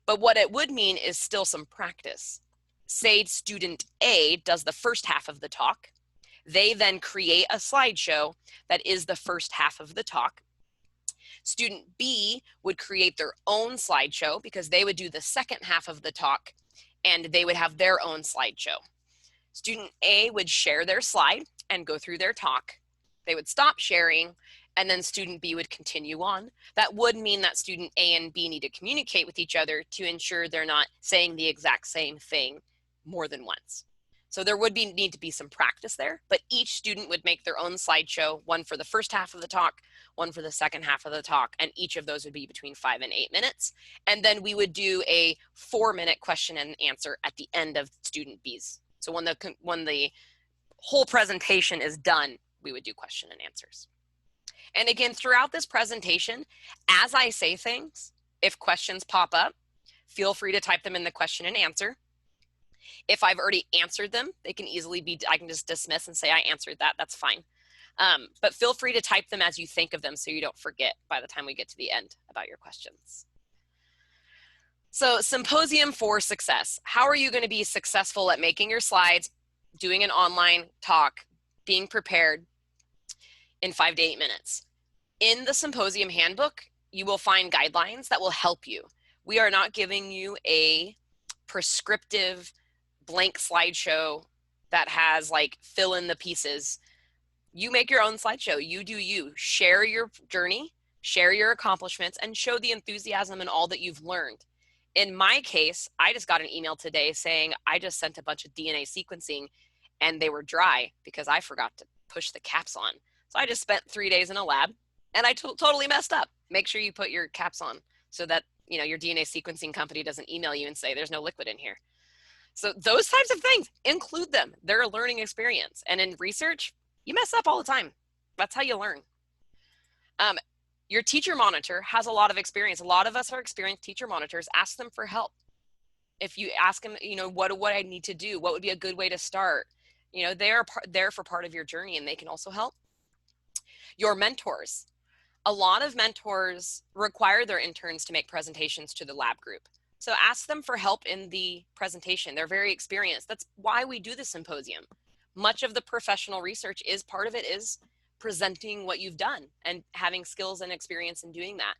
But what it would mean is still some practice. Say student A does the first half of the talk. They then create a slideshow that is the first half of the talk. Student B would create their own slideshow because they would do the second half of the talk and they would have their own slideshow. Student A would share their slide and go through their talk. They would stop sharing and then student B would continue on. That would mean that student A and B need to communicate with each other to ensure they're not saying the exact same thing more than once. So there would need to be some practice there, but each student would make their own slideshow, one for the first half of the talk, one for the second half of the talk, and each of those would be between 5 and 8 minutes. And then we would do a 4-minute question and answer at the end of student B's. So when the whole presentation is done, we would do question and answers. And again, throughout this presentation, as I say things, if questions pop up, feel free to type them in the question and answer. If I've already answered them, they can easily be, I can just dismiss and say I answered that, that's fine. But feel free to type them as you think of them so you don't forget by the time we get to the end about your questions. So symposium for success. How are you going to be successful at making your slides, doing an online talk, being prepared in 5 to 8 minutes? In the symposium handbook, you will find guidelines that will help you. We are not giving you a prescriptive blank slideshow that has like fill in the pieces. You make your own slideshow. You do you. Share your journey, share your accomplishments, and show the enthusiasm and all that you've learned. In my case, I just got an email today saying I just sent a bunch of DNA sequencing and they were dry because I forgot to push the caps on. So I just spent 3 days in a lab and I totally messed up. Make sure you put your caps on so that your DNA sequencing company doesn't email you and say there's no liquid in here. So those types of things, include them. They're a learning experience. And in research, you mess up all the time. That's how you learn. Your teacher monitor has a lot of experience. A lot of us are experienced teacher monitors. Ask them for help. If you ask them, what do I need to do? What would be a good way to start? They are there for part of your journey and they can also help. Your mentors. A lot of mentors require their interns to make presentations to the lab group. So ask them for help in the presentation. They're very experienced. That's why we do the symposium. Much of the professional research is part of it is presenting what you've done and having skills and experience in doing that.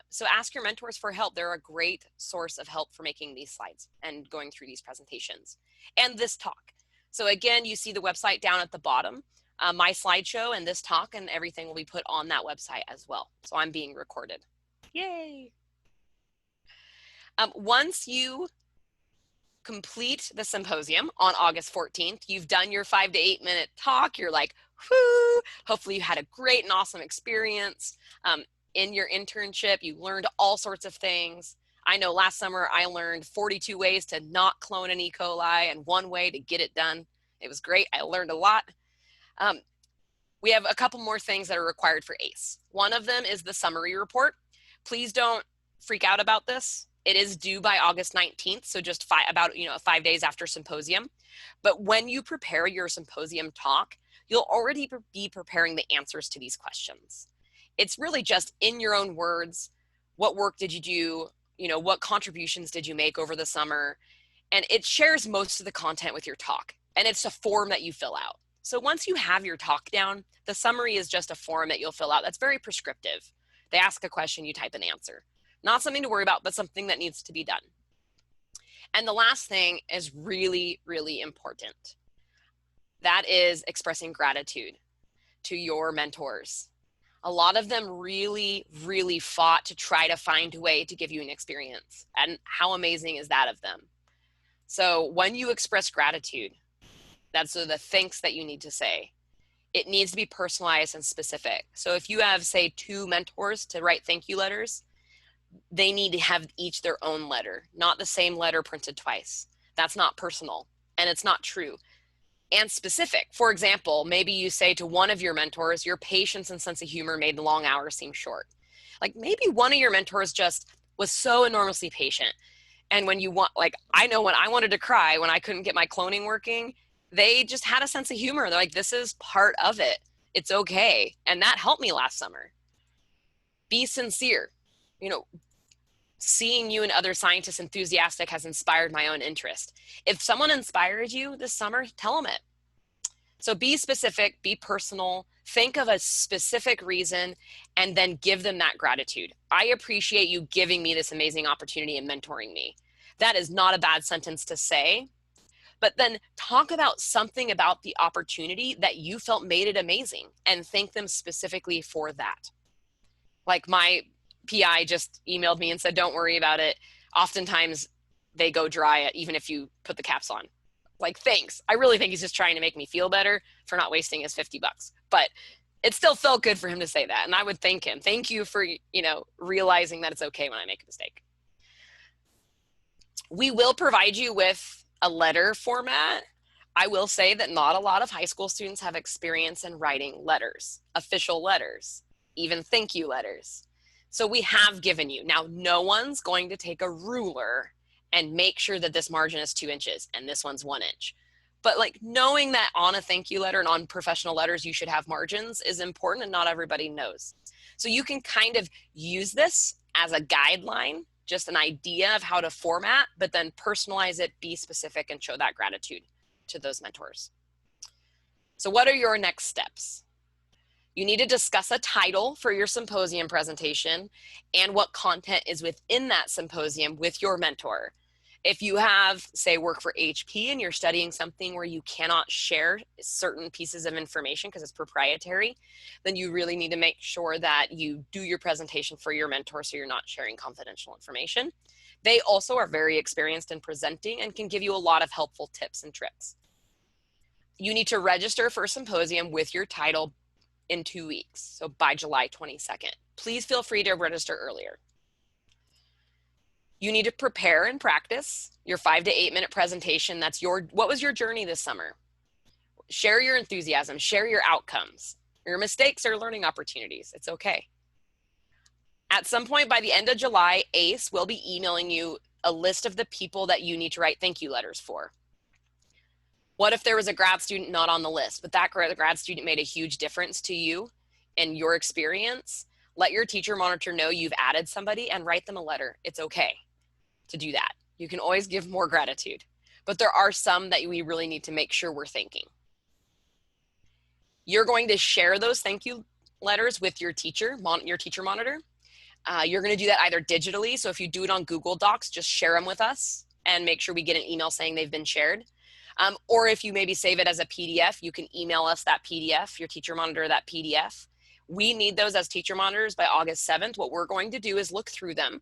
So ask your mentors for help. They're a great source of help for making these slides and going through these presentations and this talk. So again, you see the website down at the bottom. My slideshow and this talk and everything will be put on that website as well. So I'm being recorded. Yay. Once you complete the symposium on August 14th, you've done your 5 to 8 minute talk. You're like, whoo, hopefully you had a great and awesome experience. In your internship, you learned all sorts of things. I know last summer I learned 42 ways to not clone an E. coli and 1 way to get it done. It was great. I learned a lot. We have a couple more things that are required for ACE. One of them is the summary report. Please don't freak out about this. It is due by August 19th, so just 5 days after symposium. But when you prepare your symposium talk, you'll already be preparing the answers to these questions. It's really just in your own words, what work did you do? What contributions did you make over the summer? And it shares most of the content with your talk. And it's a form that you fill out. So once you have your talk down, the summary is just a form that you'll fill out. That's very prescriptive. They ask a question, you type an answer. Not something to worry about, but something that needs to be done. And the last thing is really, really important. That is expressing gratitude to your mentors. A lot of them really, really fought to try to find a way to give you an experience. And how amazing is that of them? So when you express gratitude, that's the thanks that you need to say. It needs to be personalized and specific. So if you have, say, 2 mentors to write thank you letters, they need to have each their own letter, not the same letter printed twice. That's not personal, and it's not true. And specific. For example, maybe you say to one of your mentors, your patience and sense of humor made the long hours seem short. Like maybe one of your mentors just was so enormously patient. And when you want, like, I know when I wanted to cry, when I couldn't get my cloning working, they just had a sense of humor. They're like, this is part of it. It's okay. And that helped me last summer. Be sincere. You know, seeing you and other scientists enthusiastic has inspired my own interest. If someone inspired you this summer, tell them it. So be specific, be personal, think of a specific reason, and then give them that gratitude. I appreciate you giving me this amazing opportunity and mentoring me. That is not a bad sentence to say, but then talk about something about the opportunity that you felt made it amazing and thank them specifically for that. Like my PI just emailed me and said, don't worry about it. Oftentimes they go dry even if you put the caps on. Like, thanks. I really think he's just trying to make me feel better for not wasting his $50. But it still felt good for him to say that. And I would thank him. Thank you for, you know, realizing that it's okay when I make a mistake. We will provide you with a letter format. I will say that not a lot of high school students have experience in writing letters, official letters, even thank you letters. So we have given you. Now, no one's going to take a ruler and make sure that this margin is 2 inches and this one's 1 inch. But like knowing that on a thank you letter and on professional letters, you should have margins is important and not everybody knows. So you can kind of use this as a guideline, just an idea of how to format, but then personalize it, be specific, and show that gratitude to those mentors. So what are your next steps? You need to discuss a title for your symposium presentation and what content is within that symposium with your mentor. If you have, say, work for HP and you're studying something where you cannot share certain pieces of information because it's proprietary, then you really need to make sure that you do your presentation for your mentor so you're not sharing confidential information. They also are very experienced in presenting and can give you a lot of helpful tips and tricks. You need to register for a symposium with your title in 2 weeks, so by July 22nd. Please feel free to register earlier. You need to prepare and practice your 5 to 8 minute presentation. That's what was your journey this summer? Share your enthusiasm, share your outcomes. Your mistakes are learning opportunities. It's okay. At some point by the end of July, ACE will be emailing you a list of the people that you need to write thank you letters for. What if there was a grad student not on the list, but that grad student made a huge difference to you and your experience? Let your teacher monitor know you've added somebody and write them a letter. It's okay to do that. You can always give more gratitude, but there are some that we really need to make sure we're thanking. You're going to share those thank you letters with your teacher monitor. You're going to do that either digitally. So if you do it on Google Docs, just share them with us and make sure we get an email saying they've been shared. Or if you maybe save it as a PDF, you can email us that PDF, your teacher monitor that PDF. We need those as teacher monitors by August 7th. What we're going to do is look through them,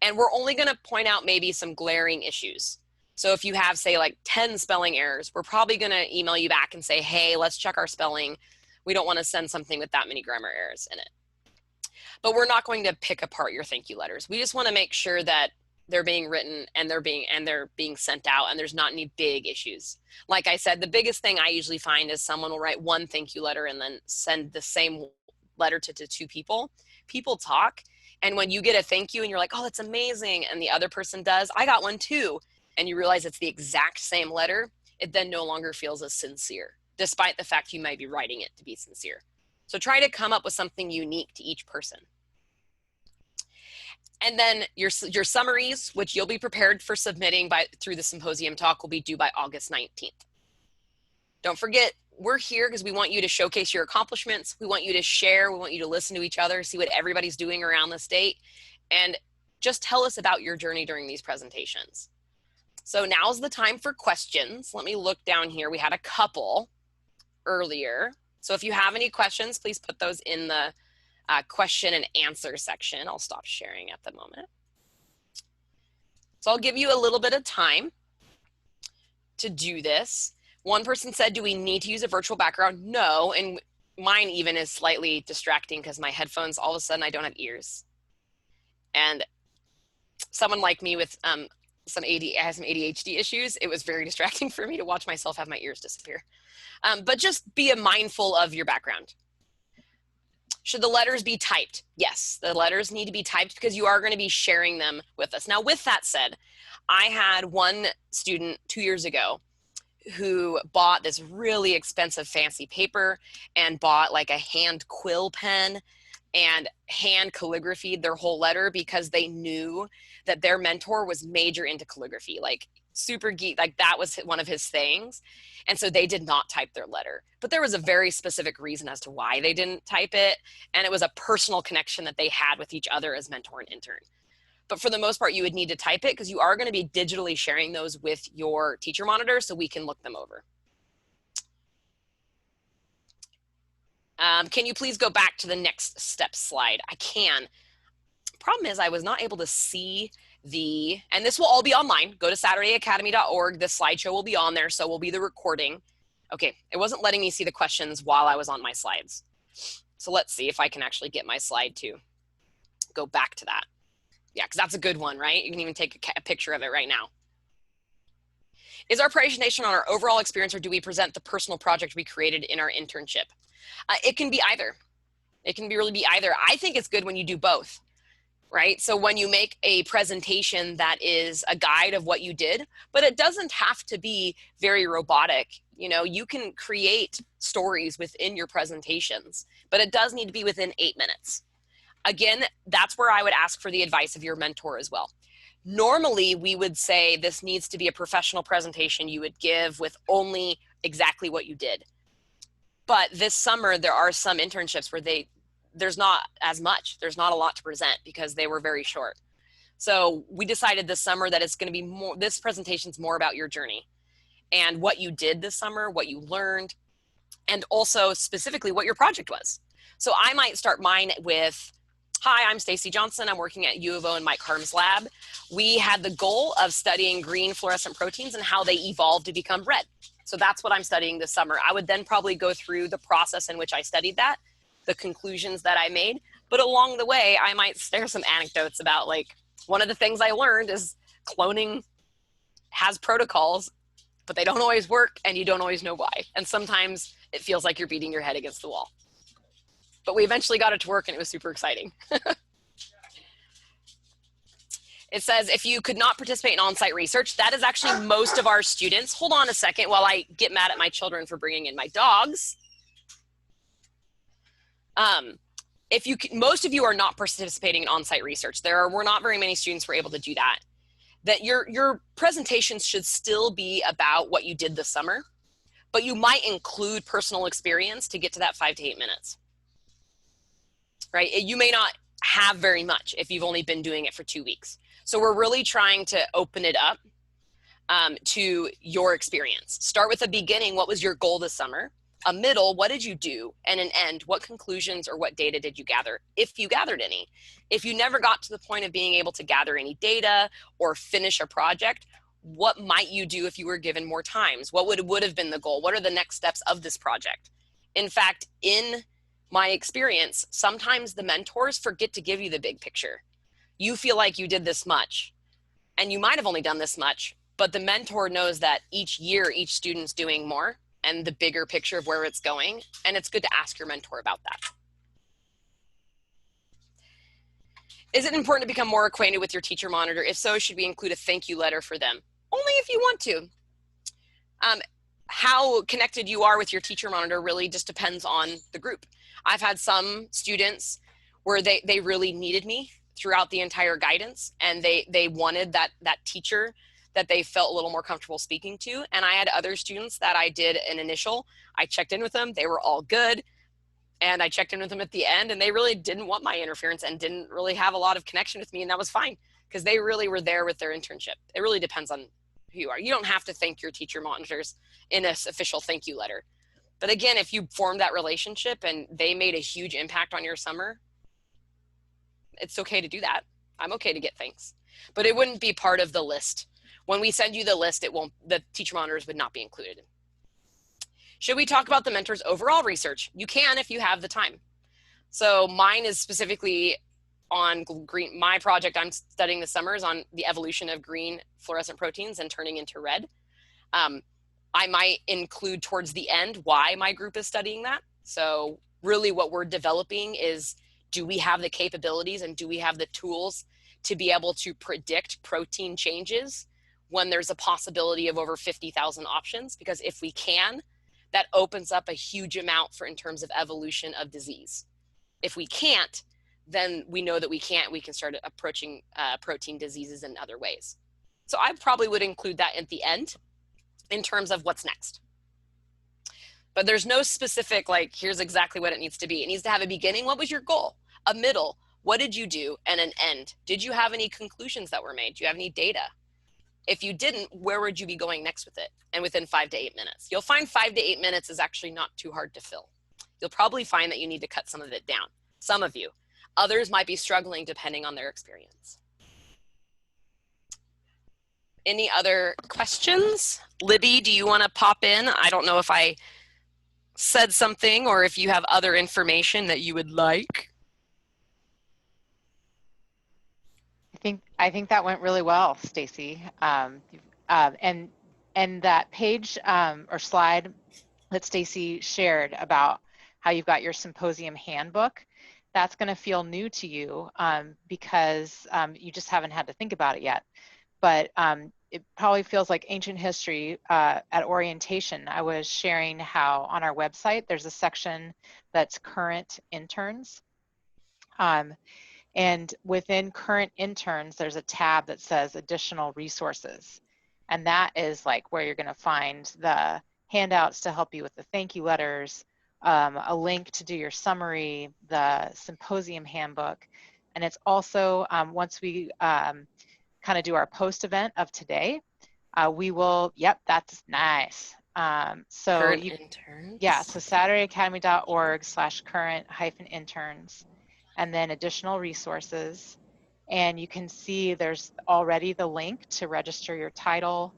and we're only going to point out maybe some glaring issues. So if you have, say, like 10 spelling errors, we're probably going to email you back and say, hey, let's check our spelling. We don't want to send something with that many grammar errors in it. But we're not going to pick apart your thank you letters. We just want to make sure that they're being written and they're being sent out and there's not any big issues. Like I said, the biggest thing I usually find is someone will write one thank you letter and then send the same letter to 2 people. People talk, and when you get a thank you and you're like, oh, that's amazing, and the other person does, I got one too, and you realize it's the exact same letter, it then no longer feels as sincere, despite the fact you might be writing it to be sincere. So try to come up with something unique to each person. And then your summaries, which you'll be prepared for submitting through the symposium talk, will be due by August 19th. Don't forget, we're here because we want you to showcase your accomplishments. We want you to share. We want you to listen to each other, see what everybody's doing around the state, and just tell us about your journey during these presentations. So now's the time for questions. Let me look down here. We had a couple earlier. So if you have any questions, please put those in the question and answer section. I'll stop sharing at the moment. So I'll give you a little bit of time to do this. One person said, do we need to use a virtual background? No, and mine even is slightly distracting because my headphones, all of a sudden I don't have ears. And someone like me with I have some ADHD issues, it was very distracting for me to watch myself have my ears disappear. But just be mindful of your background. Should the letters be typed? Yes, the letters need to be typed because you are going to be sharing them with us. Now, with that said, I had one student 2 years ago who bought this really expensive fancy paper and bought like a hand quill pen and hand calligraphied their whole letter because they knew that their mentor was major into calligraphy, like super geek, like that was one of his things. And so they did not type their letter, but there was a very specific reason as to why they didn't type it. And it was a personal connection that they had with each other as mentor and intern. But for the most part, you would need to type it because you are going to be digitally sharing those with your teacher monitor so we can look them over. Can you please go back to the next step slide? I can. Problem is I was not able to see and this will all be online. Go to SaturdayAcademy.org. This slideshow will be on there, so will be the recording. Okay, it wasn't letting me see the questions while I was on my slides. So let's see if I can actually get my slide to go back to that. Yeah, because that's a good one, right? You can even take a picture of it right now. Is our presentation on our overall experience, or do we present the personal project we created in our internship? It can be either. It can really be either. I think it's good when you do both, right? So when you make a presentation that is a guide of what you did, but it doesn't have to be very robotic. You know, you can create stories within your presentations, but it does need to be within 8 minutes. Again, that's where I would ask for the advice of your mentor as well. Normally, we would say this needs to be a professional presentation you would give with only exactly what you did. But this summer, there are some internships where there's not as much. There's not a lot to present because they were very short. So we decided this summer that it's going to be more, this presentation's more about your journey and what you did this summer, what you learned, and also specifically what your project was. So I might start mine with, hi, I'm Stacy Johnson. I'm working at U of O in Mike Harm's lab. We had the goal of studying green fluorescent proteins and how they evolved to become red. So that's what I'm studying this summer. I would then probably go through the process in which I studied that, the conclusions that I made. But along the way, I might share some anecdotes about, like, one of the things I learned is cloning has protocols, but they don't always work and you don't always know why. And sometimes it feels like you're beating your head against the wall. But we eventually got it to work and it was super exciting. It says, if you could not participate in on-site research, that is actually most of our students. Hold on a second while I get mad at my children for bringing in my dogs. Most of you are not participating in on-site research. We're not very many students who are able to do that. That your presentations should still be about what you did this summer, but you might include personal experience to get to that 5 to 8 minutes. Right? You may not have very much if you've only been doing it for 2 weeks. So we're really trying to open it up to your experience. Start with a beginning. What was your goal this summer? A middle, what did you do? And an end, what conclusions or what data did you gather, if you gathered any? If you never got to the point of being able to gather any data or finish a project, what might you do if you were given more times? What would have been the goal? What are the next steps of this project? In fact, in my experience, sometimes the mentors forget to give you the big picture. You feel like you did this much, and you might have only done this much, but the mentor knows that each year, each student's doing more and the bigger picture of where it's going. And it's good to ask your mentor about that. Is it important to become more acquainted with your teacher monitor? If so, should we include a thank you letter for them? Only if you want to. How connected you are with your teacher monitor really just depends on the group. I've had some students where they really needed me throughout the entire guidance, and they wanted that teacher that they felt a little more comfortable speaking to. And I had other students that I did an initial, I checked in with them, they were all good. And I checked in with them at the end, and they really didn't want my interference and didn't really have a lot of connection with me. And that was fine because they really were there with their internship. It really depends on who you are. You don't have to thank your teacher monitors in an official thank you letter. But again, if you formed that relationship and they made a huge impact on your summer, it's okay to do that. I'm okay to get thanks, but it wouldn't be part of the list. When we send you the list, the teacher monitors would not be included. Should we talk about the mentor's overall research? You can if you have the time. So mine is specifically on green. My project I'm studying this summer is on the evolution of green fluorescent proteins and turning into red. I might include towards the end why my group is studying that. So really what we're developing is, do we have the capabilities and do we have the tools to be able to predict protein changes when there's a possibility of over 50,000 options? Because if we can, that opens up a huge amount in terms of evolution of disease. If we can't, then we know that we can't. We can start approaching protein diseases in other ways. So I probably would include that at the end in terms of what's next. But there's no specific, like, here's exactly what it needs to be. It needs to have a beginning. What was your goal? A middle. What did you do? And an end. Did you have any conclusions that were made? Do you have any data? If you didn't, where would you be going next with it? And within 5 to 8 minutes. You'll find 5 to 8 minutes is actually not too hard to fill. You'll probably find that you need to cut some of it down. Some of you. Others might be struggling depending on their experience. Any other questions? Libby, do you want to pop in? I don't know if I said something or if you have other information that you would like. I think that went really well, Stacy. And that page or slide that Stacy shared about how you've got your symposium handbook, that's going to feel new to you because you just haven't had to think about it yet. But it probably feels like ancient history at orientation. I was sharing how on our website there's a section that's current interns. And within current interns, there's a tab that says additional resources. And that is like where you're going to find the handouts to help you with the thank you letters, a link to do your summary, the symposium handbook. And it's also, once we kind of do our post event of today, we will, yep, that's nice. So Current you, interns. yeah, so SaturdayAcademy.org/current-interns, and then additional resources. And you can see there's already the link to register your title.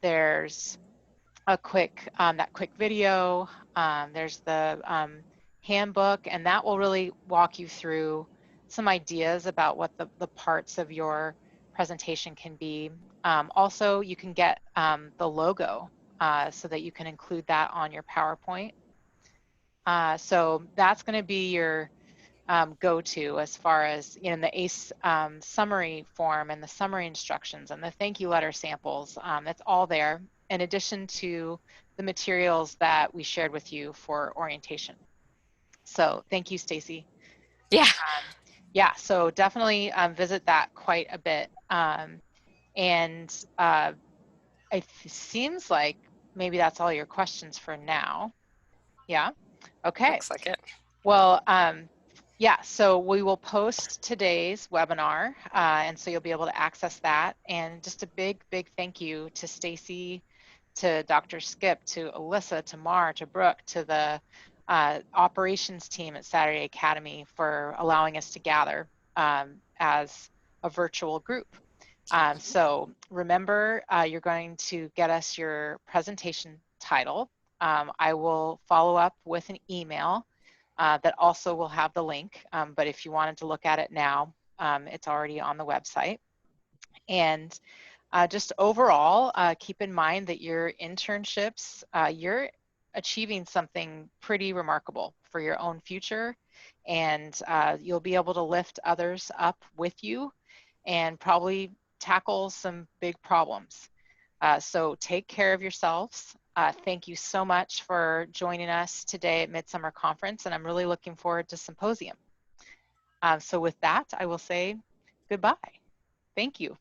There's a quick, that quick video. There's the handbook, and that will really walk you through some ideas about what the parts of your presentation can be. Also, you can get the logo so that you can include that on your PowerPoint. So that's going to be your go-to as far as, you know, the ACE summary form and the summary instructions and the thank you letter samples. It's all there in addition to the materials that we shared with you for orientation. So thank you, Stacy. Yeah. Yeah, so definitely visit that quite a bit. And it seems like maybe that's all your questions for now. Yeah, okay. Looks like it. Well, yeah, so we will post today's webinar, and so you'll be able to access that. And just a big, big thank you to Stacy, to Dr. Skip, to Alyssa, to Mar, to Brooke, to the operations team at Saturday Academy for allowing us to gather as a virtual group. So remember, you're going to get us your presentation title. I will follow up with an email that also will have the link, but if you wanted to look at it now, it's already on the website. And just overall, keep in mind that your internships, you're achieving something pretty remarkable for your own future, and you'll be able to lift others up with you and probably tackle some big problems. So take care of yourselves. Thank you so much for joining us today at Midsummer Conference, and I'm really looking forward to Symposium. So with that, I will say goodbye. Thank you.